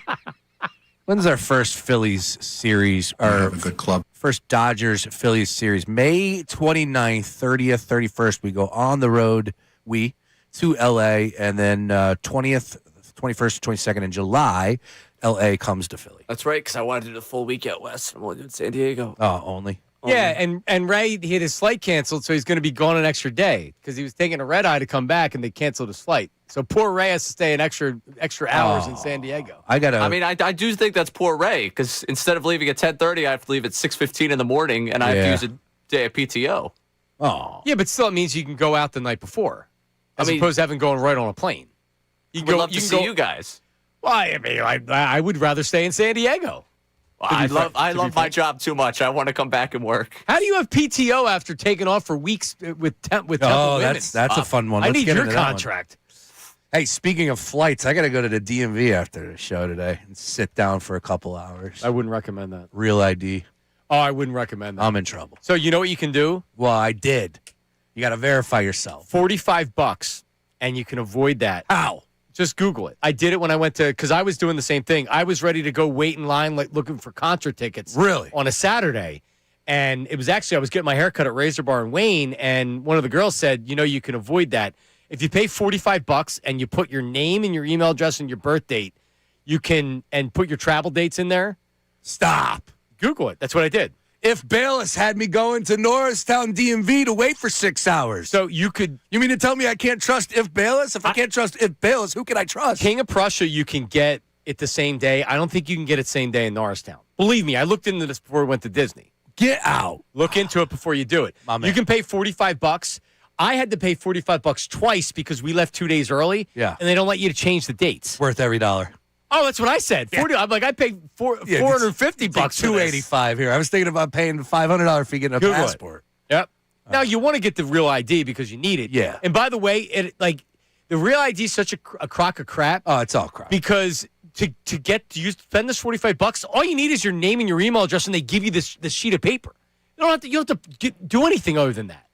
When's our first Phillies series? Our good club. First Dodgers-Phillies series. May 29th, 30th, 31st. We go on the road, to L.A., and then 20th, 21st, 22nd in July, L.A. comes to Philly. That's right, because I wanted to do the full week out west. I'm only doing San Diego. Oh, only? Yeah, and Ray, he had his flight canceled, so he's going to be gone an extra day because he was taking a red eye to come back, and they canceled his flight. So poor Ray has to stay an extra hours in San Diego. I mean, I do think that's poor Ray because instead of leaving at 10:30, I have to leave at 6:15 in the morning, and I have to use a day of PTO. Oh, yeah, but still, it means you can go out the night before, as opposed to having going right on a plane. Would love to see you guys. Well, I mean, I would rather stay in San Diego. I love my job too much. I want to come back and work. How do you have PTO after taking off for weeks with Temple that's a fun one. I Let's need get your into that one. contract. Hey, speaking of flights, I got to go to the DMV after the show today and sit down for a couple hours. I wouldn't recommend that. Real ID. Oh, I wouldn't recommend that. I'm in trouble. So you know what you can do? Well, I did. You got to verify yourself. $45, and you can avoid that. How? Just Google it. I did it when I went to, because I was doing the same thing. I was ready to go wait in line, like looking for Contra tickets. Really? On a Saturday. And it was actually, I was getting my hair cut at Razor Bar in Wayne, and one of the girls said, you can avoid that. If you pay $45 and you put your name and your email address and your birth date, you can, and put your travel dates in there. Stop. Google it. That's what I did. If Bayless had me going to Norristown DMV to wait for 6 hours. So you could. You mean to tell me I can't trust If Bayless? If I can't trust If Bayless, who can I trust? King of Prussia, you can get it the same day. I don't think you can get it same day in Norristown. Believe me, I looked into this before we went to Disney. Get out. Look into it before you do it. You can pay $45. I had to pay $45 twice because we left 2 days early. Yeah. And they don't let you to change the dates. Worth every dollar. Oh, that's what I said. 40. I'm like, I paid $450 bucks. $285 here. I was thinking about paying the $500 fee getting a Google passport. It. Yep. Now you want to get the real ID because you need it. Yeah. And by the way, the real ID is such a crock of crap. Oh, it's all crap. Because to spend this $45, all you need is your name and your email address, and they give you this sheet of paper. You don't have to do anything other than that.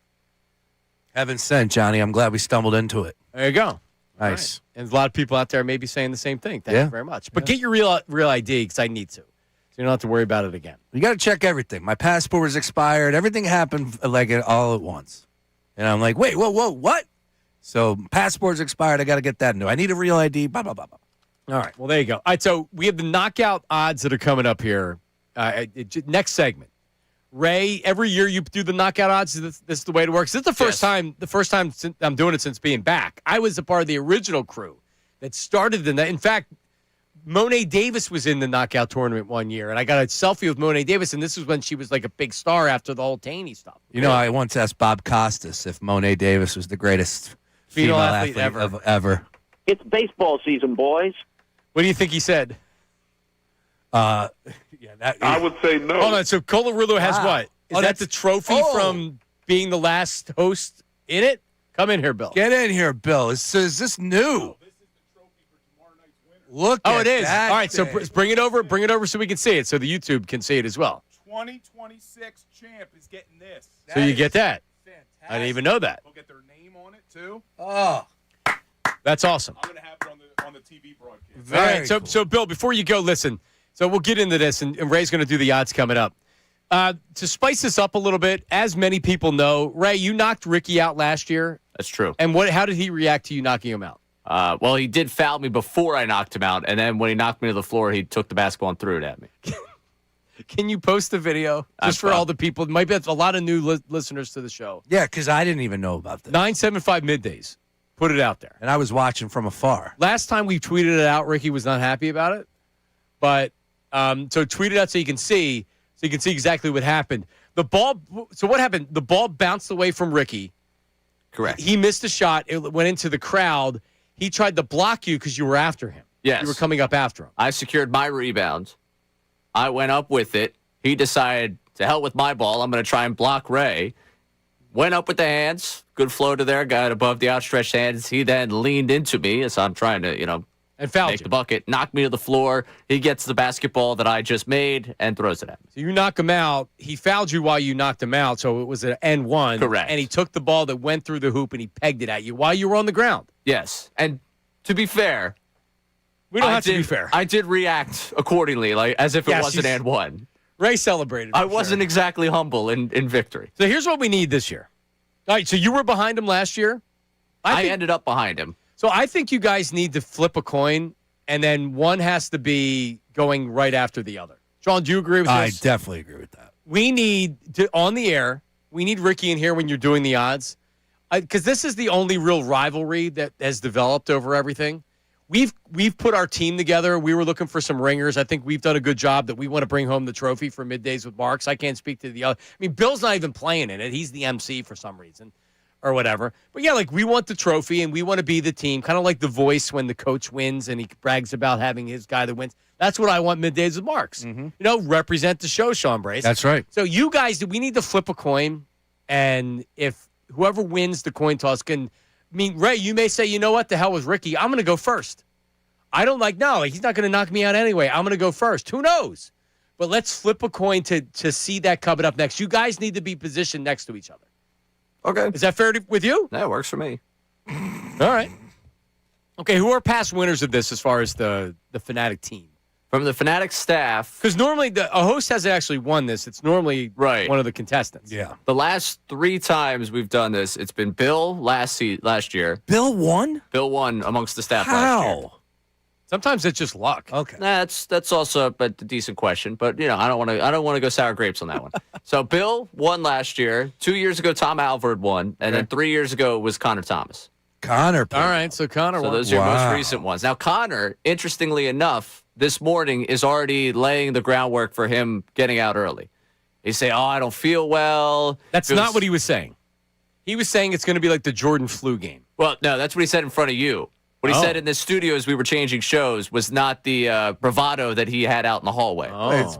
Heaven sent, Johnny. I'm glad we stumbled into it. There you go. Nice. Right. And a lot of people out there may be saying the same thing. Thank you very much. But get your real ID because I need to. So you don't have to worry about it again. You got to check everything. My passport was expired. Everything happened all at once. And I'm like, wait, whoa, what? So passport's expired. I got to get that new. I need a real ID. Blah, blah, blah, blah. All right. Well, there you go. All right. So we have the knockout odds that are coming up here. Next segment. Ray, every year you do the knockout odds. This is the way it works. This is the first time. The first time I'm doing it since being back. I was a part of the original crew that started in fact, Monet Davis was in the knockout tournament one year, and I got a selfie with Monet Davis, and this was when she was like a big star after the whole Taney stuff. You know, I once asked Bob Costas if Monet Davis was the greatest female athlete ever. It's baseball season, boys. What do you think he said? I would say no. Hold on. So Colarulo has what? Is that the trophy from being the last host in it? Come in here, Bill. Get in here, Bill. Is this new? This is the trophy for tomorrow night's winner. Look at it is. that All right, so thing. bring it over. Bring it over so we can see it, so the YouTube can see it as well. 2026 champ is getting this. So you get that. Fantastic. I didn't even know that. We'll get their name on it, too. Oh. That's awesome. I'm going to have it on the All right, so Bill, before you go, listen. So we'll get into this, and Ray's going to do the odds coming up. To spice this up a little bit, as many people know, Ray, you knocked Ricky out last year. That's true. And how did he react to you knocking him out? Well, he did foul me before I knocked him out, and then when he knocked me to the floor, he took the basketball and threw it at me. Can you post the video just for all the people? It might be a lot of new listeners to the show. Yeah, because I didn't even know about this. 975 Middays. Put it out there. And I was watching from afar. Last time we tweeted it out, Ricky was not happy about it. But so tweet it out so you can see exactly what happened. The ball. So what happened? The ball bounced away from Ricky. Correct. He missed a shot. It went into the crowd. He tried to block you because you were after him. Yes. You were coming up after him. I secured my rebound. I went up with it. He decided, to hell with my ball, I'm going to try and block Ray. Went up with the hands. Good flow to there. Got above the outstretched hands. He then leaned into me as I'm trying to, and fouled make the bucket. Knocked me to the floor. He gets the basketball that I just made and throws it at me. So you knock him out. He fouled you while you knocked him out, so it was an N1. Correct. And he took the ball that went through the hoop and he pegged it at you while you were on the ground. Yes. And to be fair, we don't have to be fair. I did react accordingly, as if it was an and one. Ray celebrated. I wasn't exactly humble in victory. So here's what we need this year. All right, so you were behind him last year. I ended up behind him. So I think you guys need to flip a coin, and then one has to be going right after the other. Sean, do you agree with this? I definitely agree with that. We need on the air. We need Ricky in here when you're doing the odds, because this is the only real rivalry that has developed over everything. We've put our team together. We were looking for some ringers. I think we've done a good job that we want to bring home the trophy for Middays with Marks. I can't speak to the other. I mean, Bill's not even playing in it. He's the MC for some reason or whatever. But, yeah, we want the trophy, and we want to be the team, kind of like The Voice when the coach wins and he brags about having his guy that wins. That's what I want Middays with Marks. Mm-hmm. Represent the show, Sean Brace. That's right. So you guys, we need to flip a coin, and if whoever wins the coin toss can – Ray, you may say, you know what, the hell with Ricky. I'm going to go first. I don't he's not going to knock me out anyway. I'm going to go first. Who knows? But let's flip a coin to see that coming up next. You guys need to be positioned next to each other. Okay. Is that fair with you? That works for me. All right. Okay, who are past winners of this as far as the Fanatic team? From the Fanatic staff. Because normally a host hasn't actually won this. It's normally one of the contestants. Yeah. The last 3 times we've done this, it's been Bill last year. Bill won? Bill won amongst the staff How? last year. Sometimes it's just luck. Okay. That's also a decent question, but I don't want to go sour grapes on that one. So Bill won last year. 2 years ago, Tom Alvord won, and then 3 years ago was Connor Thomas. Connor. All right, so Connor won. So those are your most recent ones. Now Connor, interestingly enough, this morning is already laying the groundwork for him getting out early. He say, "Oh, I don't feel well." That's not what he was saying. He was saying it's going to be like the Jordan flu game. Well, no, that's what he said in front of you. What he said in the studio as we were changing shows was not the bravado that he had out in the hallway.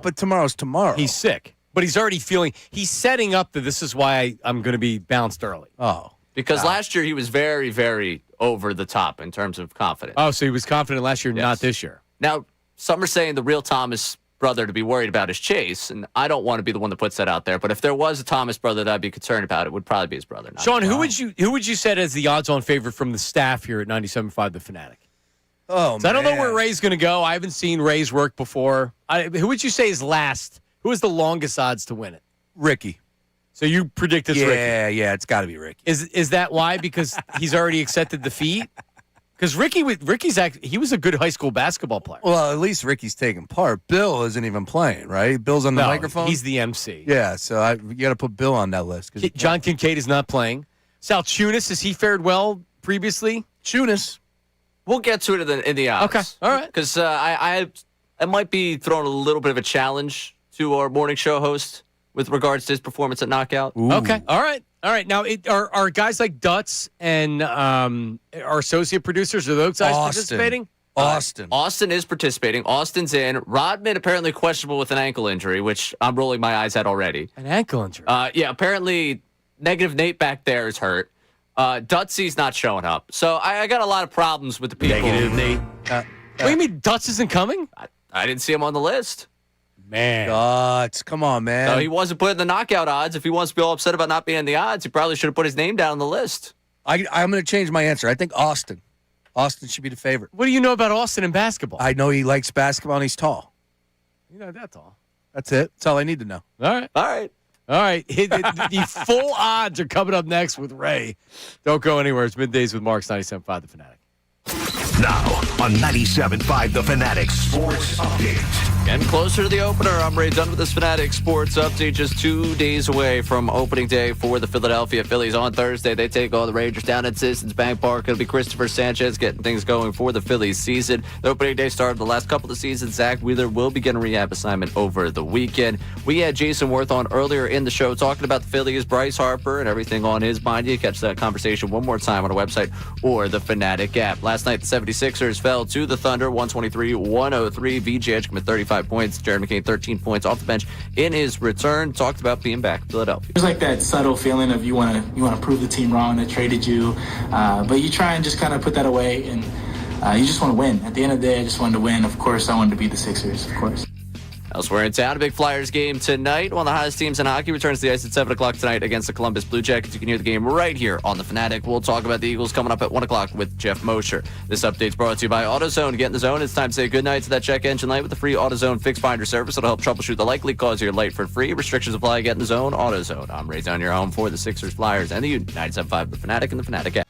But tomorrow's tomorrow. He's sick, but he's already he's setting up that this is why I'm going to be bounced early. Oh. Because last year he was very, very over the top in terms of confidence. Oh, so he was confident last year, not this year. Now, some are saying the real Thomas brother to be worried about is Chase, and I don't want to be the one that puts that out there. But if there was a Thomas brother that I'd be concerned about, it would probably be his brother. Sean, who would you set as the odds-on favorite from the staff here at 97.5 The Fanatic? Oh, so I don't know where Ray's going to go. I haven't seen Ray's work before. Who would you say is last? Who is the longest odds to win it? Ricky. So you predict it's Ricky? Yeah, it's got to be Ricky. Is that why? Because he's already accepted defeat? Because he was a good high school basketball player. Well, at least Ricky's taking part. Bill isn't even playing, right? Bill's on the microphone? He's the MC. Yeah, so you got to put Bill on that list. John Kincade is not playing. Salciunas, has he fared well previously? Tunis. We'll get to it in the odds. Okay, all right. Because I might be throwing a little bit of a challenge to our morning show host with regards to his performance at Knockout. Ooh. Okay, all right. Now, are guys like Dutz and our associate producers, are those guys participating? Austin is participating. Austin's in. Rodman apparently questionable with an ankle injury, which I'm rolling my eyes at already. An ankle injury? Yeah, apparently Negative Nate back there is hurt. Dutzy's not showing up. So I got a lot of problems with the people. Negative Nate. What do you mean Dutz isn't coming? I didn't see him on the list. Man. Dutz, come on, man. No, he wasn't put in the knockout odds. If he wants to be all upset about not being in the odds, he probably should have put his name down on the list. I'm going to change my answer. I think Austin Austin should be the favorite. What do you know about Austin in basketball? I know he likes basketball and he's tall. You know, that's all. That's it. That's all I need to know. All right. All right. All right. The full odds are coming up next with Ray. Don't go anywhere. It's Middays with Marks 97.5 The Fanatic. Now on 97.5 The Fanatic Sports Update. Getting closer to the opener. I'm Ray Dunn with this Fanatic Sports Update. Just 2 days away from opening day for the Philadelphia Phillies. On Thursday, they take on the Rangers down at Citizens Bank Park. It'll be Christopher Sanchez getting things going for the Phillies season. The opening day started the last couple of seasons. Zach Wheeler will begin a rehab assignment over the weekend. We had Jason Worth on earlier in the show talking about the Phillies, Bryce Harper, and everything on his mind. You can catch that conversation one more time on our website or the Fanatic app. Last night, the 76ers fell to the Thunder 123-103. VJ Edgecombe 35 points. Jared McCain 13 points off the bench in his return. Talked about being back in Philadelphia. There's like that subtle feeling of you want to prove the team wrong that traded you, but you try and just kind of put that away, and you just want to win. At the end of the day, I just wanted to win. Of course, I wanted to beat the Sixers, of course. Elsewhere in town, a big Flyers game tonight. One of the hottest teams in hockey returns to the ice at 7 o'clock tonight against the Columbus Blue Jackets. You can hear the game right here on The Fanatic. We'll talk about the Eagles coming up at 1 o'clock with Jeff Mosher. This update's brought to you by AutoZone. Get in the zone. It's time to say goodnight to that check engine light with the free AutoZone Fix Finder service. It'll help troubleshoot the likely cause of your light for free. Restrictions apply. Get in the zone. AutoZone. I'm Ray Dunn, your home for the Sixers, Flyers, and the 97.5 The Fanatic and the Fanatic app.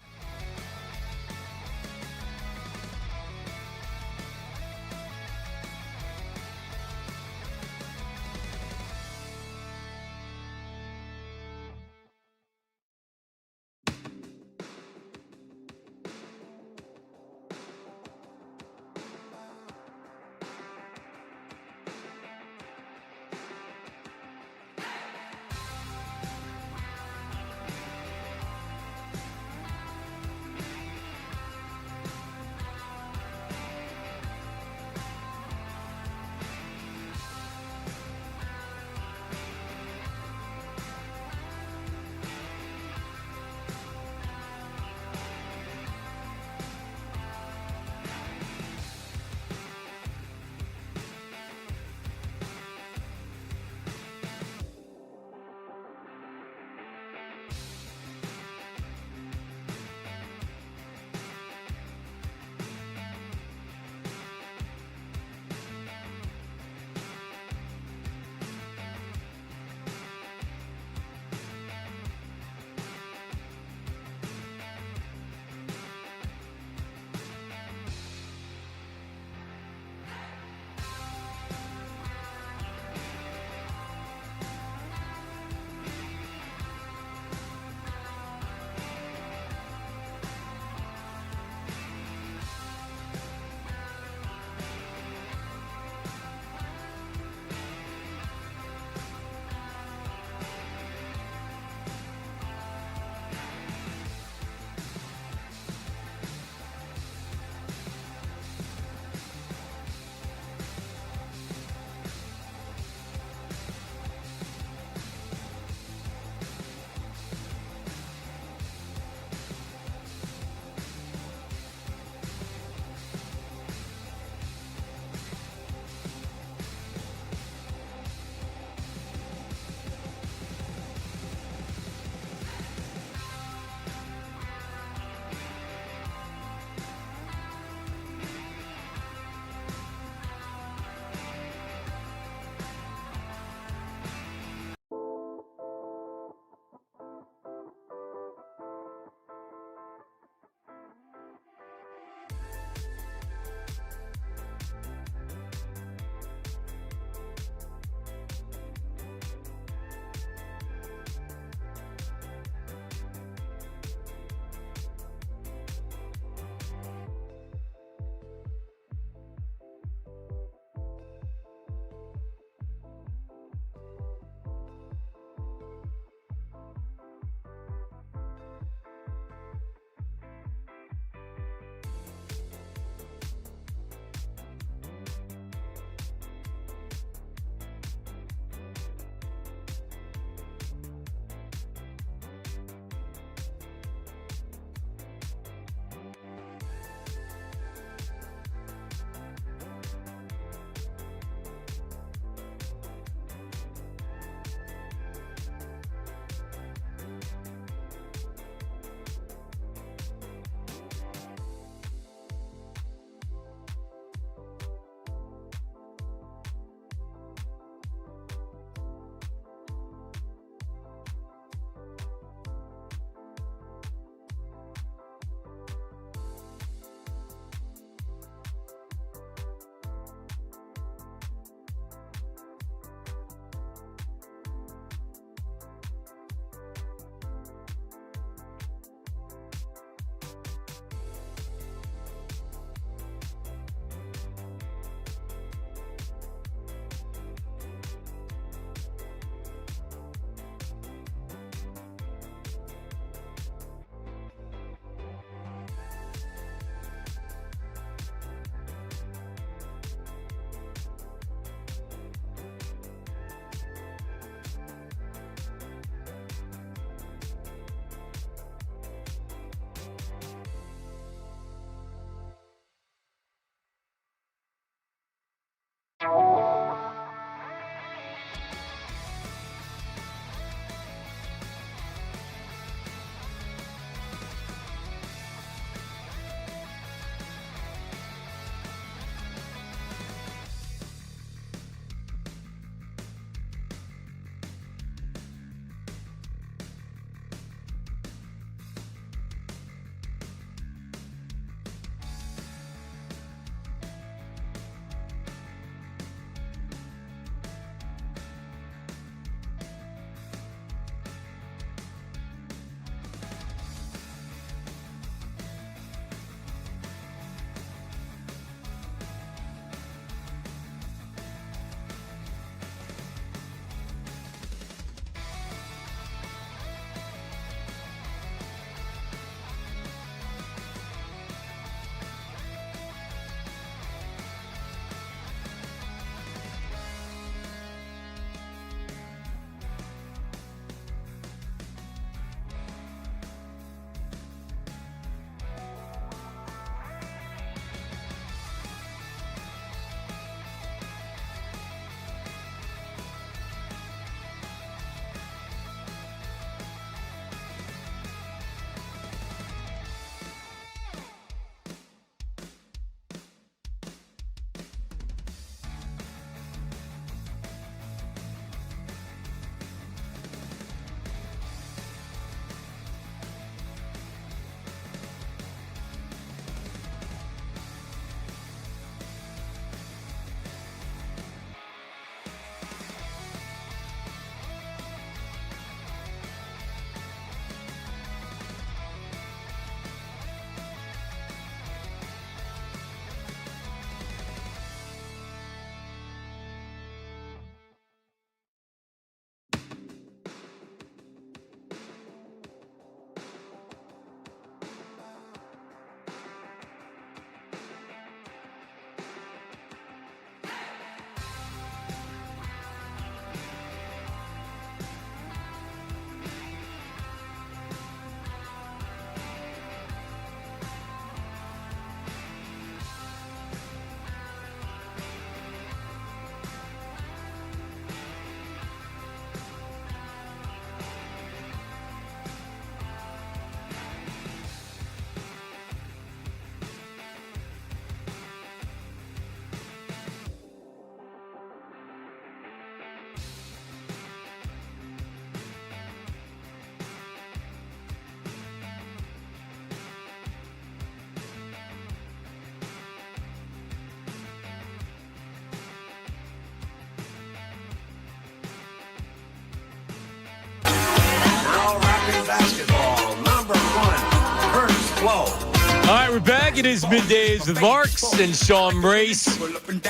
basketball. Number 1, first flow. All right, we're back. It is Middays with Marks and Sean Brace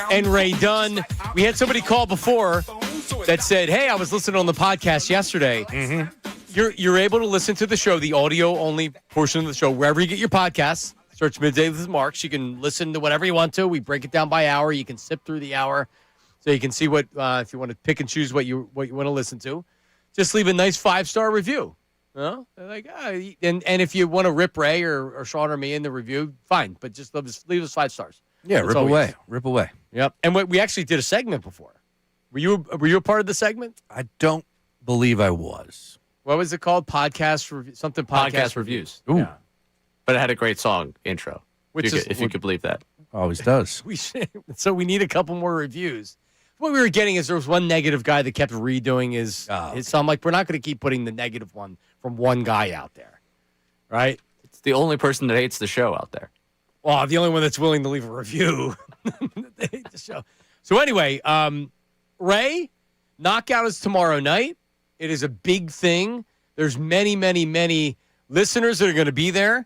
and Ray Dunn. We had somebody call before that said, hey, I was listening on the podcast yesterday. Mm-hmm. You're able to listen to the show, the audio-only portion of the show, wherever you get your podcasts. Search Middays with Marks. You can listen to whatever you want to. We break it down by hour. You can sip through the hour so you can see what if you want to pick and choose what you want to listen to. Just leave a nice 5-star review. And if you want to rip Ray or Sean or me in the review, fine. But just leave us 5 stars. Yeah, rip away. Yep. And we actually did a segment before. Were you a part of the segment? I don't believe I was. What was it called? Podcast reviews. Ooh. Yeah. But it had a great song intro. If you could believe that. Always does. So we need a couple more reviews. What we were getting is there was one negative guy that kept redoing his. So I'm like, we're not going to keep putting the negative one from one guy out there, right? It's the only person that hates the show out there. Well, the only one that's willing to leave a review. They hate the show. So anyway, Ray, knockout is tomorrow night. It is a big thing. There's many, many, many listeners that are going to be there,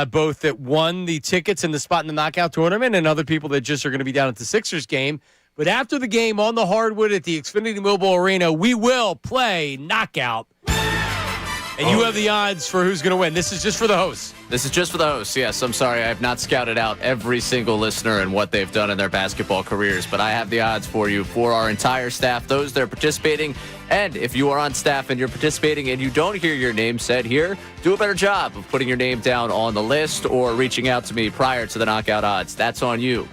both that won the tickets and the spot in the knockout tournament and other people that just are going to be down at the Sixers game. But after the game on the hardwood at the Xfinity Mobile Arena, we will play knockout. And you have the odds for who's going to win. This is just for the hosts. This is just for the hosts, yes. I'm sorry, I have not scouted out every single listener and what they've done in their basketball careers, but I have the odds for you for our entire staff, those that are participating. And if you are on staff and you're participating and you don't hear your name said here, do a better job of putting your name down on the list or reaching out to me prior to the knockout odds. That's on you.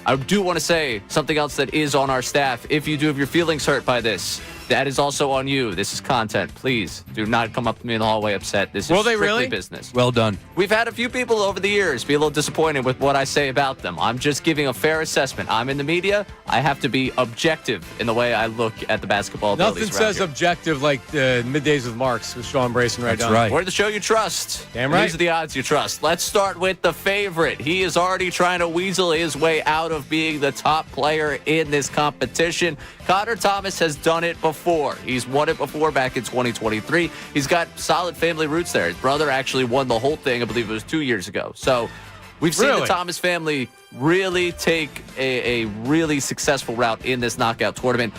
I do want to say something else that is on our staff. If you do have your feelings hurt by this, that is also on you. This is content. Please do not come up to me in the hallway upset. This is strictly business. Well done. We've had a few people over the years be a little disappointed with what I say about them. I'm just giving a fair assessment. I'm in the media. I have to be objective in the way I look at the basketball abilities. Nothing says objective like Middays with Marks with Sean Brace and Ray Dunn. Right. We're the show you trust. Damn right. These are the odds you trust. Let's start with the favorite. He is already trying to weasel his way out of being the top player in this competition. Connor Thomas has done it before. He's won it before back in 2023. He's got solid family roots there. His brother actually won the whole thing, I believe it was 2 years ago. So we've seen the Thomas family really take a really successful route in this knockout tournament.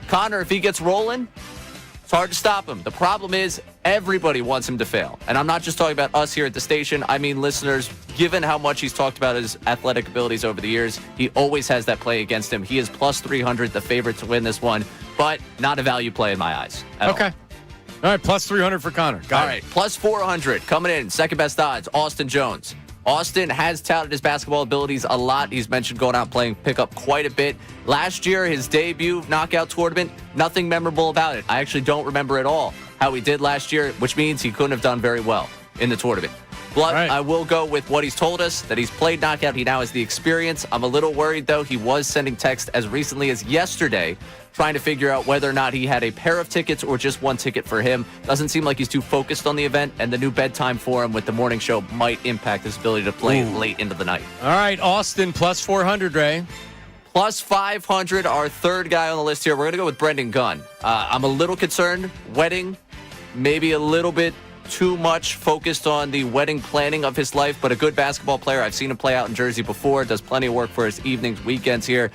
Connor, if he gets rolling, it's hard to stop him. The problem is everybody wants him to fail. And I'm not just talking about us here at the station. I mean listeners, given how much he's talked about his athletic abilities over the years, he always has that play against him. He is plus 300, the favorite to win this one, but not a value play in my eyes. Okay. All right, plus 300 for Connor. All right, plus 400 coming in. Second best odds, Austin Jones. Austin has touted his basketball abilities a lot. He's mentioned going out playing pickup quite a bit. Last year, his debut knockout tournament, nothing memorable about it. I actually don't remember at all how he did last year, which means he couldn't have done very well in the tournament. But I will go with what he's told us, that he's played knockout. He now has the experience. I'm a little worried, though. He was sending text as recently as yesterday trying to figure out whether or not he had a pair of tickets or just one ticket for him. Doesn't seem like he's too focused on the event, and the new bedtime for him with the morning show might impact his ability to play late into the night. All right, Austin, plus 400, Ray. Plus 500, our third guy on the list here. We're going to go with Brendan Gunn. I'm a little concerned. Wedding, maybe a little bit too much focused on the wedding planning of his life, but a good basketball player. I've seen him play out in Jersey before, does plenty of work for his evenings, weekends here.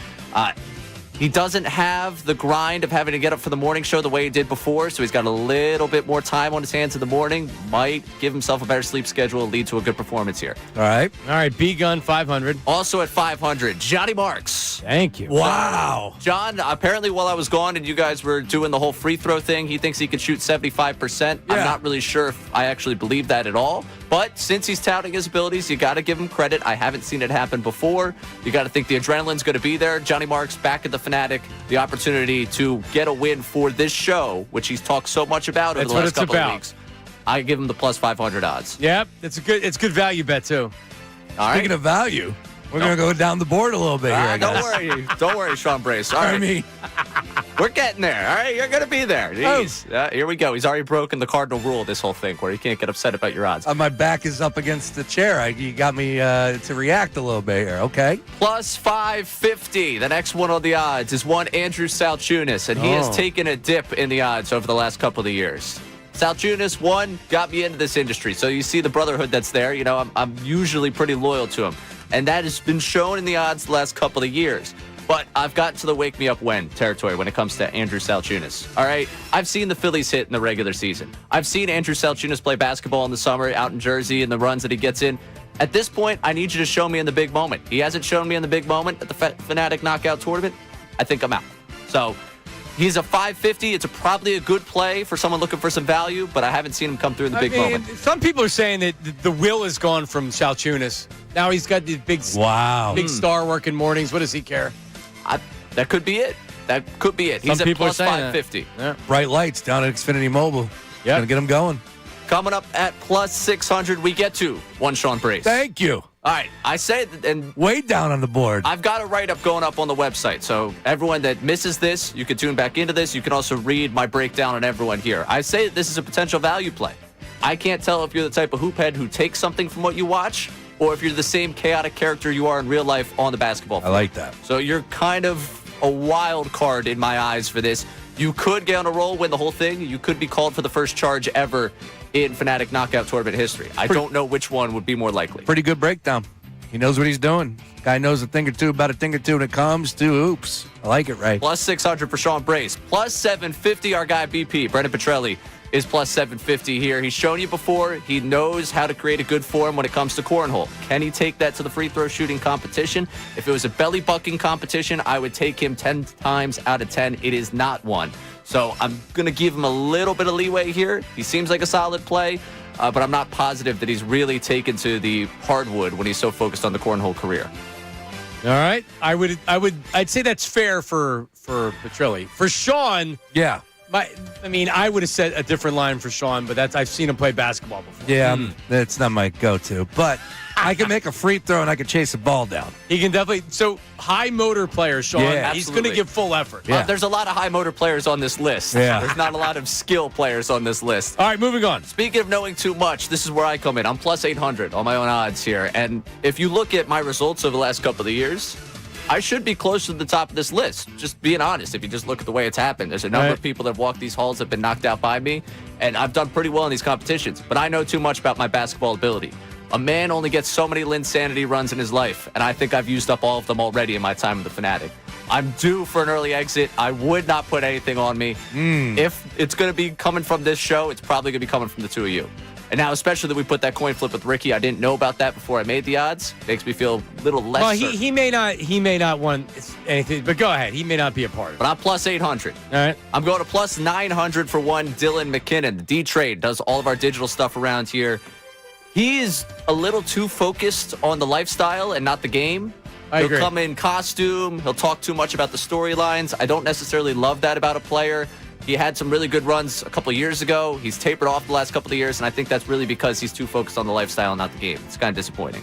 He doesn't have the grind of having to get up for the morning show the way he did before, so he's got a little bit more time on his hands in the morning. Might give himself a better sleep schedule, lead to a good performance here. All right. All right, B-Gun, 500. Also at 500, Johnny Marks. Thank you. Wow. John, apparently while I was gone and you guys were doing the whole free throw thing, he thinks he could shoot 75%. I'm not really sure if I actually believe that at all. But since he's touting his abilities, you got to give him credit. I haven't seen it happen before. You got to think the adrenaline's going to be there. Johnny Marks back at the Fanatic, the opportunity to get a win for this show, which he's talked so much about over the last couple of weeks. I give him the plus 500 odds. Yep, it's good value bet too. All right. Speaking of value, we're going to go down the board a little bit here. I guess. Don't worry, Sean Brace. All right. I mean, we're getting there. All right, you're going to be there. Jeez. Here we go. He's already broken the cardinal rule of this whole thing where you can't get upset about your odds. my back is up against the chair. You got me to react a little bit here. Okay. Plus 550. The next one on the odds is one Andrew Salciunas, and he has taken a dip in the odds over the last couple of years. Salciunas, one, got me into this industry. So you see the brotherhood that's there. You know, I'm usually pretty loyal to him. And that has been shown in the odds the last couple of years. But I've gotten to the wake me up when territory when it comes to Andrew Salciunas. All right? I've seen the Phillies hit in the regular season. I've seen Andrew Salciunas play basketball in the summer out in Jersey and the runs that he gets in. At this point, I need you to show me in the big moment. He hasn't shown me in the big moment at the Fanatic Knockout Tournament. I think I'm out. So he's a 550. It's probably a good play for someone looking for some value, but I haven't seen him come through in the big moment. Some people are saying that the will is gone from Salciunas. Now he's got the big star working mornings. What does he care? That could be it. That could be it. He's at plus 550. Yeah. Bright lights down at Xfinity Mobile. Yeah. Gonna get him going. Coming up at plus 600, we get to one Sean Brace. Thank you. All right, I say that, and way down on the board. I've got a write-up going up on the website, so everyone that misses this, you can tune back into this. You can also read my breakdown on everyone here. I say that this is a potential value play. I can't tell if you're the type of hoophead who takes something from what you watch, or if you're the same chaotic character you are in real life on the basketball field. I like that. So you're kind of a wild card in my eyes for this. You could get on a roll, win the whole thing. You could be called for the first charge ever in Fanatic Knockout Tournament history. I don't know which one would be more likely. Pretty good breakdown. He knows what he's doing. Guy knows a thing or two about a thing or two when it comes to hoops. I like it, right? Plus 600 for Sean Brace. Plus 750, our guy BP, Brendan Petrelli, is plus 750 here. He's shown you before. He knows how to create a good form when it comes to cornhole. Can he take that to the free throw shooting competition? If it was a belly bucking competition, I would take him 10 times out of 10. It is not one. So I'm going to give him a little bit of leeway here. He seems like a solid play, but I'm not positive that he's really taken to the hardwood when he's so focused on the cornhole career. All right. I'd say that's fair for Petrelli. For Sean, yeah. I would have set a different line for Sean, but I've seen him play basketball before. Yeah, that's not my go-to. But I can make a free throw and I can chase a ball down. He can definitely. So high motor player, Sean. Yeah, he's going to give full effort. Yeah. There's a lot of high motor players on this list. Yeah. There's not a lot of skill players on this list. All right, moving on. Speaking of knowing too much, this is where I come in. I'm plus 800 on my own odds here. And if you look at my results over the last couple of years, I should be close to the top of this list. Just being honest, if you just look at the way it's happened. There's a number of people that have walked these halls that have been knocked out by me, and I've done pretty well in these competitions. But I know too much about my basketball ability. A man only gets so many Linsanity runs in his life, and I think I've used up all of them already in my time with the Fanatic. I'm due for an early exit. I would not put anything on me. If it's going to be coming from this show, it's probably going to be coming from the two of you. And now, especially that we put that coin flip with Ricky, I didn't know about that before I made the odds. Makes me feel a little less. Well, he may not want anything, but go ahead. He may not be a part of it. But I'm plus 800. All right. I'm going to plus 900 for one Dylan McKinnon. The D-Trade does all of our digital stuff around here. He is a little too focused on the lifestyle and not the game. He'll come in costume. He'll talk too much about the storylines. I don't necessarily love that about a player. He had some really good runs a couple of years ago. He's tapered off the last couple of years, and I think that's really because he's too focused on the lifestyle and not the game. It's kind of disappointing.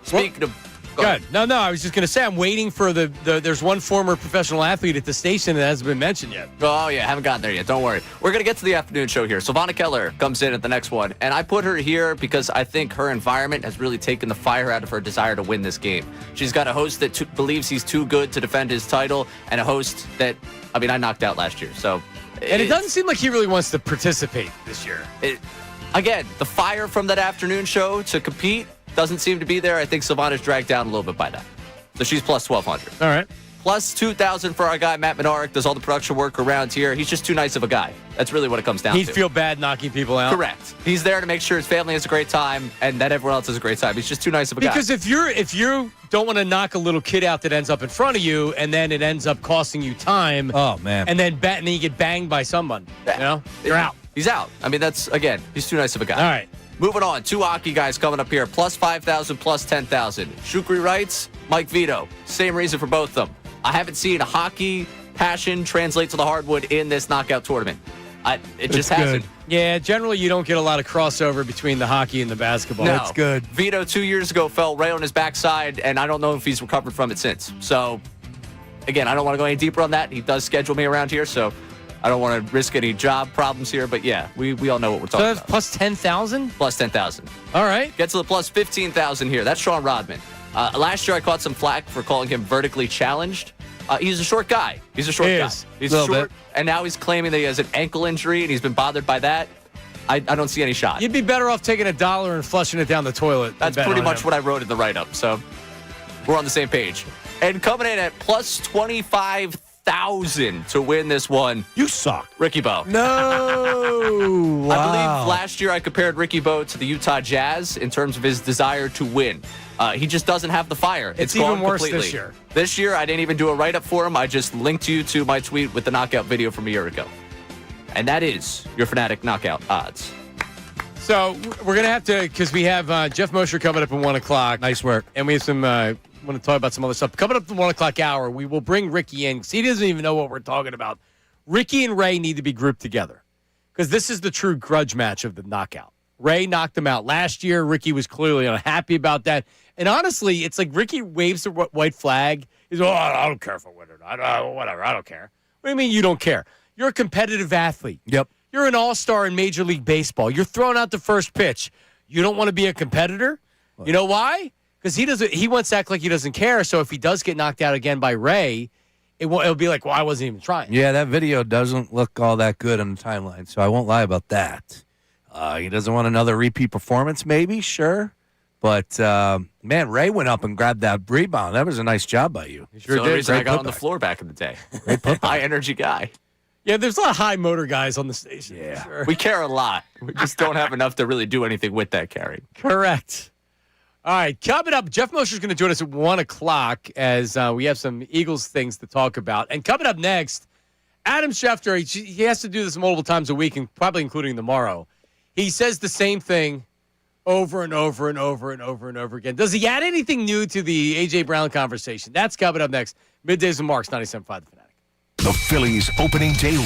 Speaking of... Good. No, I was just going to say, I'm waiting for there's one former professional athlete at the station that hasn't been mentioned yet. Oh, yeah, haven't gotten there yet. Don't worry. We're going to get to the afternoon show here. Silvana Keller comes in at the next one, and I put her here because I think her environment has really taken the fire out of her desire to win this game. She's got a host that believes he's too good to defend his title, and a host that, I knocked out last year, so... And it doesn't seem like he really wants to participate this year. Again, the fire from that afternoon show to compete doesn't seem to be there. I think Silvana's dragged down a little bit by that. So she's plus 1,200. All right. Plus 2,000 for our guy, Matt Menarek, does all the production work around here. He's just too nice of a guy. That's really what it comes down to. He'd feel bad knocking people out. Correct. He's there to make sure his family has a great time and that everyone else has a great time. He's just too nice of a guy. Because if you don't want to knock a little kid out that ends up in front of you and then it ends up costing you time. Oh, man. And then you get banged by someone. You're out. He's out. That's, again, he's too nice of a guy. All right. Moving on, two hockey guys coming up here. Plus 5,000, plus 10,000. Shukri writes, Mike Vito. Same reason for both of them. I haven't seen hockey passion translate to the hardwood in this knockout tournament. It just hasn't. Yeah, generally you don't get a lot of crossover between the hockey and the basketball. No. That's good. Vito 2 years ago fell right on his backside, and I don't know if he's recovered from it since. So, again, I don't want to go any deeper on that. He does schedule me around here, so I don't want to risk any job problems here. But, yeah, we all know what we're talking about. So that's plus 10,000? Plus 10,000. All right. Get to the plus 15,000 here. That's Sean Rodman. Last year I caught some flack for calling him vertically challenged. He's a short guy. He's a short guy. He's short, and now he's claiming that he has an ankle injury, and he's been bothered by that. I don't see any shot. You'd be better off taking $1 and flushing it down the toilet. That's pretty much what I wrote in the write-up, so we're on the same page. And coming in at plus 25,000 to win this one. You suck. Ricky Bo. No. Wow. I believe last year I compared Ricky Bo to the Utah Jazz in terms of his desire to win. He just doesn't have the fire. It's gone even worse completely. this year. This year, I didn't even do a write-up for him. I just linked you to my tweet with the knockout video from a year ago. And that is your Fanatic knockout odds. So we're going to have to, because we have Jeff Mosher coming up at 1 o'clock. Nice work. And we have some, want to talk about some other stuff. Coming up at the 1 o'clock hour, we will bring Ricky in, because he doesn't even know what we're talking about. Ricky and Ray need to be grouped together, because this is the true grudge match of the knockout. Ray knocked him out last year. Ricky was clearly unhappy about that. And honestly, it's like Ricky waves the white flag. He's like, I don't care if I win or not. Whatever, I don't care. What do you mean you don't care? You're a competitive athlete. Yep. You're an all-star in Major League Baseball. You're throwing out the first pitch. You don't want to be a competitor? You know why? Because he wants to act like he doesn't care. So if he does get knocked out again by Ray, it'll be like, well, I wasn't even trying. Yeah, that video doesn't look all that good on the timeline, so I won't lie about that. He doesn't want another repeat performance, maybe, sure. But, man, Ray went up and grabbed that rebound. That was a nice job by you. Sure did. The reason I got on the floor back in the day. High energy guy. Yeah, there's a lot of high motor guys on the station. Yeah. For sure. We care a lot. We just don't have enough to really do anything with that carry. Correct. All right, coming up, Jeff Mosher's going to join us at 1 o'clock as we have some Eagles things to talk about. And coming up next, Adam Schefter, he has to do this multiple times a week, and probably including tomorrow. He says the same thing over and over and over and over and over again. Does he add anything new to the A.J. Brown conversation? That's coming up next. Middays with Marks, 97.5 The Fanatic. The Phillies opening day.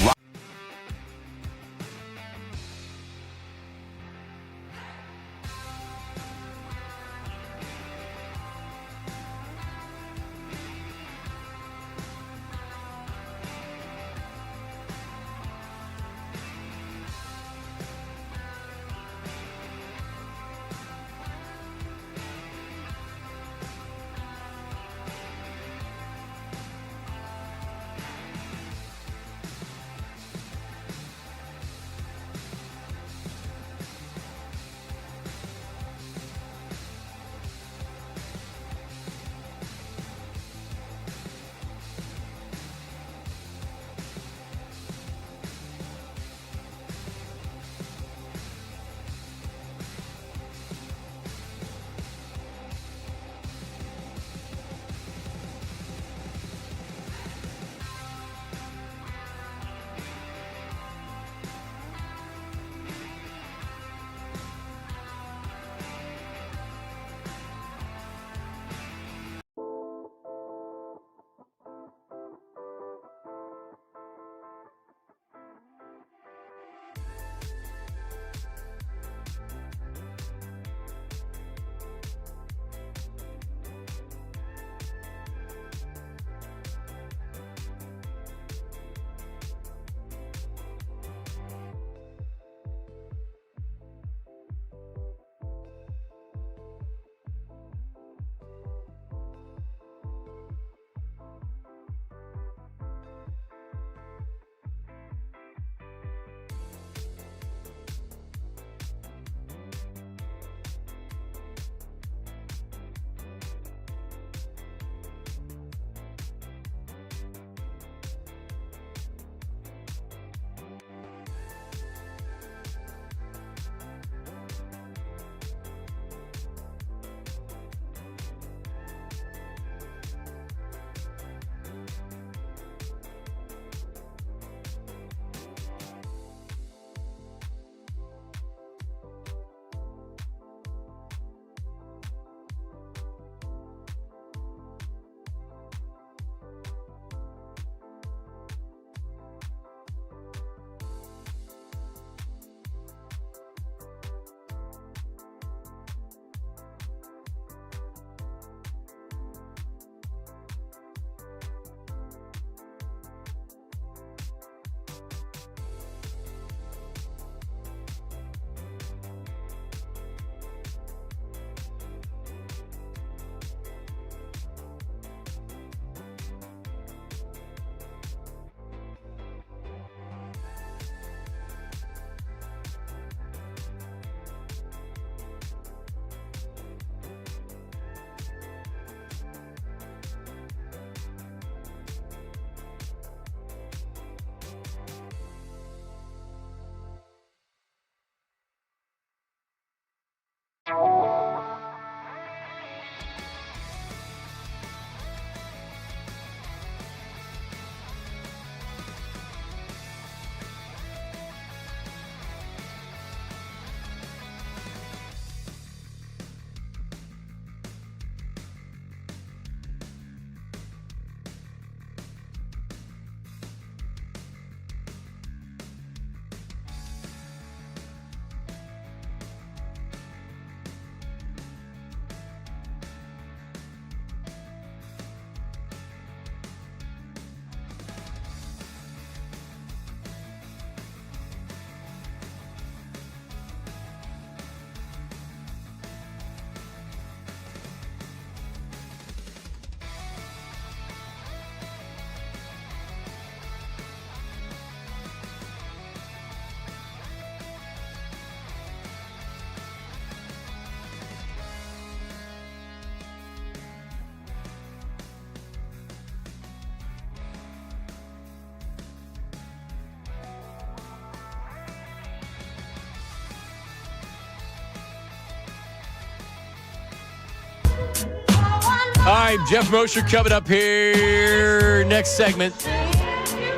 right, Jeff Mosher coming up here. Next segment.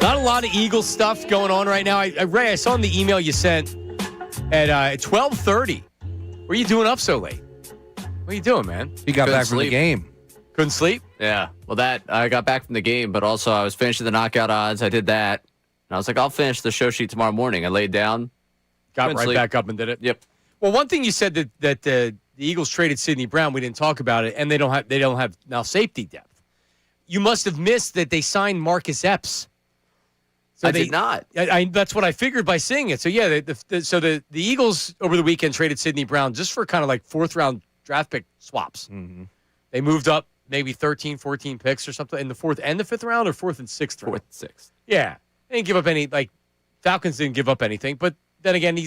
Not a lot of Eagles stuff going on right now. Ray, I saw in the email you sent at 12:30. What are you doing up so late? What are you doing, man? He got back from the game. Couldn't sleep? Yeah. Well, I got back from the game, but also I was finishing the knockout odds. I did that. And I was like, I'll finish the show sheet tomorrow morning. I laid down. Got right back up and did it? Yep. Well, one thing you said that the Eagles traded Sidney Brown. We didn't talk about it, and they don't have now safety depth. You must have missed that they signed Marcus Epps. So I did not. That's what I figured by seeing it. So yeah, the Eagles over the weekend traded Sidney Brown just for kind of like fourth round draft pick swaps. Mm-hmm. They moved up maybe 13, 14 picks or something in the fourth and the fifth round, or fourth and sixth round. Fourth, sixth. Yeah, they didn't give up any. Like Falcons didn't give up anything, but then again,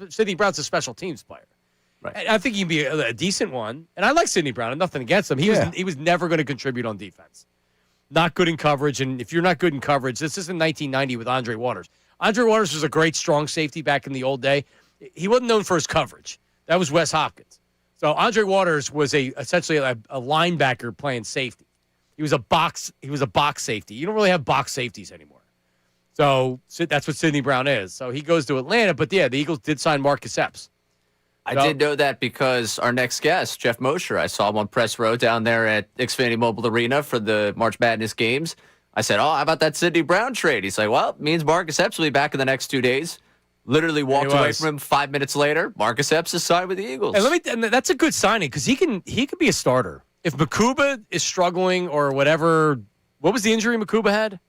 Sidney Brown's a special teams player. Right. And I think he'd be a decent one. And I like Sidney Brown. And nothing against him. He was never going to contribute on defense. Not good in coverage. And if you're not good in coverage, this isn't 1990 with Andre Waters. Andre Waters was a great strong safety back in the old day. He wasn't known for his coverage. That was Wes Hopkins. So Andre Waters was essentially a linebacker playing safety. He was a box safety. You don't really have box safeties anymore. So that's what Sidney Brown is. So he goes to Atlanta. But yeah, the Eagles did sign Marcus Epps. I did know that because our next guest, Jeff Mosher, I saw him on press row down there at Xfinity Mobile Arena for the March Madness games. I said, how about that Sidney Brown trade? He's like, well, it means Marcus Epps will be back in the next 2 days. Literally walked away from him 5 minutes later. Marcus Epps is signed with the Eagles. And that's a good signing because he could be a starter. If Makuba is struggling or whatever, what was the injury Makuba had?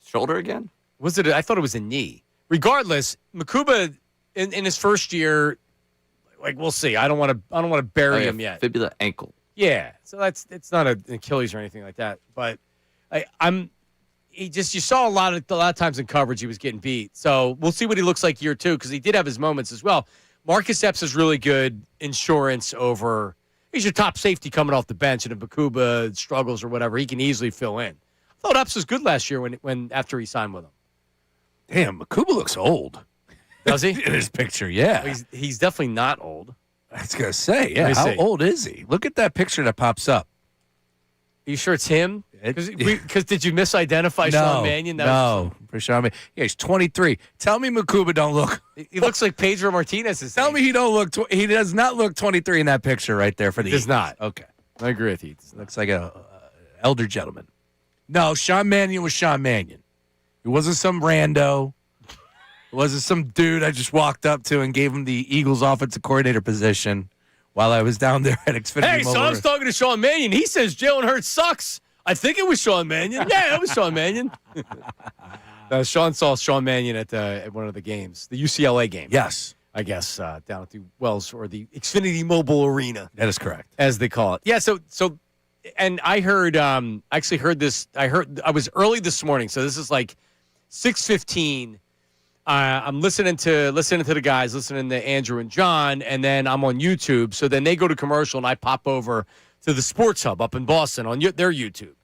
Shoulder again? Was it? I thought it was a knee. Regardless, Makuba in his first year, like we'll see. I don't want to bury him yet. Fibula ankle. Yeah, so it's not an Achilles or anything like that. But you saw a lot of times in coverage he was getting beat. So we'll see what he looks like year two because he did have his moments as well. Marcus Epps is really good insurance over. He's your top safety coming off the bench, and if Makuba struggles or whatever, he can easily fill in. I thought Epps was good last year when after he signed with him. Damn, Makuba looks old. Does he? In his picture, yeah. Well, he's definitely not old. I was going to say, yeah. How old is he? Look at that picture that pops up. Are you sure it's him? Because did you misidentify Sean Mannion? For Sean Mannion. Yeah, he's 23. Tell me Makuba don't look. He looks like Pedro Martinez. Tell me he don't look. He does not look 23 in that picture right there for the Eagles. Does not. Okay. I agree with you. Looks like a elder gentleman. No, Sean Mannion was Sean Mannion. He wasn't some rando. It wasn't some dude I just walked up to and gave him the Eagles offensive coordinator position while I was down there at Xfinity. Hey, so I was talking to Sean Mannion. He says Jalen Hurts sucks. I think it was Sean Mannion. Yeah, it was Sean Mannion. Sean saw Sean Mannion at one of the games, the UCLA game. Yes. I guess down at the Wells or the Xfinity Mobile Arena. That is correct. As they call it. Yeah, so and I heard actually heard this. I was early this morning, so this is like 6:15. I'm listening to the guys, listening to Andrew and John, and then I'm on YouTube. So then they go to commercial, and I pop over to the Sports Hub up in Boston on their YouTube.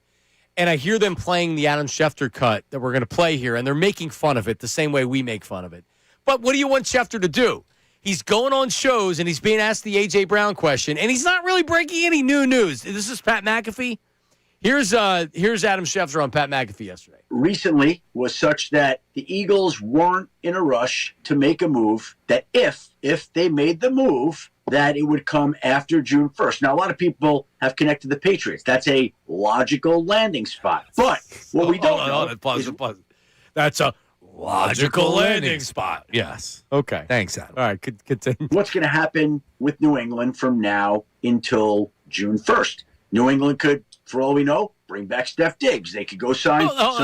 And I hear them playing the Adam Schefter cut that we're going to play here, and they're making fun of it the same way we make fun of it. But what do you want Schefter to do? He's going on shows, and he's being asked the A.J. Brown question, and he's not really breaking any new news. This is Pat McAfee. Here's Adam Schefter on Pat McAfee yesterday. Recently was such that the Eagles weren't in a rush to make a move, that if they made the move, that it would come after June 1st. Now, a lot of people have connected the Patriots. That's a logical landing spot. But what we don't know Pause. That's a logical landing spot. Yes. Okay. Thanks, Adam. All right, continue. What's going to happen with New England from now until June 1st? New England could, for all we know, bring back Steph Diggs. They could go sign. Hold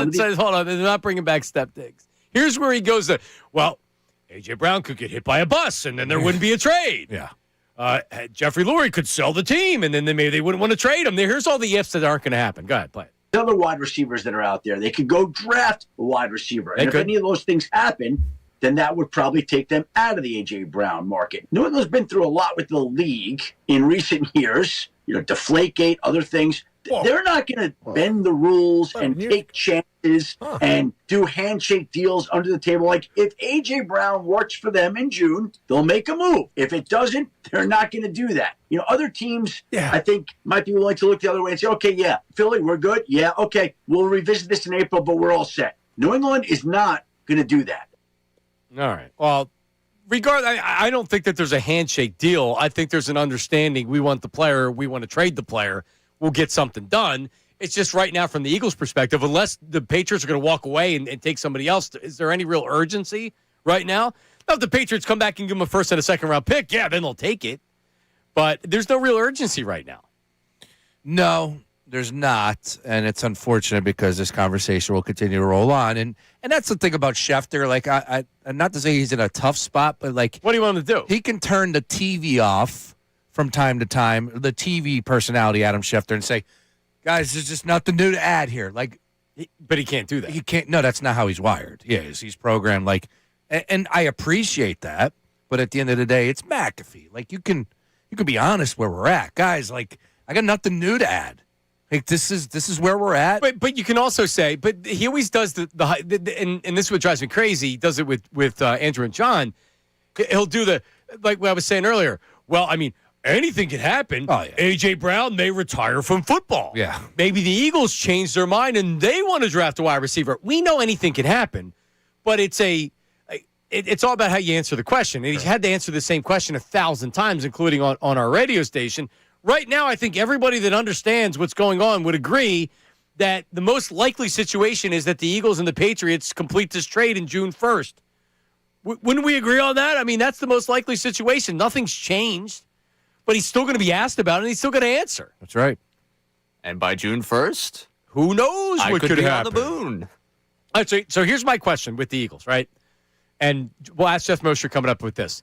on. They're not bringing back Steph Diggs. Here's where he goes. A.J. Brown could get hit by a bus, and then there wouldn't be a trade. Yeah. Jeffrey Lurie could sell the team, and then maybe they wouldn't want to trade him. Here's all the ifs that aren't going to happen. Go ahead, play it. Other wide receivers that are out there, they could go draft a wide receiver. And if any of those things happen, then that would probably take them out of the A.J. Brown market. New England's been through a lot with the league in recent years. Deflategate, other things. They're not going to bend the rules and take chances and do handshake deals under the table. Like, if A.J. Brown works for them in June, they'll make a move. If it doesn't, they're not going to do that. You know, other teams, I think, might be willing to look the other way and say, okay, yeah, Philly, we're good. Yeah, okay, we'll revisit this in April, but we're all set. New England is not going to do that. All right. Well, I don't think that there's a handshake deal. I think there's an understanding. We want the player. We want to trade the player. We'll get something done. It's just right now from the Eagles' perspective, unless the Patriots are going to walk away and take somebody else, is there any real urgency right now? Now, if the Patriots come back and give them a first and a second round pick, yeah, then they'll take it. But there's no real urgency right now. No, there's not. And it's unfortunate because this conversation will continue to roll on. And that's the thing about Schefter. Like, I not to say he's in a tough spot, but like, what do you want him to do? He can turn the TV off from time to time, the TV personality, Adam Schefter, and say, guys, there's just nothing new to add here. Like, but he can't do that. He can't. No, that's not how he's wired. He's programmed like, and I appreciate that. But at the end of the day, it's McAfee. Like, you can be honest where we're at, guys. Like, I got nothing new to add. Like, this is where we're at. But you can also say, but he always does and this is what drives me crazy. He does it with Andrew and John. He'll do like what I was saying earlier. Well, I mean, anything can happen. Oh, yeah. A.J. Brown may retire from football. Yeah. Maybe the Eagles change their mind and they want to draft a wide receiver. We know anything can happen, but it's all about how you answer the question. And he's had to answer the same question 1,000 times, including on our radio station. Right now, I think everybody that understands what's going on would agree that the most likely situation is that the Eagles and the Patriots complete this trade in June 1st. Wouldn't we agree on that? I mean, that's the most likely situation. Nothing's changed. But he's still going to be asked about it, and he's still going to answer. That's right. And by June 1st, who knows what could happen? On the moon. All right, so here's my question with the Eagles, right? And we'll ask Jeff Mosher coming up with this.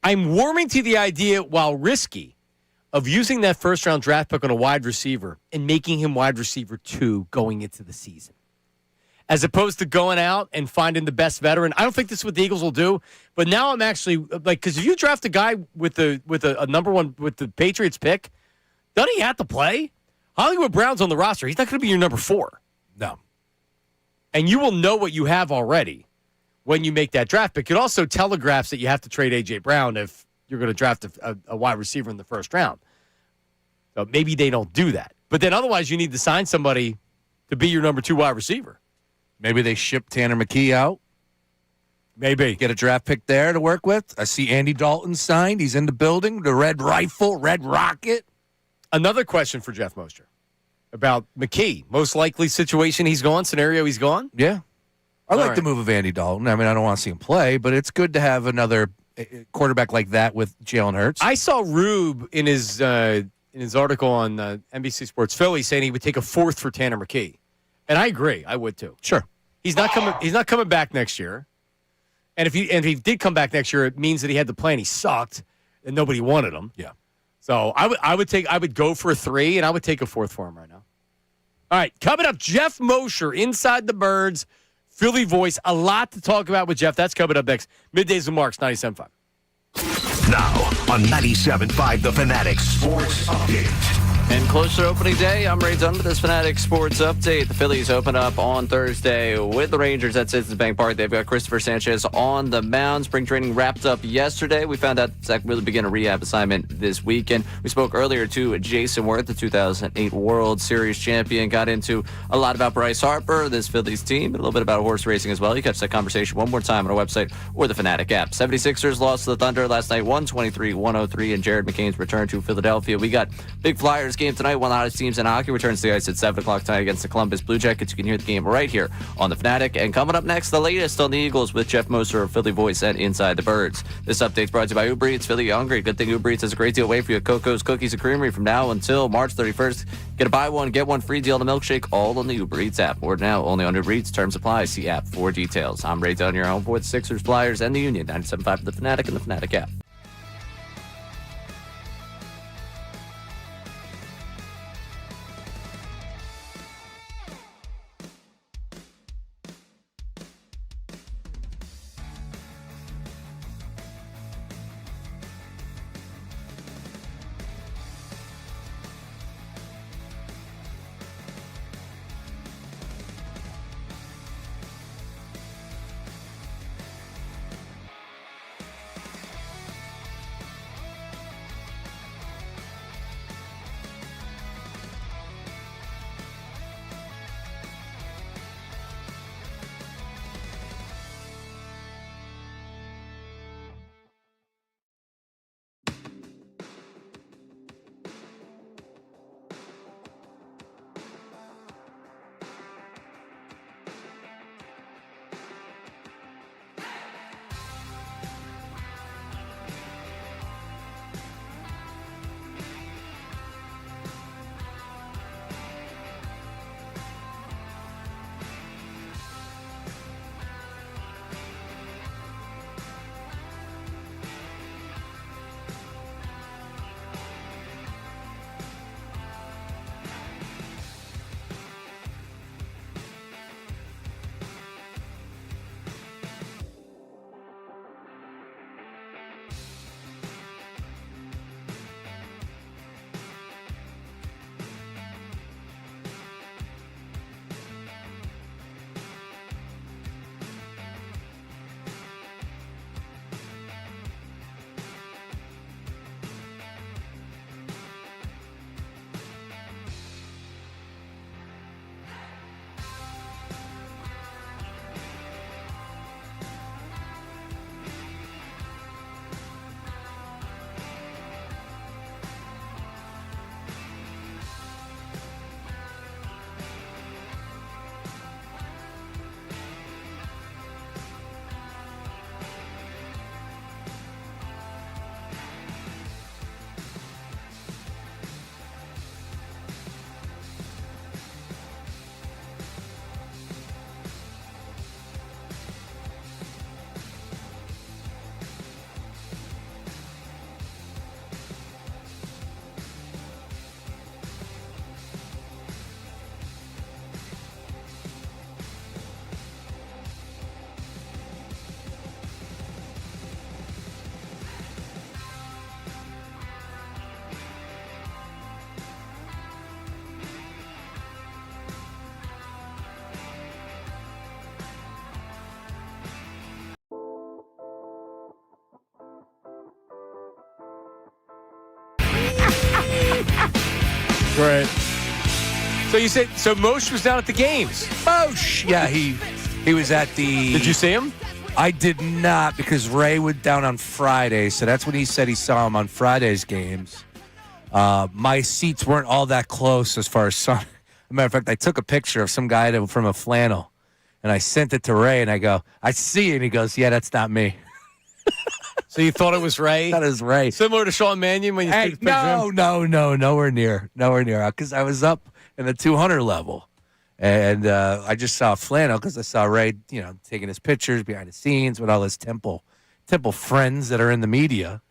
I'm warming to the idea, while risky, of using that first-round draft pick on a wide receiver and making him wide receiver 2 going into the season, as opposed to going out and finding the best veteran. I don't think this is what the Eagles will do, but now I'm actually like, because if you draft a guy with a number one with the Patriots pick, doesn't he have to play? Hollywood Brown's on the roster. He's not going to be your number 4. No. And you will know what you have already when you make that draft pick. It also telegraphs that you have to trade A.J. Brown if you're going to draft a wide receiver in the first round. So maybe they don't do that. But then otherwise you need to sign somebody to be your number 2 wide receiver. Maybe they ship Tanner McKee out. Maybe. Get a draft pick there to work with. I see Andy Dalton signed. He's in the building. The Red Rifle, Red Rocket. Another question for Jeff Mosher about McKee. Most likely situation he's gone, scenario he's gone? Yeah. I like the move of Andy Dalton. I mean, I don't want to see him play, but it's good to have another quarterback like that with Jalen Hurts. I saw Rube in his article on NBC Sports Philly saying he would take a 4th for Tanner McKee. And I agree. I would too. Sure. He's not coming back next year. And if he did come back next year, it means that he had the plan. He sucked, and nobody wanted him. Yeah. So I would go for a 3, and I would take a 4th for him right now. All right, coming up, Jeff Mosher, Inside the Birds, Philly voice. A lot to talk about with Jeff. That's coming up next. Middays with Marks, 97.5. Now on 97.5, The Fanatic Sports Update. And closer to opening day, I'm Ray Dunn with this Fanatic Sports Update. The Phillies open up on Thursday with the Rangers at Citizens Bank Park. They've got Christopher Sanchez on the mound. Spring training wrapped up yesterday. We found out Zach really began a rehab assignment this weekend. We spoke earlier to Jason Worth, the 2008 World Series champion. Got into a lot about Bryce Harper, this Phillies team, and a little bit about horse racing as well. You catch that conversation one more time on our website or the Fanatic app. 76ers lost to the Thunder last night, 123-103, and Jared McCain's return to Philadelphia. We got big Flyers game tonight. One of the hottest teams in hockey returns to the ice at 7 o'clock tonight against the Columbus Blue Jackets. You can hear the game right here on the Fanatic. And coming up next, the latest on the Eagles with Jeff Mosher of Philly Voice and Inside the Birds. This update's brought to you by Uber Eats. Philly hungry. Good thing Uber Eats has a great deal away for you at Coco's Cookies and Creamery from now until March 31st. Get a buy one, get one free deal on the milkshake, all on the Uber Eats app. Order now only on Uber Eats. Terms apply. See app for details. I'm Ray Dunn, your home for the Sixers, Flyers, and the Union. 97.5 for the Fanatic and the Fanatic app. Great. So you said Moshe was down at the games. Moshe, yeah, he was at the. Did you see him? I did not because Ray went down on Friday, so that's when he said he saw him on Friday's games. My seats weren't all that close as far as sun. As a matter of fact, I took a picture of some guy from a flannel, and I sent it to Ray, and I go, I see it, and he goes, yeah, that's not me. So you thought it was Ray? That is Ray. Similar to Sean Mannion when you took the picture of him? No, nowhere near, because I was up in the 200 level. And I just saw flannel because I saw Ray, taking his pictures behind the scenes with all his Temple friends that are in the media,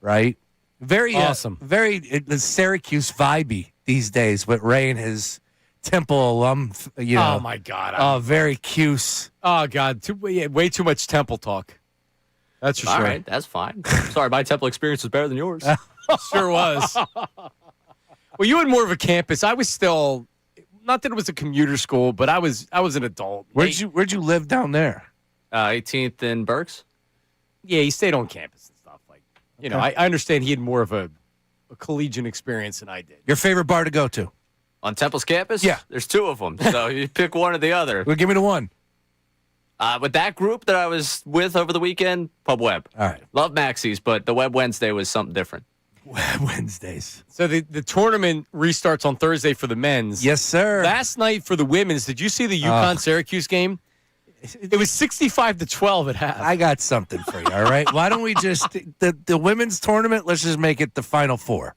right? Very awesome. Very Syracuse vibey these days with Ray and his Temple alum. Oh my God! Very cute. Oh God! Way too much Temple talk. That's for All sure. right, that's fine. Sorry, my Temple experience was better than yours. Sure was. Well, you had more of a campus. I was still. Not that it was a commuter school, but I was an adult. Where'd you live down there? 18th and Berks. Yeah, he stayed on campus and stuff. I understand he had more of a collegiate experience than I did. Your favorite bar to go to? On Temple's campus? Yeah. There's two of them, so you pick one or the other. Well, give me the one. With that group that I was with over the weekend, Pub Web. All right. Love Maxie's, but the Web Wednesday was something different. Wednesdays. So the tournament restarts on Thursday for the men's. Yes, sir. Last night for the women's, did you see the UConn-Syracuse game? It was 65-12 at half. I got something for you, all right? Why don't we just, the women's tournament, let's just make it the Final Four.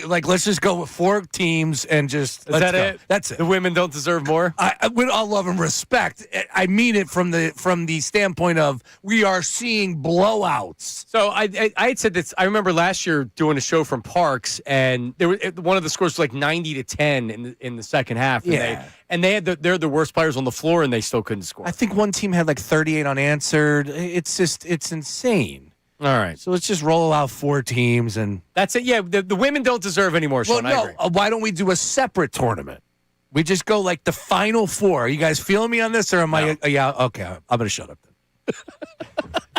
Let's just go with 4 teams and just Is that it? That's it. The women don't deserve more? With all love and respect, I mean it from the standpoint of we are seeing blowouts. So I had said this. I remember last year doing a show from Parks, and one of the scores was like 90-10 in the second half. And they're the worst players on the floor, and they still couldn't score. I think one team had like 38 unanswered. It's insane. All right. So let's just roll out 4 teams and that's it. Yeah, the women don't deserve any more, Sean. Well, no. Why don't we do a separate tournament? We just go like the Final Four. Are you guys feeling me on this, or am I? Yeah. Okay. I'm gonna shut up then.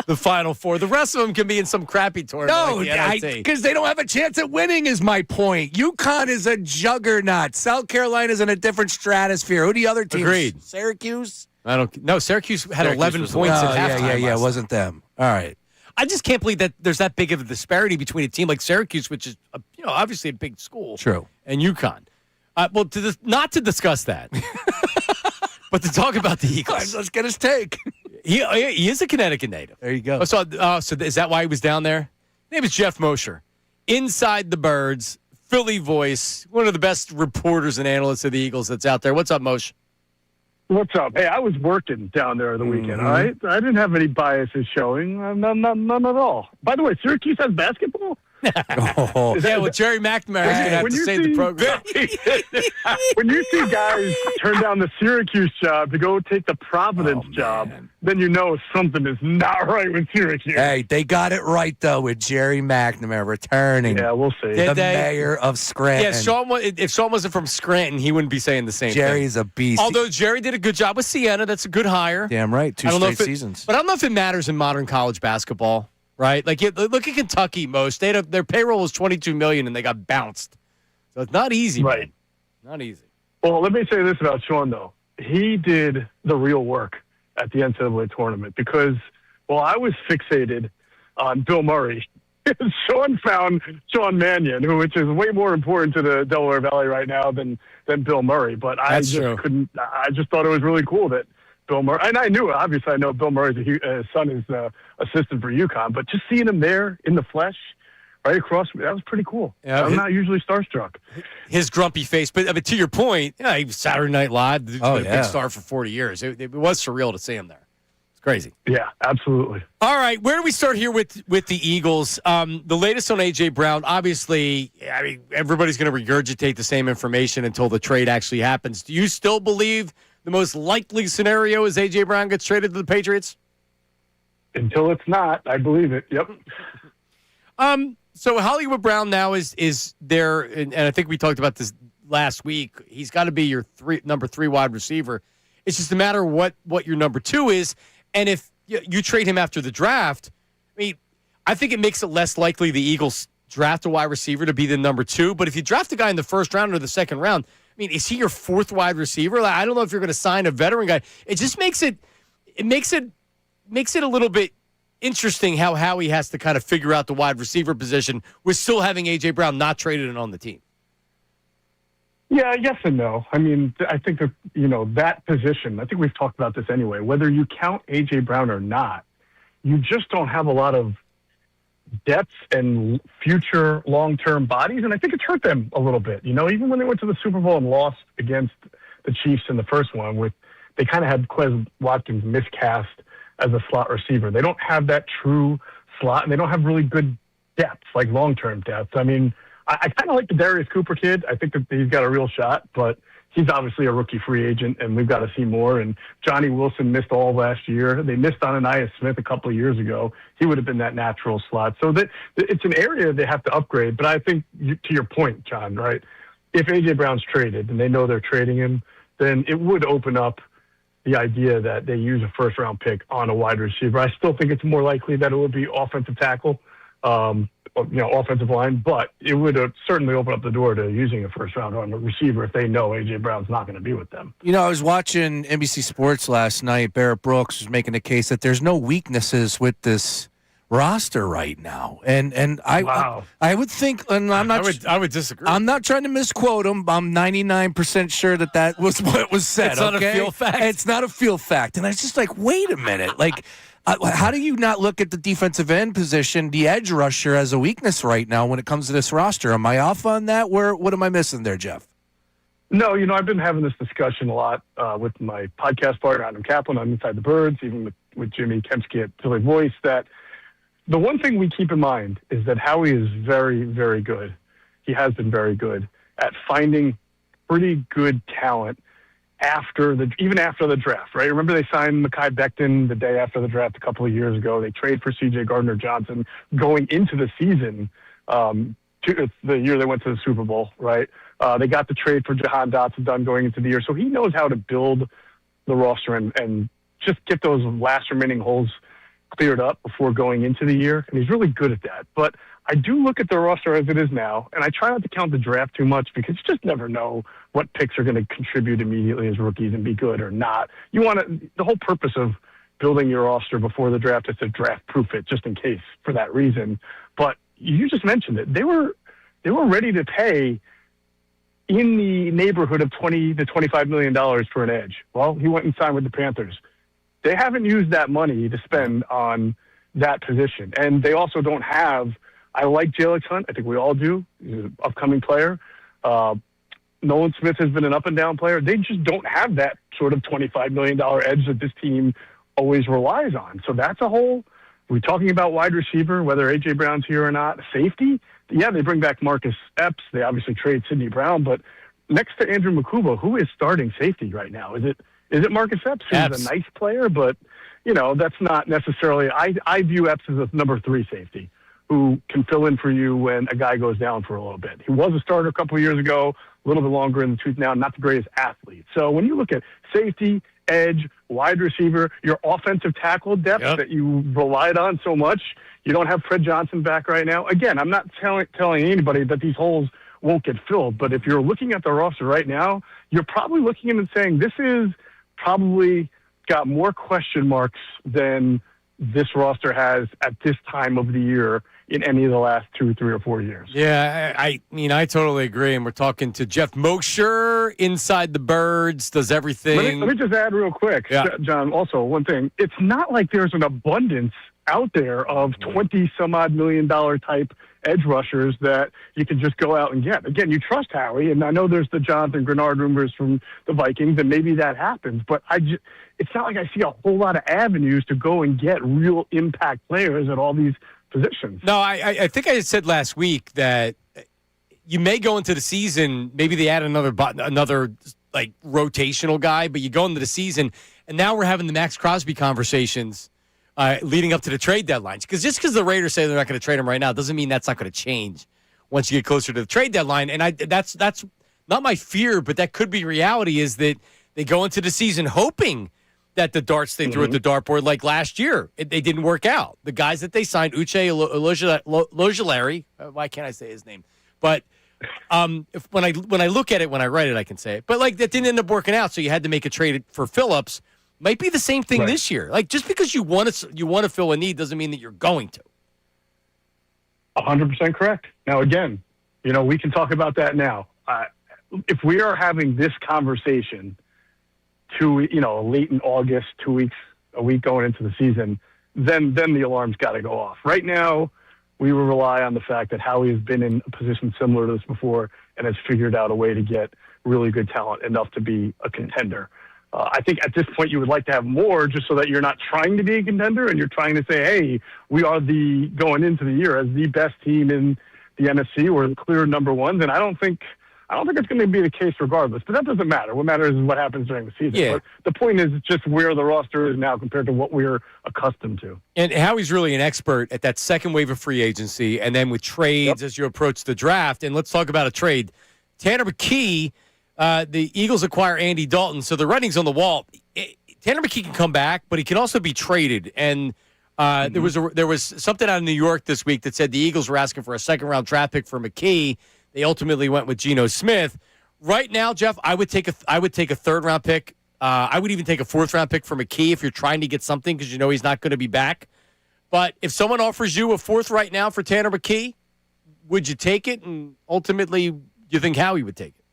The Final Four. The rest of them can be in some crappy tournament. No, because they don't have a chance at winning. Is my point. UConn is a juggernaut. South Carolina's in a different stratosphere. Who are the other teams? Agreed. Syracuse. Syracuse had 11 points at halftime. Yeah. It wasn't them. All right. I just can't believe that there's that big of a disparity between a team like Syracuse, which is obviously a big school, true, and UConn. Well, not to discuss that, but to talk about the Eagles. Let's get his take. He is a Connecticut native. There you go. So is that why he was down there? His name is Jeff Mosher, inside the Birds, Philly voice, one of the best reporters and analysts of the Eagles that's out there. What's up, Moshe? What's up? Hey, I was working down there the weekend, all right? I didn't have any biases showing. None at all. By the way, Syracuse has basketball? Jerry McNamara is going to have to save the program. When you see guys turn down the Syracuse job to go take the Providence job, then you know something is not right with Syracuse. Hey, they got it right, though, with Jerry McNamara returning. Yeah, we'll see. The mayor of Scranton. Yeah, if Sean wasn't from Scranton, he wouldn't be saying the same thing. Jerry's a beast. Although Jerry did a good job with Siena. That's a good hire. Damn right. 2 straight seasons. But I don't know if it matters in modern college basketball. Right, look at Kentucky. Their payroll was $22 million, and they got bounced. So it's not easy, right? Man. Not easy. Well, let me say this about Sean, though. He did the real work at the NCAA tournament because while I was fixated on Bill Murray, Sean found Sean Mannion, which is way more important to the Delaware Valley right now than Bill Murray. But I just thought it was really cool that Bill Murray, and I knew, obviously, I know Bill Murray's son is assistant for UConn, but just seeing him there in the flesh, right across me, that was pretty cool. Yeah, I'm not usually starstruck. His grumpy face, but to your point, he was Saturday Night Live. He's been a big star for 40 years. It was surreal to see him there. It's crazy. Yeah, absolutely. All right, where do we start here with the Eagles? The latest on A.J. Brown, obviously, everybody's going to regurgitate the same information until the trade actually happens. Do you still believe the most likely scenario is A.J. Brown gets traded to the Patriots? Until it's not, I believe it. Yep. So Hollywood Brown now is there, and I think we talked about this last week. He's got to be your number 3 wide receiver. It's just a matter of what your number 2 is, and if you trade him after the draft, I think it makes it less likely the Eagles draft a wide receiver to be the number 2. But if you draft a guy in the first round or the second round, I mean, is he your 4th wide receiver? Like, I don't know if you're going to sign a veteran guy. It just makes it a little bit interesting how Howie has to kind of figure out the wide receiver position with still having A.J. Brown not traded and on the team. Yeah, yes and no. I mean, I think that, that position, I think we've talked about this anyway, whether you count A.J. Brown or not, you just don't have a lot of depth and future long-term bodies, and I think it's hurt them a little bit. Even when they went to the Super Bowl and lost against the Chiefs in the first one, they kind of had Quez Watkins miscast as a slot receiver. They don't have that true slot, and they don't have really good depth, like long-term depth. I mean, I kind of like the Darius Cooper kid. I think that he's got a real shot, but he's obviously a rookie free agent, and we've got to see more. And Johnny Wilson missed all last year. They missed on Ananias Smith a couple of years ago. He would have been that natural slot. So it's an area they have to upgrade. But I think, to your point, John, right, if A.J. Brown's traded and they know they're trading him, then it would open up the idea that they use a first-round pick on a wide receiver. I still think it's more likely that it would be offensive tackle, offensive line, but it would certainly open up the door to using a first round on a receiver if they know A.J. Brown's not going to be with them. I was watching NBC Sports last night. Barrett Brooks was making a case that there's no weaknesses with this roster right now, and I would think, and I would disagree. I'm not trying to misquote him. I'm 99% sure that was what was said. It's not a feel fact. It's not a feel fact, and I was just like, wait a minute, like. How do you not look at the defensive end position, the edge rusher, as a weakness right now when it comes to this roster? Am I off on that? What am I missing there, Jeff? No, I've been having this discussion a lot with my podcast partner, Adam Kaplan, on Inside the Birds, even with Jimmy Kempsky at Philly Voice, that the one thing we keep in mind is that Howie is very, very good. He has been very good at finding pretty good talent even after the draft, right? Remember they signed Mekhi Becton the day after the draft a couple of years ago. They trade for C.J. Gardner-Johnson going into the season, the year they went to the Super Bowl, right? They got the trade for Jahan Dotson done going into the year. So he knows how to build the roster and just get those last remaining holes cleared up before going into the year. And he's really good at that. But I do look at the roster as it is now, and I try not to count the draft too much because you just never know what picks are going to contribute immediately as rookies and be good or not. The whole purpose of building your roster before the draft is to draft-proof it just in case for that reason. But you just mentioned it. They were ready to pay in the neighborhood of $20 to $25 million for an edge. Well, he went and signed with the Panthers. They haven't used that money to spend on that position. And they also don't have – I like Jalen Hunt. I think we all do. He's an upcoming player. Nolan Smith has been an up-and-down player. They just don't have that sort of $25 million edge that this team always relies on. So that's a whole – we're talking about wide receiver, whether A.J. Brown's here or not. Safety, yeah, they bring back Marcus Epps. They obviously trade Sidney Brown. But next to Andrew Makuba, who is starting safety right now? Is it Marcus Epps, who's a nice player? But, that's not necessarily – I view Epps as a number 3 safety who can fill in for you when a guy goes down for a little bit. He was a starter a couple of years ago, a little bit longer in the tooth now, not the greatest athlete. So when you look at safety, edge, wide receiver, your offensive tackle depth that you relied on so much, you don't have Fred Johnson back right now. Again, I'm not telling anybody that these holes won't get filled, but if you're looking at the roster right now, you're probably looking at it and saying this is probably got more question marks than this roster has at this time of the year in any of the last 2, 3, or 4 years. Yeah, I mean, I totally agree. And we're talking to Jeff Mosher, Inside the Birds, does everything. Let me just add real quick, John, also one thing. It's not like there's an abundance out there of $20-some-odd million type edge rushers that you can just go out and get. Again, you trust Howie, and I know there's the Jonathan Grenard rumors from the Vikings, and maybe that happens, but it's not like I see a whole lot of avenues to go and get real impact players at all these positions. No, I think I said last week that you may go into the season, maybe they add another like rotational guy, but you go into the season, and now we're having the Max Crosby conversations leading up to the trade deadlines. Because just because the Raiders say they're not going to trade him right now doesn't mean that's not going to change once you get closer to the trade deadline. And that's not my fear, but that could be reality, is that they go into the season hoping that the darts they threw at the dartboard like last year. They didn't work out. The guys that they signed, Uche Ojulari, why can't I say his name? But when I look at it, when I write it, I can say it. But like that didn't end up working out, so you had to make a trade for Phillips. Might be the same thing this year. Like just because you want to fill a need doesn't mean that you're going to. 100% correct. Now, again, we can talk about that now. If we are having this conversation late in August, a week going into the season, then the alarm's got to go off. Right now, we will rely on the fact that Howie has been in a position similar to this before and has figured out a way to get really good talent enough to be a contender. I think at this point you would like to have more just so that you're not trying to be a contender and you're trying to say, hey, we are going into the year as the best team in the NFC. We're the clear number ones. And I don't think it's going to be the case regardless, but that doesn't matter. What matters is what happens during the season. Yeah. But the point is just where the roster is now compared to what we're accustomed to. And Howie's really an expert at that second wave of free agency and then with trades as you approach the draft. And let's talk about a trade. Tanner McKee, the Eagles acquire Andy Dalton, so the writing's on the wall. Tanner McKee can come back, but he can also be traded. And there was something out of New York this week that said the Eagles were asking for a second-round draft pick for McKee. They ultimately went with Geno Smith. Right now, Jeff, I would take a third-round pick. I would even take a fourth-round pick for McKee if you're trying to get something because you know he's not going to be back. But if someone offers you a fourth right now for Tanner McKee, would you take it? And ultimately, you think Howie would take it?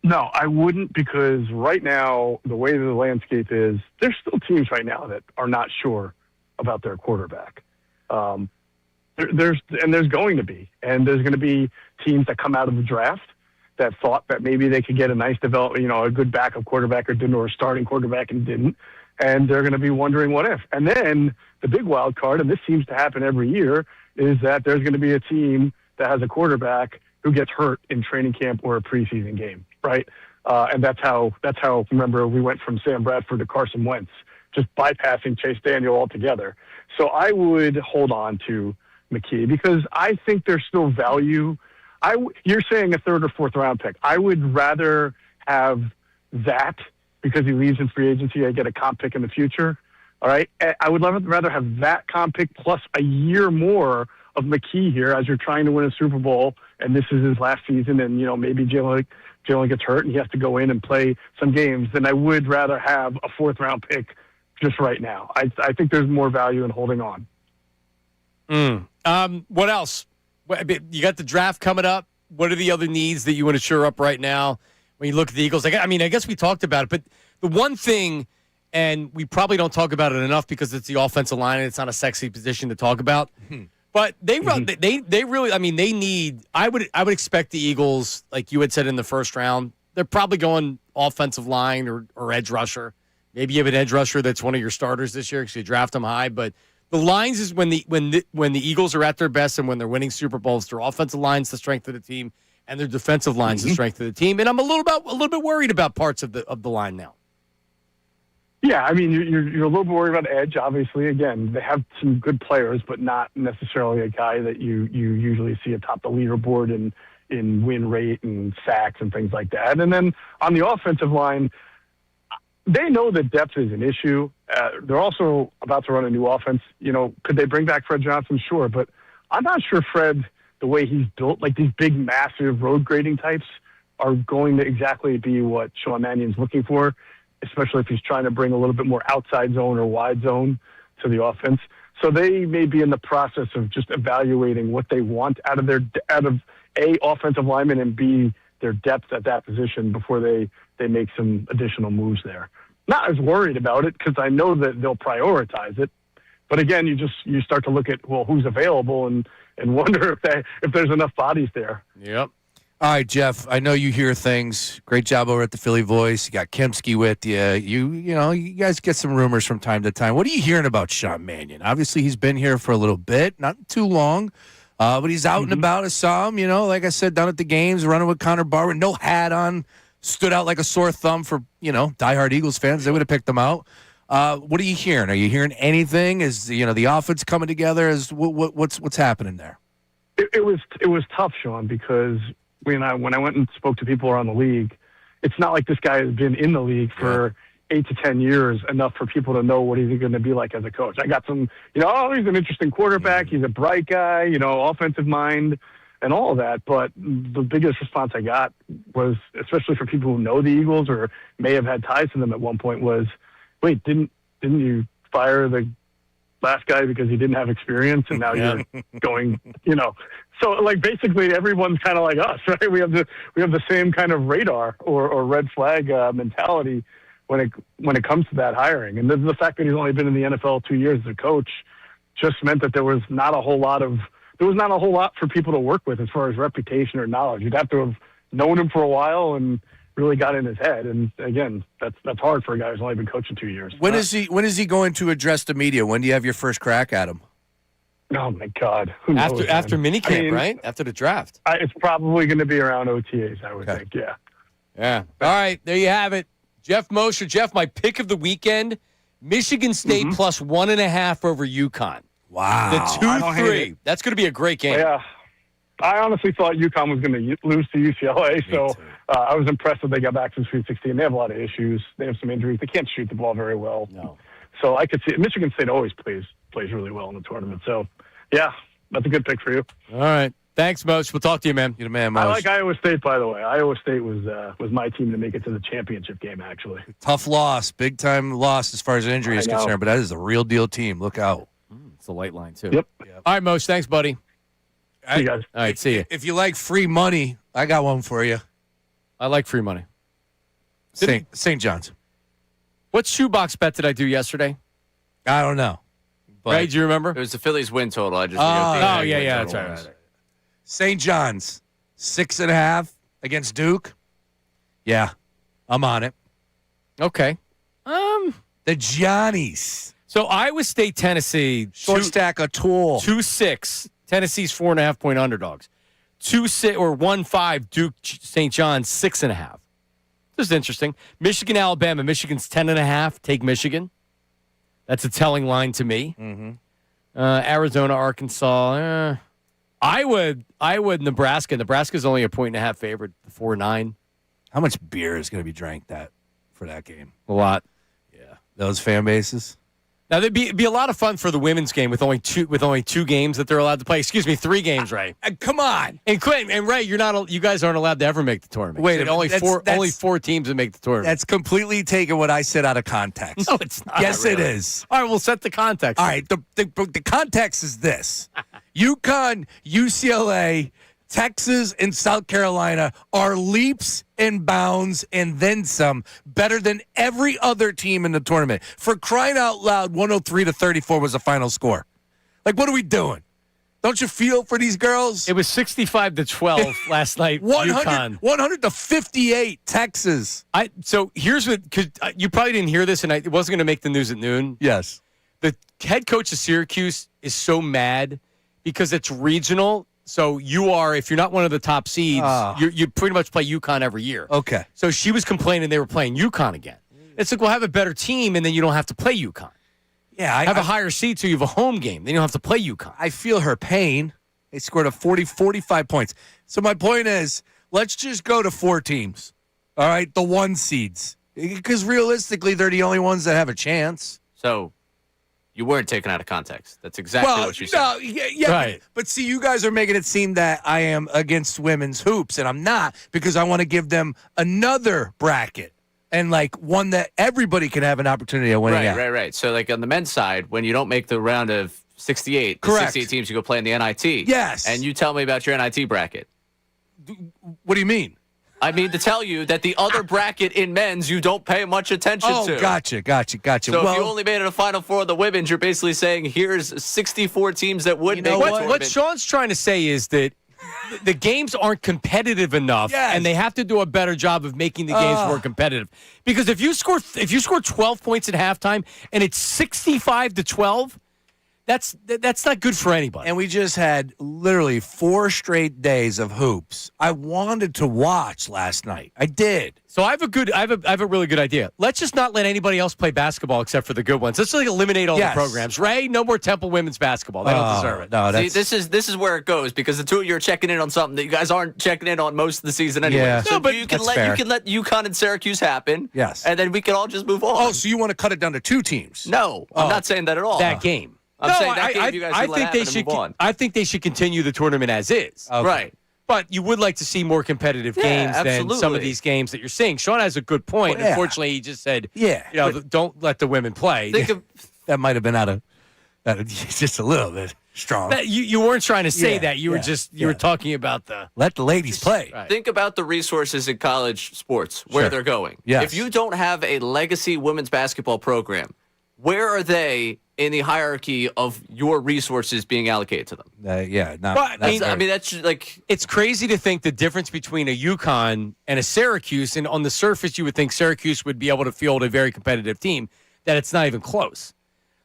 No, I wouldn't, because right now, the way the landscape is, there's still teams right now that are not sure about their quarterback. There's going to be teams that come out of the draft that thought that maybe they could get a nice development, a good backup quarterback or didn't, or a starting quarterback and didn't. And they're going to be wondering what if. And then the big wild card, and this seems to happen every year, is that there's going to be a team that has a quarterback who gets hurt in training camp or a preseason game, right? And that's how, remember, we went from Sam Bradford to Carson Wentz, just bypassing Chase Daniel altogether. So I would hold on to McKee because I think there's still value. You're saying a third or fourth round pick. I would rather have that because he leaves in free agency. I get a comp pick in the future. All right. I would rather have that comp pick plus a year more of McKee here as you're trying to win a Super Bowl. And this is his last season. And, maybe Jalen gets hurt and he has to go in and play some games. Then I would rather have a fourth round pick just right now. I think there's more value in holding on. What else? You got the draft coming up. What are the other needs that you want to shore up right now when you look at the Eagles? I guess we talked about it, but the one thing, and we probably don't talk about it enough because it's the offensive line and it's not a sexy position to talk about. But they really, they need. I would expect the Eagles, like you had said in the first round, they're probably going offensive line or edge rusher. Maybe you have an edge rusher that's one of your starters this year because you draft them high, but. The lines is when the Eagles are at their best and when they're winning Super Bowls, their offensive line's the strength of the team, and their defensive line's the strength of the team. And I'm a little bit worried about parts of the line now. Yeah, you're a little bit worried about edge. Obviously, again, they have some good players, but not necessarily a guy that you usually see atop the leaderboard in win rate and sacks and things like that. And then on the offensive line, they know that depth is an issue. They're also about to run a new offense. Could they bring back Fred Johnson? Sure. But I'm not sure Fred, the way he's built, like these big, massive road grading types are going to exactly be what Sean Mannion's looking for, especially if he's trying to bring a little bit more outside zone or wide zone to the offense. So they may be in the process of just evaluating what they want out of A, offensive lineman, and B, their depth at that position before they make some additional moves there. Not as worried about it because I know that they'll prioritize it. But again, you start to look at, who's available and wonder if there's enough bodies there. Yep. All right, Jeff, I know you hear things. Great job over at the Philly Voice. You got Kemsky with you. You guys get some rumors from time to time. What are you hearing about Sean Mannion? Obviously, he's been here for a little bit, not too long. But he's out and about. I saw him, like I said, down at the games, running with Connor Barber, no hat on, stood out like a sore thumb for, diehard Eagles fans. They would have picked him out. What are you hearing? Are you hearing anything? Is, the offense coming together? What's happening there? It was tough, Sean, because when I went and spoke to people around the league, it's not like this guy has been in the league for 8 to 10 years enough for people to know what he's going to be like as a coach. I got some, he's an interesting quarterback. He's a bright guy, offensive mind and all of that. But the biggest response I got was, especially for people who know the Eagles or may have had ties to them at one point, was, wait, didn't you fire the last guy because he didn't have experience and now you're going, So like basically everyone's kind of like us, right? We have the same kind of radar or red flag mentality when it comes to that hiring. And the fact that he's only been in the NFL 2 years as a coach just meant that there was not a whole lot for people to work with as far as reputation or knowledge. You'd have to have known him for a while and really got in his head. And again, that's hard for a guy who's only been coaching 2 years. When is he going to address the media? When do you have your first crack at him? Oh my God! Who knows, after minicamp, right? After the draft. It's probably going to be around OTAs, I would think. Yeah. Yeah. All right, there you have it. Jeff Mosher. Jeff, my pick of the weekend: Michigan State plus 1.5 over UConn. Wow. The 2-3. That's going to be a great game. Yeah. I honestly thought UConn was going to lose to UCLA, so I was impressed that they got back to the Sweet 16. They have a lot of issues. They have some injuries. They can't shoot the ball very well. No. So I could see Michigan State always plays really well in the tournament. So, yeah, that's a good pick for you. All right. Thanks, Moshe. We'll talk to you, man. You're the man, Moshe. I like Iowa State, by the way. Iowa State was my team to make it to the championship game, actually. Tough loss. Big-time loss as far as injury is concerned, but that is a real deal team. Look out. It's a light line, too. Yep. All right, Moshe. Thanks, buddy. See you guys. All right, see you. If you like free money, I got one for you. I like free money. St. John's. What shoebox bet did I do yesterday? I don't know. But Ray, do you remember? It was the Phillies win total. I just that's right. St. John's, 6.5 against Duke. Yeah, I'm on it. Okay. The Johnnies. So Iowa State, Tennessee. Short stack a tool. 2-6. Tennessee's 4.5-point underdogs. 2-6 or 1-5. Duke, St. John's 6.5. This is interesting. Michigan, Alabama. Michigan's 10.5. Take Michigan. That's a telling line to me. Mm-hmm. Arizona, Arkansas. Iowa, Nebraska. Nebraska's only a 1.5 favorite. 4-9. How much beer is going to be drank for that game? A lot. Yeah. Those fan bases. Now there'd be a lot of fun for the women's game with only two games that they're allowed to play. Excuse me, 3 games, Ray. Come on. And Quinn and Ray, you guys aren't allowed to ever make the tournament. Wait, only 4 teams that make the tournament. That's completely taking what I said out of context. No, it's not. Yes, really. it is. All right, we'll set the context. All right, the context is this: UConn, UCLA, Texas, and South Carolina are leaps and bounds and then some better than every other team in the tournament. For crying out loud, 103-34 was the final score. Like, what are we doing? Don't you feel for these girls? It was 65-12 last night. 100-58 Texas. So here's what, because you probably didn't hear this, and it wasn't going to make the news at noon. Yes. The head coach of Syracuse is so mad because it's regional. So if you're not one of the top seeds, you pretty much play UConn every year. Okay. So she was complaining they were playing UConn again. It's like, well, have a better team, and then you don't have to play UConn. Yeah. Have a higher seed so you have a home game. Then you don't have to play UConn. I feel her pain. They scored 45 points. So my point is, let's just go to 4 teams. All right? The 1 seeds. Because realistically, they're the only ones that have a chance. So you weren't taken out of context. That's exactly what you said. No, yeah, right. But see, you guys are making it seem that I am against women's hoops, and I'm not, because I want to give them another bracket and like one that everybody can have an opportunity of winning. Right. So like on the men's side, when you don't make the round of 68, correct, the 68 teams, you go play in the NIT. Yes. And you tell me about your NIT bracket. What do you mean? I mean to tell you that the other bracket in men's you don't pay much attention to. Oh, gotcha. So if you only made it a Final Four of the women's, you're basically saying here's 64 teams that would make the tournament. What Sean's trying to say is that the games aren't competitive enough, and they have to do a better job of making the games more competitive. Because if you score 12 points at halftime and it's 65-12, That's not good for anybody. And we just had literally 4 straight days of hoops. I wanted to watch last night. I did. So I have a really good idea. Let's just not let anybody else play basketball except for the good ones. Let's just eliminate all the programs. Ray, no more Temple women's basketball. They don't deserve it. No, See, this is where it goes because the two of you are checking in on something that you guys aren't checking in on most of the season anyway. Yeah. So No, but you can fair. let UConn and Syracuse happen. Yes. And then we can all just move on. Oh, so you want to cut it down to 2 teams? No, I'm not saying that at all. That game. I'm saying that game you guys should let happen and move on. I think they should continue the tournament as is. Okay. Right. But you would like to see more competitive games than some of absolutely. these games that you're seeing. Sean has a good point. Well, yeah. Unfortunately, he just said, Yeah. don't let the women play. Think of That might have been just a little bit strong. You weren't trying to say Yeah, that. You were just were talking about the Let the ladies play. Right. Think about the resources in college sports, where Sure. they're going. Yes. If you don't have a legacy women's basketball program, where are they in the hierarchy of your resources being allocated to them? That's like it's crazy to think the difference between a UConn and a Syracuse, and on the surface you would think Syracuse would be able to field a very competitive team, that it's not even close.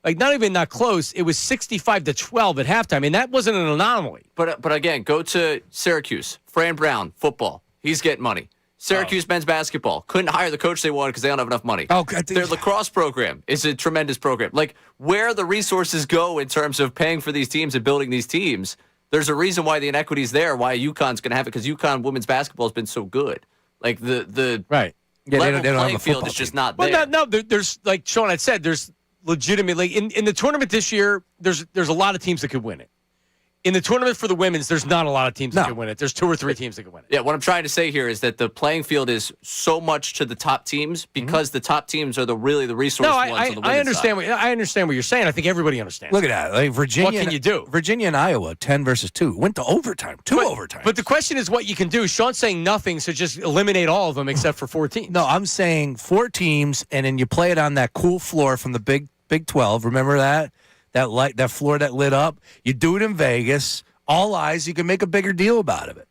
Like not close. It was 65-12 at halftime, and that wasn't an anomaly. But again, go to Syracuse. Fran Brown, football. He's getting money. Syracuse men's basketball couldn't hire the coach they wanted because they don't have enough money. Their lacrosse program is a tremendous program. Like where the resources go in terms of paying for these teams and building these teams, there's a reason why the inequity's there. Why UConn's going to have it because UConn women's basketball has been so good. Like the right. Yeah, level they don't have playing a field football is just team. not Well, there. there's like Sean had said, there's legitimately in the tournament this year. There's a lot of teams that could win it. In the tournament for the women's, there's not a lot of teams that can win it. There's 2 or 3 teams that can win it. Yeah, what I'm trying to say here is that the playing field is so much to the top teams because the top teams are really the resource ones on the women's I understand. side. I understand what you're saying. I think everybody understands. Look at that. Like Virginia. What can you do? Virginia and Iowa, 10 versus 2. Went to overtime. Two overtime. But the question is what you can do. Sean's saying nothing, so just eliminate all of them except for 4 teams. No, I'm saying 4 teams, and then you play it on that cool floor from the Big 12. Remember that? That floor that lit up? You do it in Vegas. All eyes, you can make a bigger deal about it,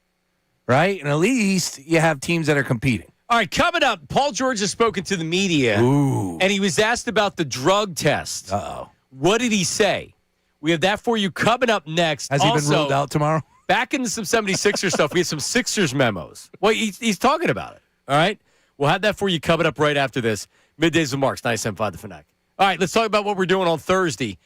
right? And at least you have teams that are competing. All right, coming up, Paul George has spoken to the media, and he was asked about the drug test. Uh-oh. What did he say? We have that for you coming up next. Has he been ruled out tomorrow? Back into some 76er stuff. We have some Sixers memos. Well, he's talking about it, all right? We'll have that for you coming up right after this. Middays with Marks, 97.5 The Fanatic. All right, let's talk about what we're doing on Thursday.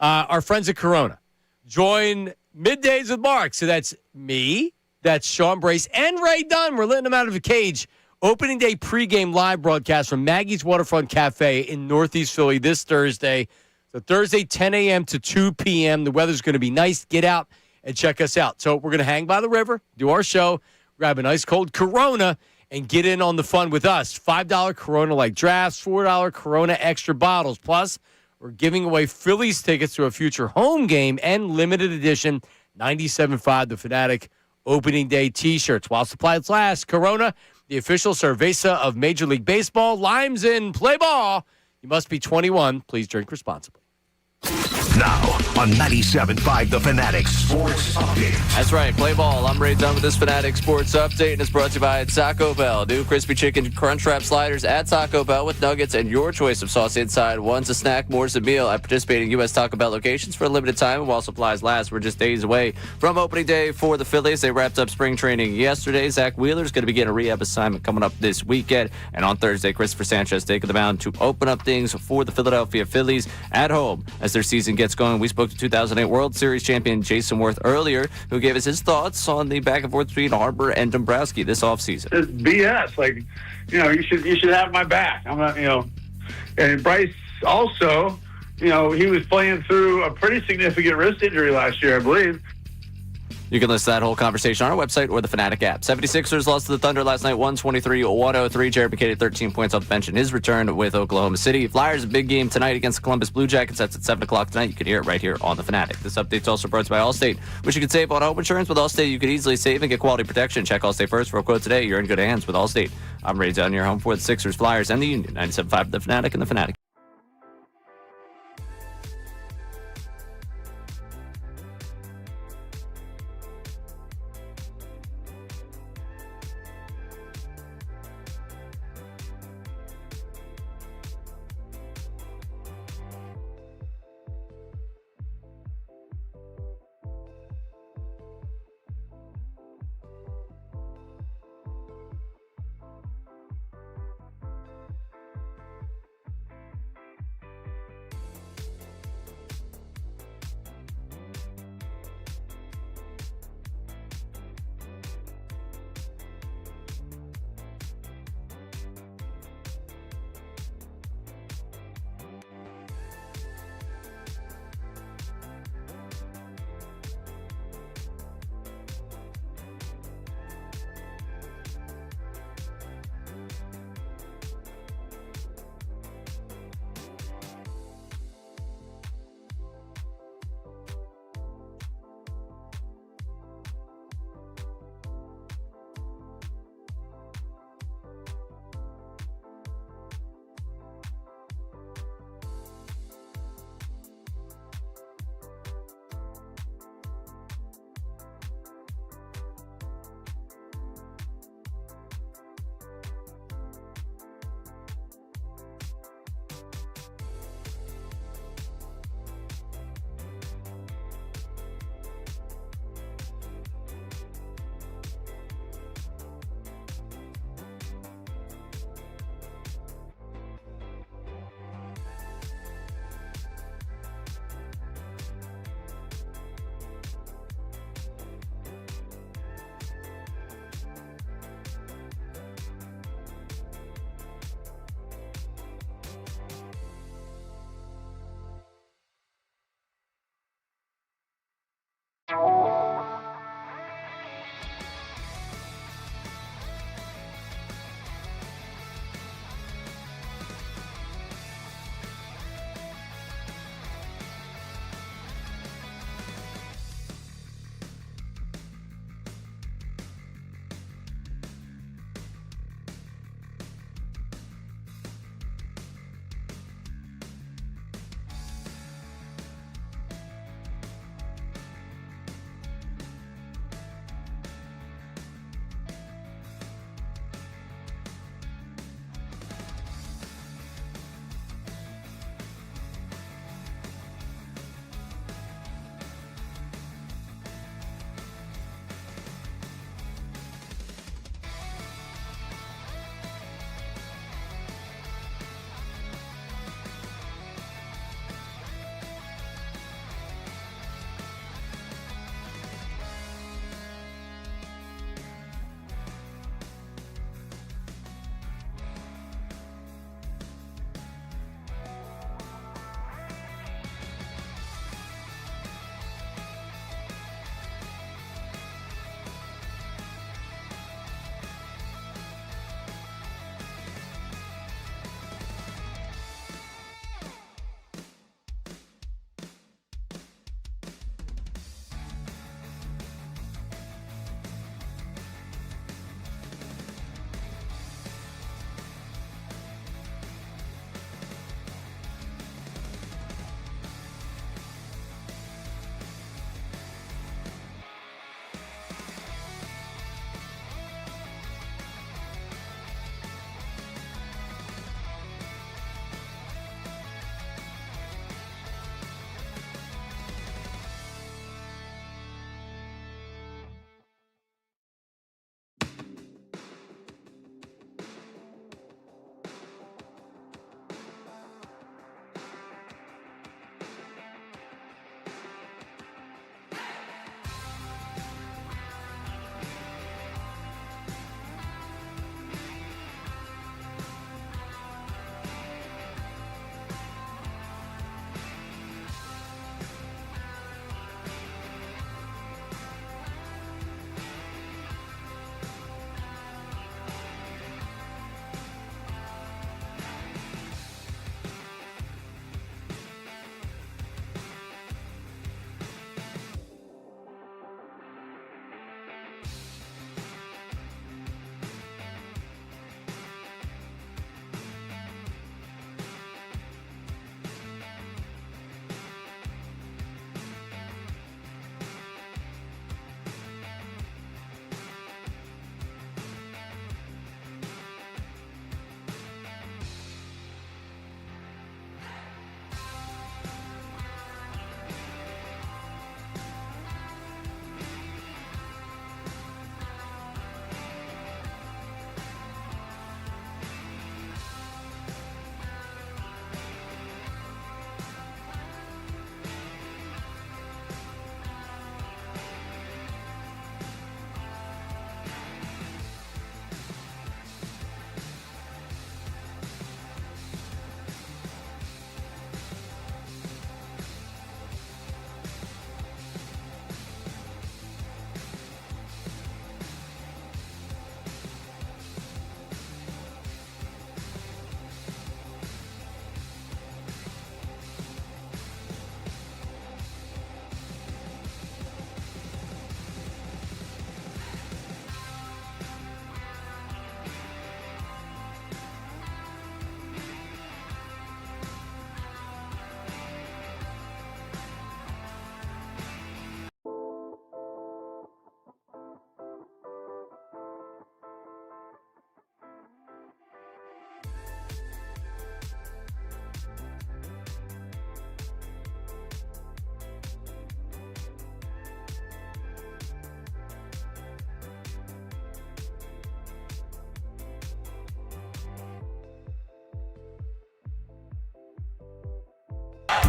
Our friends at Corona join Middays with Mark. So that's me, that's Sean Brace, and Ray Dunn. We're letting them out of a cage. Opening day pregame live broadcast from Maggie's Waterfront Cafe in Northeast Philly this Thursday. So Thursday, 10 a.m. to 2 p.m. The weather's going to be nice. Get out and check us out. So we're going to hang by the river, do our show, grab a nice cold Corona, and get in on the fun with us. $5 Corona Light drafts, $4 Corona extra bottles. Plus, we're giving away Phillies tickets to a future home game and limited edition 97.5 The Fanatic opening day T-shirts. While supplies last, Corona, the official cerveza of Major League Baseball. Limes in, play ball. You must be 21. Please drink responsibly. Now on 97.5 The Fanatic Sports Update. That's right. Play ball. I'm Ray Dunn with this Fanatic Sports Update, and it's brought to you by Taco Bell. New crispy chicken Crunchwrap sliders at Taco Bell with nuggets and your choice of sauce inside. One's a snack, more's a meal at participating U.S. Taco Bell locations for a limited time. And while supplies last, we're just days away from opening day for the Phillies. They wrapped up spring training yesterday. Zach Wheeler's going to begin a rehab assignment coming up this weekend. And on Thursday, Christopher Sanchez taking the mound to open up things for the Philadelphia Phillies at home as their season gets going. We spoke to 2008 World Series champion Jason Worth earlier, who gave us his thoughts on the back and forth between Harbor and Dombrowski this offseason. It's BS. Like, you should have my back. I'm not, and Bryce also, he was playing through a pretty significant wrist injury last year, I believe. You can listen to that whole conversation on our website or the Fanatic app. 76ers lost to the Thunder last night, 123-103. Jared McCain 13 points off the bench in his return with Oklahoma City. Flyers, a big game tonight against the Columbus Blue Jackets. That's at 7 o'clock tonight. You can hear it right here on the Fanatic. This update's also brought to you by Allstate, which you can save on home insurance. With Allstate, you can easily save and get quality protection. Check Allstate first for a quote today. You're in good hands with Allstate. I'm Ray Dunn, your home for the Sixers, Flyers, and the Union. 97.5 The Fanatic and the Fanatic.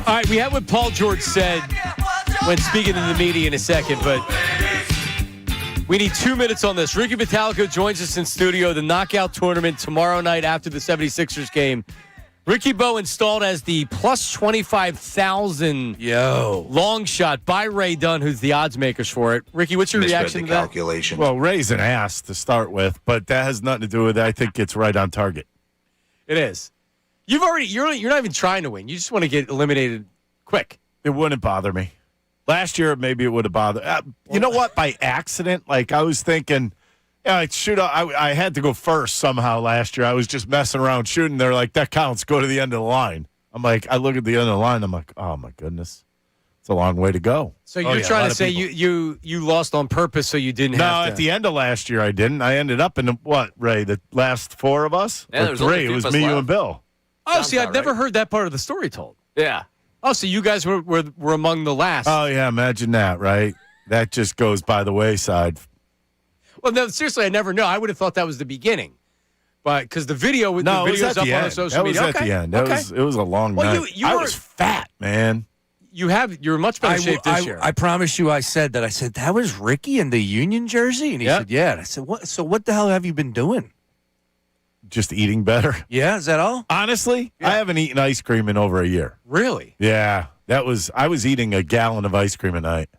All right, we have what Paul George said when speaking to the media in a second, but we need 2 minutes on this. Ricky Vitalico joins us in studio. The knockout tournament tomorrow night after the 76ers game. Ricky Bo installed as the plus 25,000 long shot by Ray Dunn, who's the odds makers for it. Ricky, what's your reaction to that? Calculation. Well, Ray's an ass to start with, but that has nothing to do with it. I think it's right on target. It is. You're not even trying to win. You just want to get eliminated quick. It wouldn't bother me. Last year, maybe it would have bothered. You know what? By accident, like I was thinking, I had to go first somehow last year. I was just messing around shooting. They're like, that counts. Go to the end of the line. I'm like, I look at the end of the line. I'm like, oh my goodness, it's a long way to go. So you're trying to say you lost on purpose so you didn't have to. No, at the end of last year, I didn't. I ended up in what, Ray? The last four of us? Yeah, or three? It was me, you, and Bill. Oh, see, I've never heard that part of the story told. Yeah. Oh, so you guys were among the last. Oh, yeah, imagine that, right? That just goes by the wayside. Well, no, seriously, I never knew. I would have thought that was the beginning. But because the video was up on the social media. That was at the end. It was a long night. I was fat, man. You're in much better shape this year. I promise you, I said that was Ricky in the Union jersey? And he said, yeah. And I said, what? So what the hell have you been doing? Just eating better. Yeah, is that all? Honestly, I haven't eaten ice cream in over a year. Really? Yeah. I was eating a gallon of ice cream a night.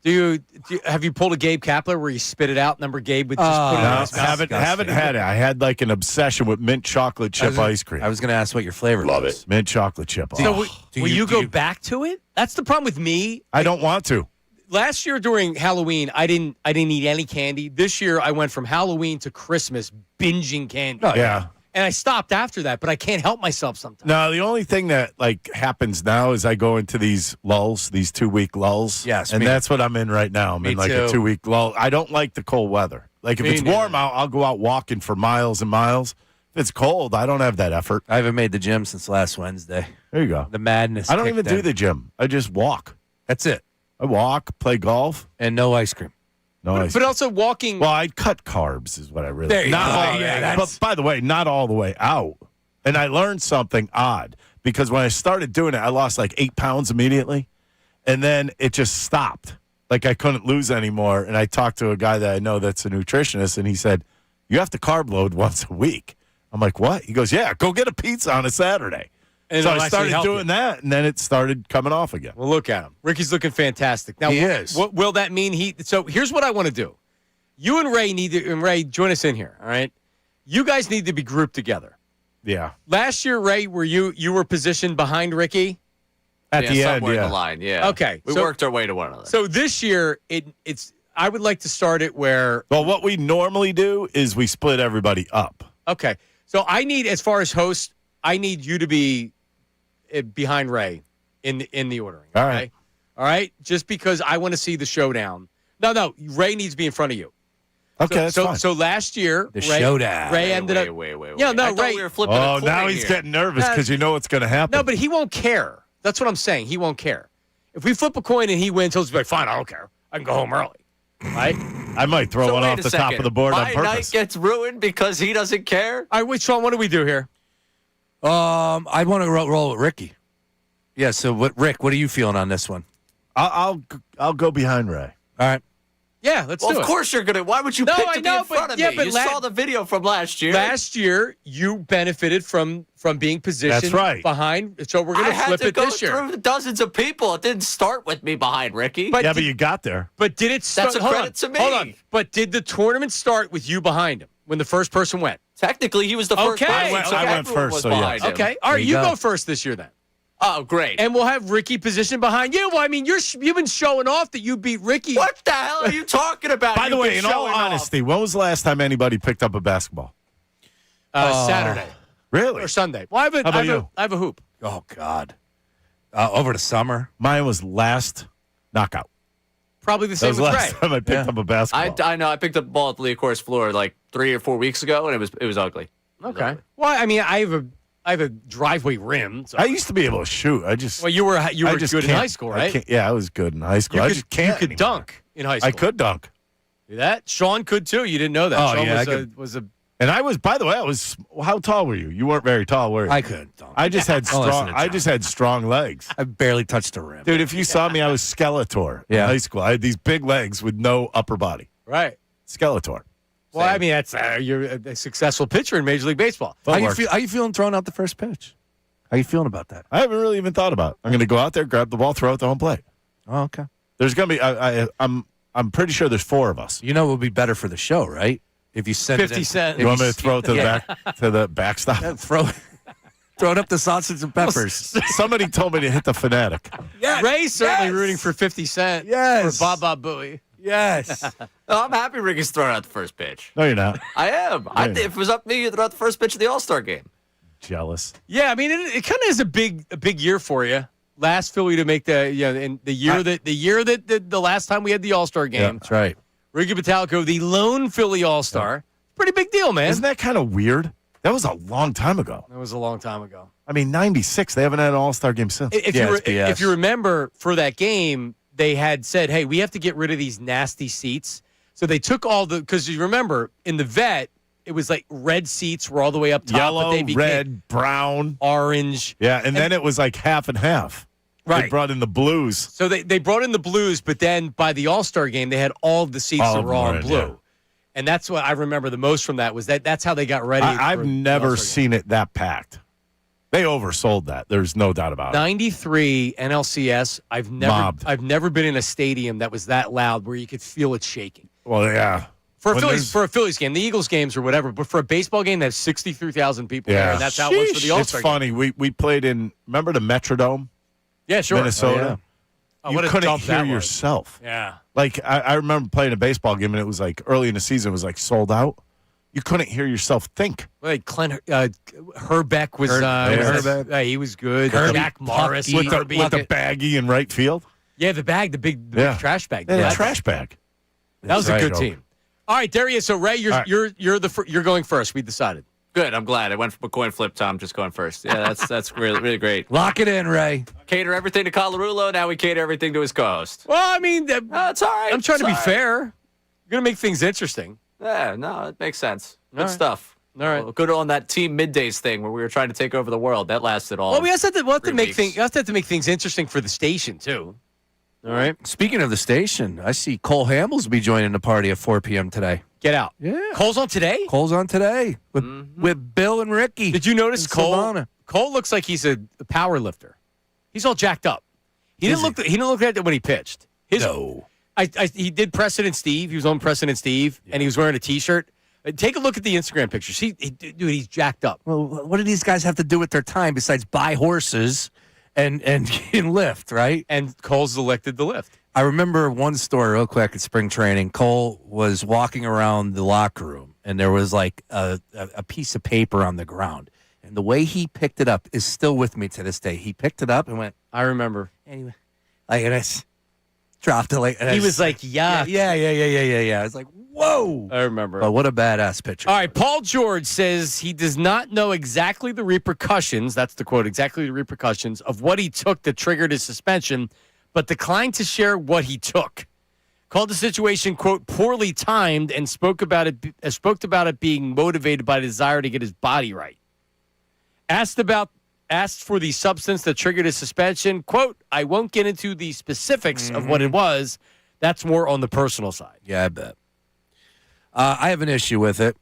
Have you pulled a Gabe Kapler where you spit it out? Remember Gabe would just put it in his mouth? Haven't had it. I had like an obsession with mint chocolate chip ice cream. I was going to ask what your flavor Love was. it. Mint chocolate chip. So will you go back to it? That's the problem with me. I don't want to. Last year during Halloween, I didn't eat any candy. This year I went from Halloween to Christmas binging candy. Oh, yeah. And I stopped after that, but I can't help myself sometimes. No, the only thing that happens now is I go into these lulls, these 2-week lulls. Yes, and that's what I'm in right now. I'm in like a 2-week lull. I don't like the cold weather. Like if it's warm out, I'll go out walking for miles and miles. If it's cold, I don't have that effort. I haven't made the gym since last Wednesday. There you go. The madness. I don't even do the gym. I just walk. That's it. I walk, play golf, and no ice cream. But also walking. Well, I'd cut carbs is what I really. There you not go. all, but by the way, not all the way out. And I learned something odd because when I started doing it, I lost like 8 pounds immediately, and then it just stopped. Like I couldn't lose anymore. And I talked to a guy that I know that's a nutritionist, and he said, "You have to carb load once a week." I'm like, "What?" He goes, "Yeah, go get a pizza on a Saturday." And so I started doing that, and then it started coming off again. Well, look at him. Ricky's looking fantastic. Now, he is. What will that mean? So here's what I want to do. You and Ray Ray, join us in here, all right? You guys need to be grouped together. Yeah. Last year, Ray, were you were positioned behind Ricky? At the end, somewhere in the line, yeah. Okay. We worked our way to one another. So this year, it's. I would like to start it where. Well, what we normally do is we split everybody up. Okay. So I need, as far as host, I need you to be behind Ray in the ordering. All right. Okay? All right? Just because I want to see the showdown. No. Ray needs to be in front of you. Okay, that's fine. So last year, the showdown. Ray ended up. Wait. Yeah, no, I thought Ray. we were flipping a coin now he's here. getting nervous because you know what's going to happen. No, but he won't care. That's what I'm saying. He won't care. If we flip a coin and he wins, he'll just be like, fine, I don't care. I can go home early. Right? I might throw one wait off a the top second. of the board on My purpose. night gets ruined because he doesn't care? All right, wait, Sean, what do we do here? I want to roll with Ricky. Yeah, so Rick, what are you feeling on this one? I'll go behind Ray. All right. Yeah, let's do it. Of course you're going to. Why would you pick to be in front of me? You saw the video from last year. Last year, you benefited from being positioned That's right. behind. So we're going to flip it this year. I had to go through dozens of people. It didn't start with me behind Ricky. But you got there. But did it start? That's a credit to me. Hold on. But did the tournament start with you behind him when the first person went? Technically, he was the first person. I went first, so behind him. Okay. All right, you go first this year then. Oh, great. And we'll have Ricky positioned behind you. Well, I mean, you've been showing off that you beat Ricky. What the hell are you talking about? By the way, in all honesty, when was the last time anybody picked up a basketball? Saturday. Really? Or Sunday. Well, I have a hoop. Oh, God. Over the summer? Mine was last knockout. Probably the That same was with the last Ray. time I picked up a basketball. I know. I picked up the ball at the Leacourse floor like 3 or 4 weeks ago, and it was ugly. Okay. Well, I mean, I have a driveway rim. So. I used to be able to shoot. Well, you were good in high school, right? Yeah, I was good in high school. I just can't. You could dunk in high school. I could dunk. Do that? Sean could too. You didn't know that. Oh, Sean yeah, was a And I was, by the way, how tall were you? You weren't very tall, were you? I couldn't. I just had strong legs. I barely touched the rim. Dude, if you saw me, I was Skeletor in high school. I had these big legs with no upper body. Right. Skeletor. Well, I mean, that's you're a successful pitcher in Major League Baseball. How you feeling throwing out the first pitch? How you feeling about that? I haven't really even thought about it. I'm going to go out there, grab the ball, throw it to home plate. Oh, okay. There's going to be I'm pretty sure there's 4 of us. You know it would be better for the show, right? If you send 50 cents. You want me to throw it to the backstop? Yeah, throw it up the sausage and peppers. Somebody told me to hit the Fanatic. Yeah, Ray's certainly rooting for 50 Cent. Yes. For Bob Bowie. Yes. Oh, I'm happy Ricky's throwing out the first pitch. No, you're not. I am. If it was up to me, you'd throw out the first pitch of the All-Star game. Jealous. Yeah, I mean, it kind of is a big year for you. Last Philly to make in the year that the last time we had the All-Star game. Yeah, that's right. Ricky Batalco, the lone Philly All-Star. Yeah. Pretty big deal, man. Isn't that kind of weird? That was a long time ago. That was a long time ago. I mean, 96. They haven't had an All-Star game since. If you remember, for that game, they had said, hey, we have to get rid of these nasty seats. So they took because you remember, in the vet, it was like red seats were all the way up top. Yellow, but they became red, brown. Orange. Yeah, and then it was like half and half. Right. They brought in the blues. So they brought in the blues, but then by the All-Star game, they had all of the seats that were all in blue. Yeah. And that's what I remember the most from that was that's how they got ready. I've never seen it that packed. They oversold that. There's no doubt about it. 93 NLCS. I've never been in a stadium that was that loud where you could feel it shaking. Well, yeah. For a Phillies game, the Eagles games or whatever, but for a baseball game that has 63,000 people there, and that's how it was for the All-Star It's funny. game. We played in, remember the Metrodome? Yeah, sure. Minnesota. Oh, you couldn't hear yourself. Yeah. Like, I remember playing a baseball game, and it was like early in the season, it was like sold out. You couldn't hear yourself think. Like Herbeck was he was good. Jack Morris with the baggie in right field. Yeah, the big trash bag. Yeah, the trash bag. That was a good team. All right, there he is. So Ray, you're going first. We decided. Good. I'm glad. I went from a coin flip to I'm just going first. Yeah, that's really, really great. Lock it in, Ray. Cater everything to Colarulo. Now we cater everything to his co-host. Well, I mean, it's all right. I'm trying to be fair. You're going to make things interesting. Yeah, no, it makes sense. Good right. stuff. All right. Well, good on that team Middays thing where we were trying to take over the world. That lasted all. Well, we also have to make things interesting for the station too. All right. Speaking of the station, I see Cole Hamels will be joining the party at 4 p.m. today. Get out. Yeah. Cole's on today? Cole's on today with Bill and Ricky. Did you notice Cole? Savannah. Cole looks like he's a power lifter. He's all jacked up. He didn't look like that when he pitched. No. He did President Steve. He was on President Steve, and he was wearing a T-shirt. Take a look at the Instagram pictures. Dude, he's jacked up. Well, what do these guys have to do with their time besides buy horses and lift, right? And Cole's elected to lift. I remember one story real quick at spring training. Cole was walking around the locker room, and there was like a piece of paper on the ground. And the way he picked it up is still with me to this day. He picked it up and went, I remember. Anyway, and I dropped it like. He was like, yuck. Yeah. I was like, whoa. I remember. But what a badass pitcher. All right, Paul George says he does not know exactly the repercussions, that's the quote, exactly the repercussions of what he took that triggered his suspension, but declined to share what he took. Called the situation, quote, poorly timed and spoke about it being motivated by a desire to get his body right. Asked for the substance that triggered his suspension, quote, I won't get into the specifics of what it was. That's more on the personal side. Yeah, I bet. I have an issue with it,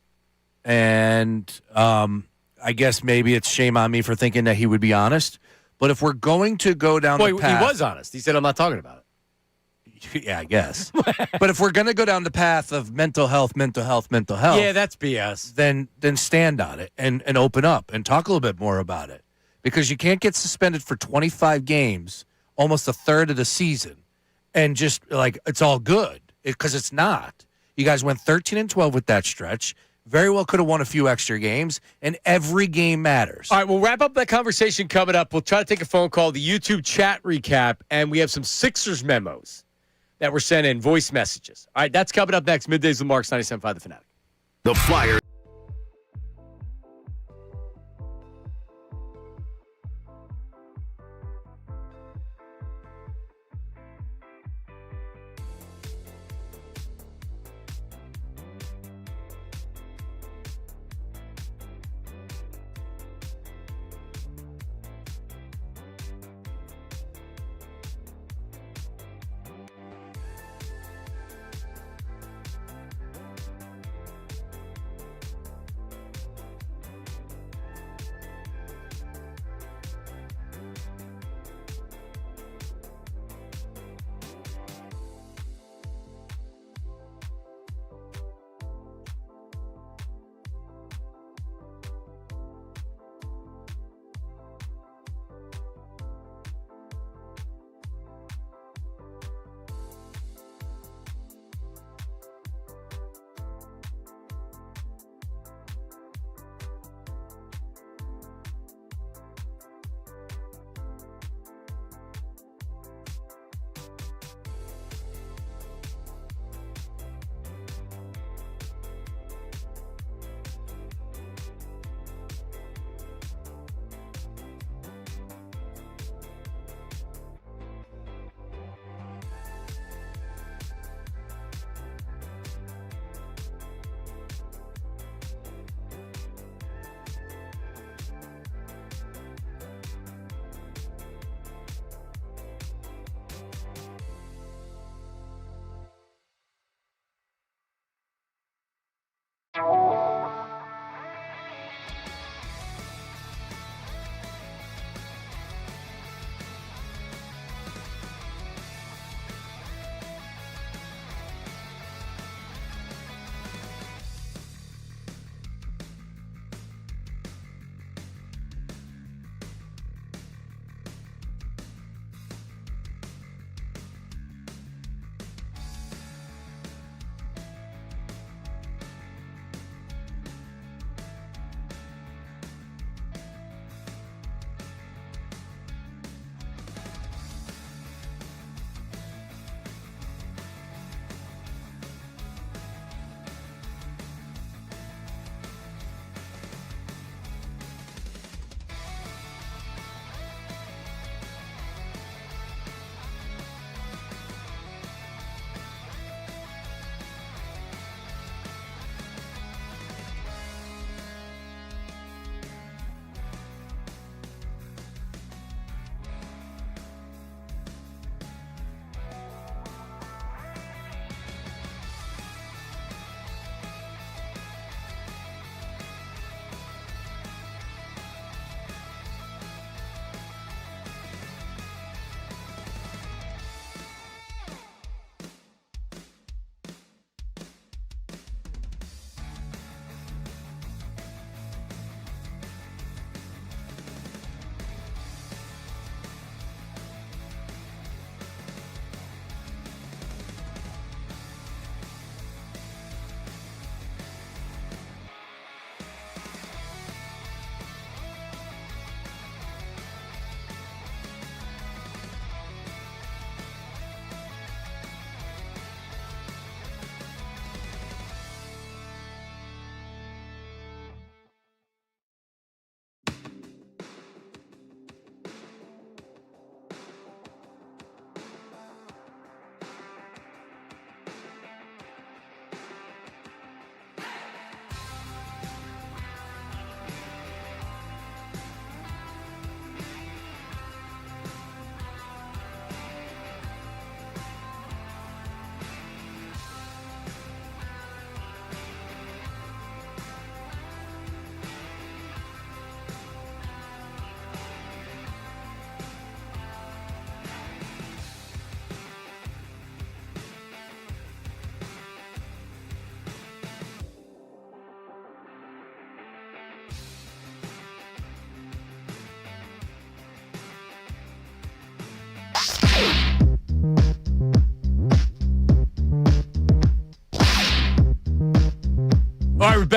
and I guess maybe it's shame on me for thinking that he would be honest. But if we're going to go down the path... He was honest. He said, I'm not talking about it. Yeah, I guess. But if we're going to go down the path of mental health... Yeah, that's BS. Then stand on it and open up and talk a little bit more about it. Because you can't get suspended for 25 games, almost a third of the season, and just, like, it's all good. Because it's not. You guys went 13-12 with that stretch. Very well could have won a few extra games, and every game matters. All right, we'll wrap up that conversation coming up. We'll try to take a phone call, the YouTube chat recap, and we have some Sixers memos that were sent in, voice messages. All right, that's coming up next. Middays with Marks, 97.5 The Fanatic. The Flyers.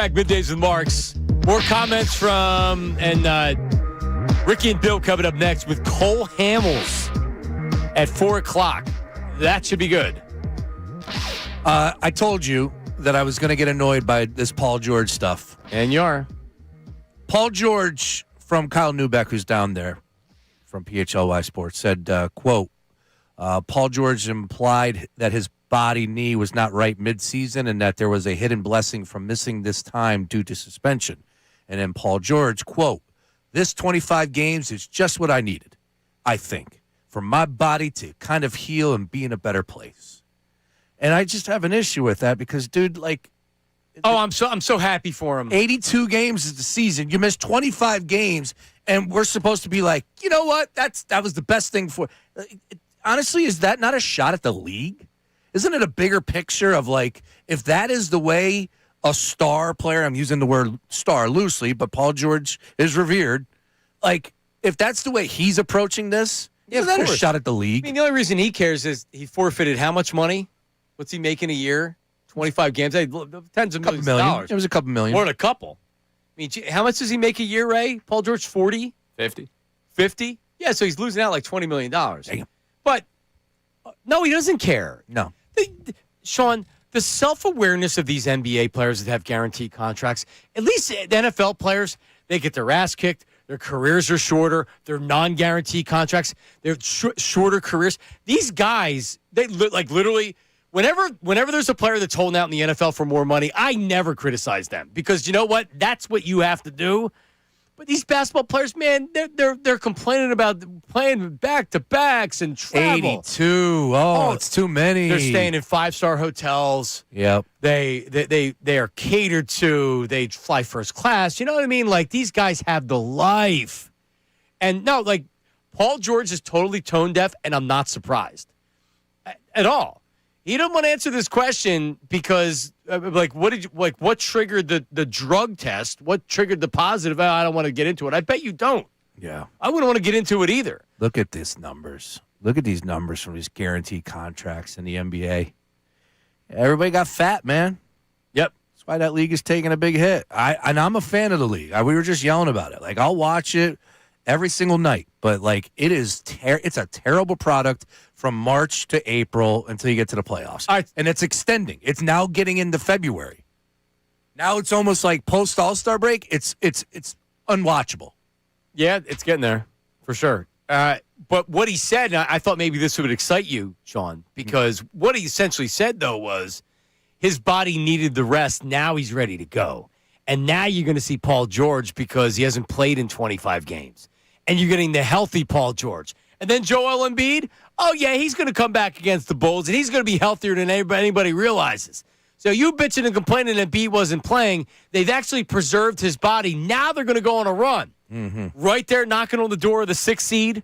back. Middays with Marks. More comments from Ricky and Bill coming up next with Cole Hamels at 4 o'clock. That should be good. I told you that I was going to get annoyed by this Paul George stuff. And you are. Paul George from Kyle Neubeck, who's down there from PHLY Sports, said, quote, Paul George implied that his body knee was not right midseason and that there was a hidden blessing from missing this time due to suspension. And then Paul George, quote, this 25 games is just what I needed, I think, for my body to kind of heal and be in a better place. And I just have an issue with that because, dude, like, oh, I'm so happy for him. 82 games is the season. You missed 25 games, and we're supposed to be like, you know what? That was the best thing for. Honestly, is that not a shot at the league? Isn't it a bigger picture of like, if that is the way a star player, I'm using the word star loosely, but Paul George is revered. Like, if that's the way he's approaching this, isn't that a shot at the league? I mean, the only reason he cares is he forfeited how much money? What's he making a year? 25 games, tens of millions of dollars. It was a couple million. More than a couple. I mean, how much does he make a year, Ray? Paul George, 40? 50. 50? Yeah, so he's losing out like $20 million. Damn. But, no, he doesn't care. No. Sean, the self-awareness of these NBA players that have guaranteed contracts, at least the NFL players, they get their ass kicked. Their careers are shorter. They're non-guaranteed contracts. They're shorter careers. These guys, they like literally... Whenever there's a player that's holding out in the NFL for more money, I never criticize them because you know what? That's what you have to do. But these basketball players, man, they're complaining about playing back-to-backs and travel. 82. Oh, it's too many. They're staying in 5-star hotels. Yep. They are catered to. They fly first class. You know what I mean? Like, these guys have the life. And no, like, Paul George is totally tone deaf, and I'm not surprised at all. He didn't want to answer this question because, what triggered the drug test? What triggered the positive? I don't want to get into it. I bet you don't. Yeah. I wouldn't want to get into it either. Look at these numbers. Look at these numbers from these guaranteed contracts in the NBA. Everybody got fat, man. Yep. That's why that league is taking a big hit. I'm a fan of the league. We were just yelling about it. Like, I'll watch it every single night. But, like, it's a terrible product from March to April until you get to the playoffs. All right. And it's extending. It's now getting into February. Now it's almost like post All-Star break. It's unwatchable. Yeah, it's getting there for sure. But what he said, and I thought maybe this would excite you, Sean, because what he essentially said, though, was his body needed the rest. Now he's ready to go. And now you're going to see Paul George because he hasn't played in 25 games. And you're getting the healthy Paul George. And then Joel Embiid, oh, yeah, he's going to come back against the Bulls, and he's going to be healthier than anybody realizes. So you bitching and complaining that Embiid wasn't playing. They've actually preserved his body. Now they're going to go on a run. Mm-hmm. Right there knocking on the door of the 6th seed.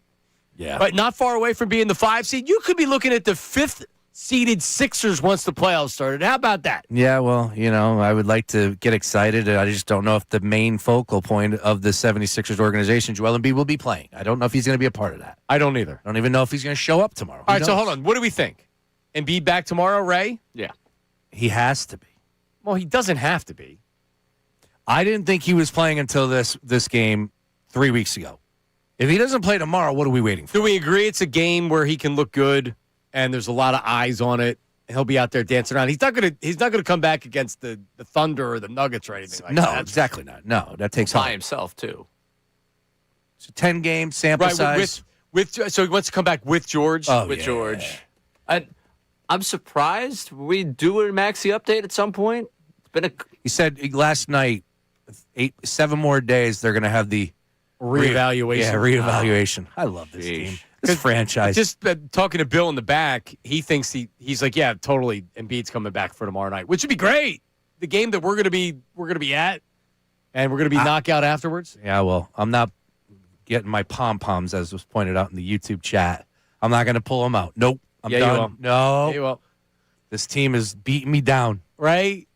Yeah. Right, not far away from being the 5 seed. You could be looking at the 5th seeded Sixers once the playoffs started. How about that? Yeah, well, I would like to get excited. I just don't know if the main focal point of the 76ers organization, Joel Embiid, will be playing. I don't know if he's going to be a part of that. I don't either. I don't even know if he's going to show up tomorrow. All right, so hold on. What do we think? Embiid back tomorrow, Ray? Yeah. He has to be. Well, he doesn't have to be. I didn't think he was playing until this game 3 weeks ago. If he doesn't play tomorrow, what are we waiting for? Do we agree it's a game where he can look good and there's a lot of eyes on it? And he'll be out there dancing around. He's not gonna come back against the Thunder or the Nuggets or anything like that. No, exactly not. No, that takes by himself too. It's a 10-game sample size. So he wants to come back with George. George. I'm surprised. We do a Maxey update at some point. It's been He said last night, 7 more days, they're going to have the reevaluation. Yeah, reevaluation. I love this team. This franchise. Just talking to Bill in the back, he thinks he's like, yeah, totally. Embiid's coming back for tomorrow night, which would be great. The game that we're gonna be at, and we're gonna be knockout afterwards. Yeah, well, I'm not getting my pom poms, as was pointed out in the YouTube chat. I'm not gonna pull them out. Nope. I'm done. You will. No. Yeah, you will. This team is beating me down. Right.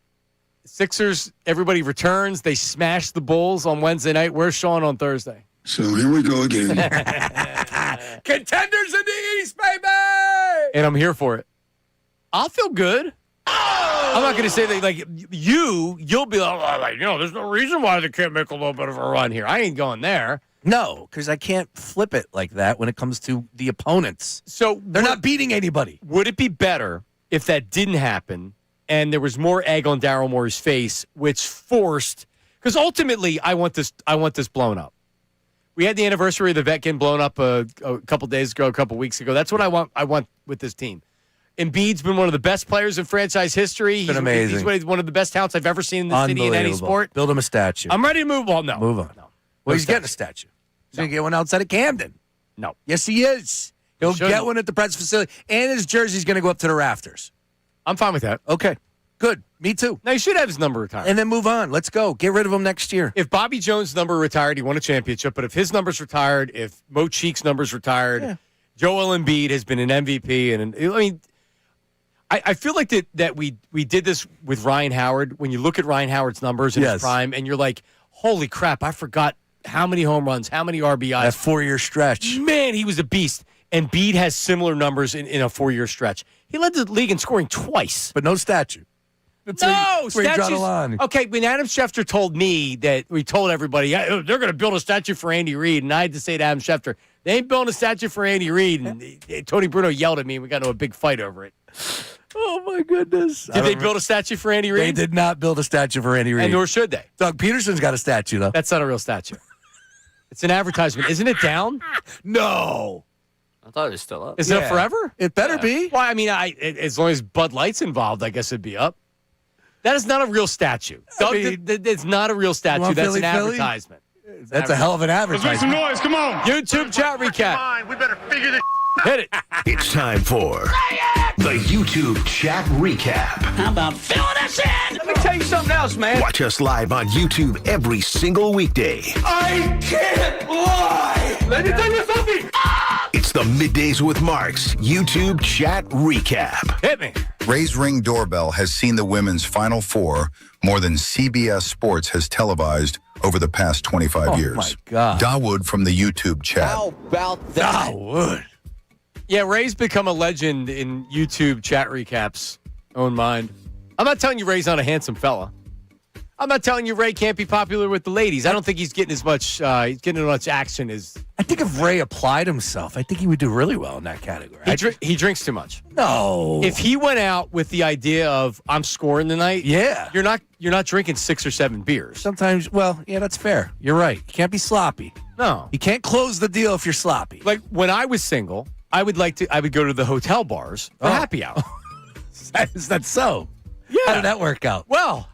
Sixers. Everybody returns. They smash the Bulls on Wednesday night. Where's Sean on Thursday? So here we go again. Contenders in the East, baby! And I'm here for it. I'll feel good. Oh! I'm not going to say that, like, you'll be like, there's no reason why they can't make a little bit of a run here. I ain't going there. No, because I can't flip it like that when it comes to the opponents. So they're not beating anybody. Would it be better if that didn't happen and there was more egg on Daryl Morey's face, which forced? Because ultimately, I want this blown up. We had the anniversary of the vet getting blown up a couple days ago, a couple weeks ago. That's what I want with this team. Embiid's been one of the best players in franchise history. He's amazing. He's one of the best talents I've ever seen in the city in any sport. Build him a statue. I'm ready to move on. No. Move on. No. Well, he's getting a statue. He's going to get one outside of Camden. No. Yes, he is. He'll get one at the press facility, and his jersey's going to go up to the rafters. I'm fine with that. Okay. Good. Me too. Now, he should have his number retired. And then move on. Let's go. Get rid of him next year. If Bobby Jones' number retired, he won a championship. But if his number's retired, if Mo Cheek's number's retired, Joel Embiid has been an MVP. And I mean, I feel like that we did this with Ryan Howard. When you look at Ryan Howard's numbers in his prime, and you're like, holy crap, I forgot how many home runs, how many RBIs. That 4-year stretch. Man, he was a beast. And Embiid has similar numbers in a 4-year stretch. He led the league in scoring twice. But no statue. Statues. Okay, when Adam Schefter told me that, we told everybody, they're going to build a statue for Andy Reid, and I had to say to Adam Schefter, they ain't building a statue for Andy Reid. And Tony Bruno yelled at me, and we got into a big fight over it. Oh, my goodness. Did they build a statue for Andy Reid? They did not build a statue for Andy Reid. And nor should they. Doug Peterson's got a statue, though. That's not a real statue. It's an advertisement. Isn't it down? No. I thought it was still up. Is it up forever? It better be. Well, I mean, as long as Bud Light's involved, I guess it'd be up. That is not a real statue. It's not a real statue. That's an advertisement. That's a hell of an advertisement. Let's make some noise. Come on. YouTube chat recap. Come on, we better figure this Hit it. It's time for the YouTube chat recap. How about filling us in? Let me tell you something else, man. Watch us live on YouTube every single weekday. I can't lie. Let me tell you something. It's the Middays with Marks YouTube chat recap. Hit me. Ray's Ring Doorbell has seen the women's Final Four more than CBS Sports has televised over the past 25 years. Oh, my God. Dawood from the YouTube chat. How about that? Dawood. Yeah, Ray's become a legend in YouTube chat recaps. Own mind. I'm not telling you Ray's not a handsome fella. I'm not telling you Ray can't be popular with the ladies. I don't think he's getting as much action as. I think if Ray applied himself, I think he would do really well in that category. He drinks too much. No. If he went out with the idea of I'm scoring tonight, you're not drinking 6 or 7 beers. Sometimes, that's fair. You're right. You can't be sloppy. No. You can't close the deal if you're sloppy. Like when I was single, I would go to the hotel bars for happy hour. Is that so? Yeah. How did that work out? Well,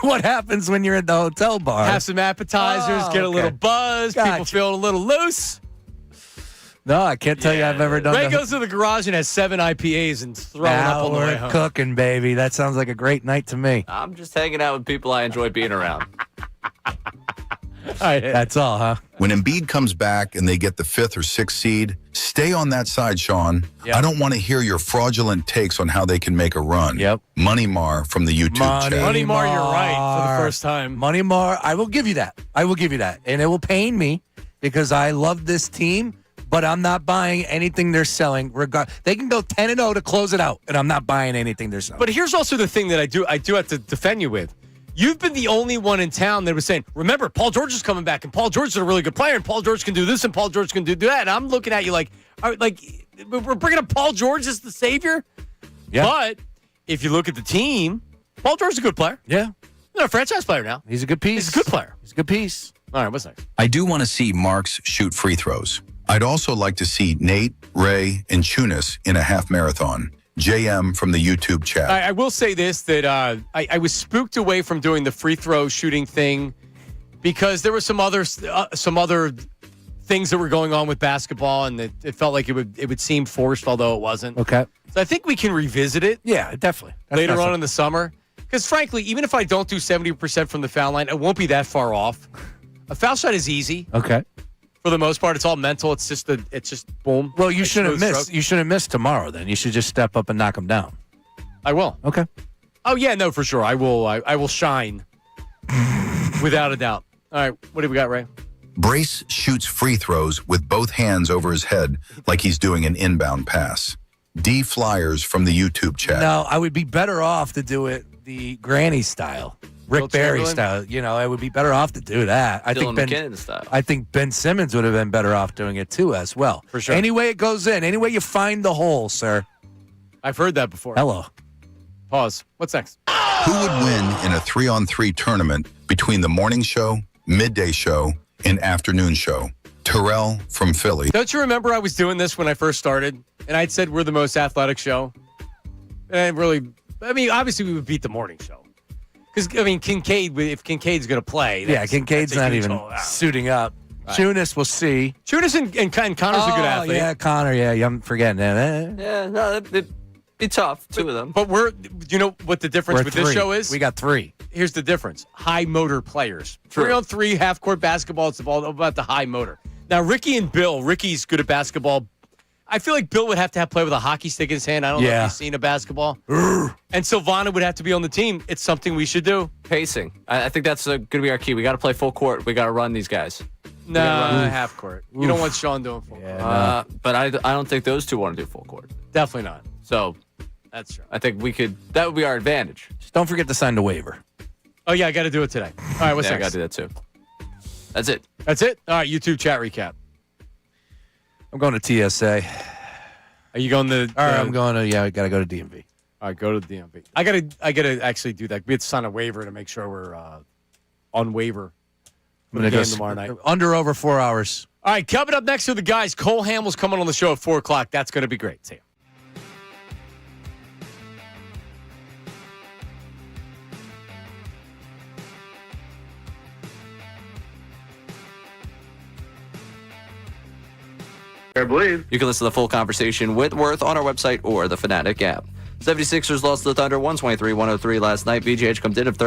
what happens when you're at the hotel bar? have some appetizers, get a little buzz, people feeling a little loose. No, I can't tell you I've ever done Ray goes to the garage and has 7 IPAs and throwing up on the way we're home. cooking, baby. That sounds like a great night to me. I'm just hanging out with people I enjoy being around. That's all, huh? When Embiid comes back and they get the 5th or 6th seed, stay on that side, Sean. Yep. I don't want to hear your fraudulent takes on how they can make a run. Yep. Money Mar from the YouTube chat. Money Mar, you're right for the first time. Money Mar, I will give you that. And it will pain me because I love this team, but I'm not buying anything they're selling. They can go 10-0 to close it out, and I'm not buying anything they're selling. But here's also the thing that I do have to defend you with. You've been the only one in town that was saying, remember, Paul George is coming back, and Paul George is a really good player, and Paul George can do this, and Paul George can do that. And I'm looking at you like we're bringing up Paul George as the savior? Yeah. But if you look at the team, Paul George is a good player. Yeah. He's a franchise player now. He's a good piece. He's a good player. He's a good piece. All right, what's next? I do want to see Marks shoot free throws. I'd also like to see Nate, Ray, and Chunas in a half marathon. JM from the YouTube chat. I will say this, that I was spooked away from doing the free throw shooting thing because there were some other things that were going on with basketball, and it felt like it would seem forced, although it wasn't. Okay. So I think we can revisit it. Yeah, definitely. Later on in the summer. Because frankly, even if I don't do 70% from the foul line, it won't be that far off. A foul shot is easy. Okay. For the most part, it's all mental. It's just boom. Well, you shouldn't miss. Stroke. You shouldn't miss tomorrow. Then you should just step up and knock them down. I will. Okay. Oh yeah, no, for sure. I will. I will shine, without a doubt. All right, what do we got, Ray? Brace shoots free throws with both hands over his head like he's doing an inbound pass. D Flyers from the YouTube chat. No, I would be better off to do it the granny style, Rick Will Barry Chamberlain? style. It would be better off to do that. Dylan McKinnon style. I think Ben Simmons would have been better off doing it too, as well. For sure. Any way it goes in, any way you find the hole, sir. I've heard that before. Hello. Pause. What's next? Who would win in a 3-on-3 tournament between the morning show, midday show, and afternoon show? Terrell from Philly. Don't you remember I was doing this when I first started? And I'd said we're the most athletic show. And obviously we would beat the morning show. Because, Kincade, if Kincade's going to play. Kincade's that's a not huge even hole. suiting up. Right. Chunas, we'll see. Chunas and Connor's a good athlete. Yeah, Connor, I'm forgetting that. Yeah, no, it'd be tough, two of them. But you know what the difference with this show is? We got 3. Here's the difference. High motor players. True. 3-on-3, half-court basketball, it's all about the high motor. Now, Ricky and Bill, Ricky's good at basketball. I feel like Bill would have to play with a hockey stick in his hand. I don't know if he's seen a basketball. And Silvana would have to be on the team. It's something we should do. Pacing. I think that's going to be our key. We got to play full court. We got to run these guys. No, half court. You don't want Sean doing full court. But I don't think those two want to do full court. Definitely not. So that's true. I think that would be our advantage. Just don't forget to sign the waiver. Oh, yeah, I got to do it today. All right, what's I next? got to do that too. That's it. That's it? All right, YouTube chat recap. I'm going to TSA. Are you going to? All right, I'm going to. I got to go to DMV. All right, go to the DMV. I gotta actually do that. We have to sign a waiver to make sure we're on waiver. I'm going to go tomorrow night. Over 4 hours. All right, coming up next are the guys. Cole Hamill's coming on the show at 4 o'clock. That's going to be great. See ya. I believe. You can listen to the full conversation with Worth on our website or the Fanatic app. 76ers lost to the Thunder 123-103 last night. VGH comes in of 30.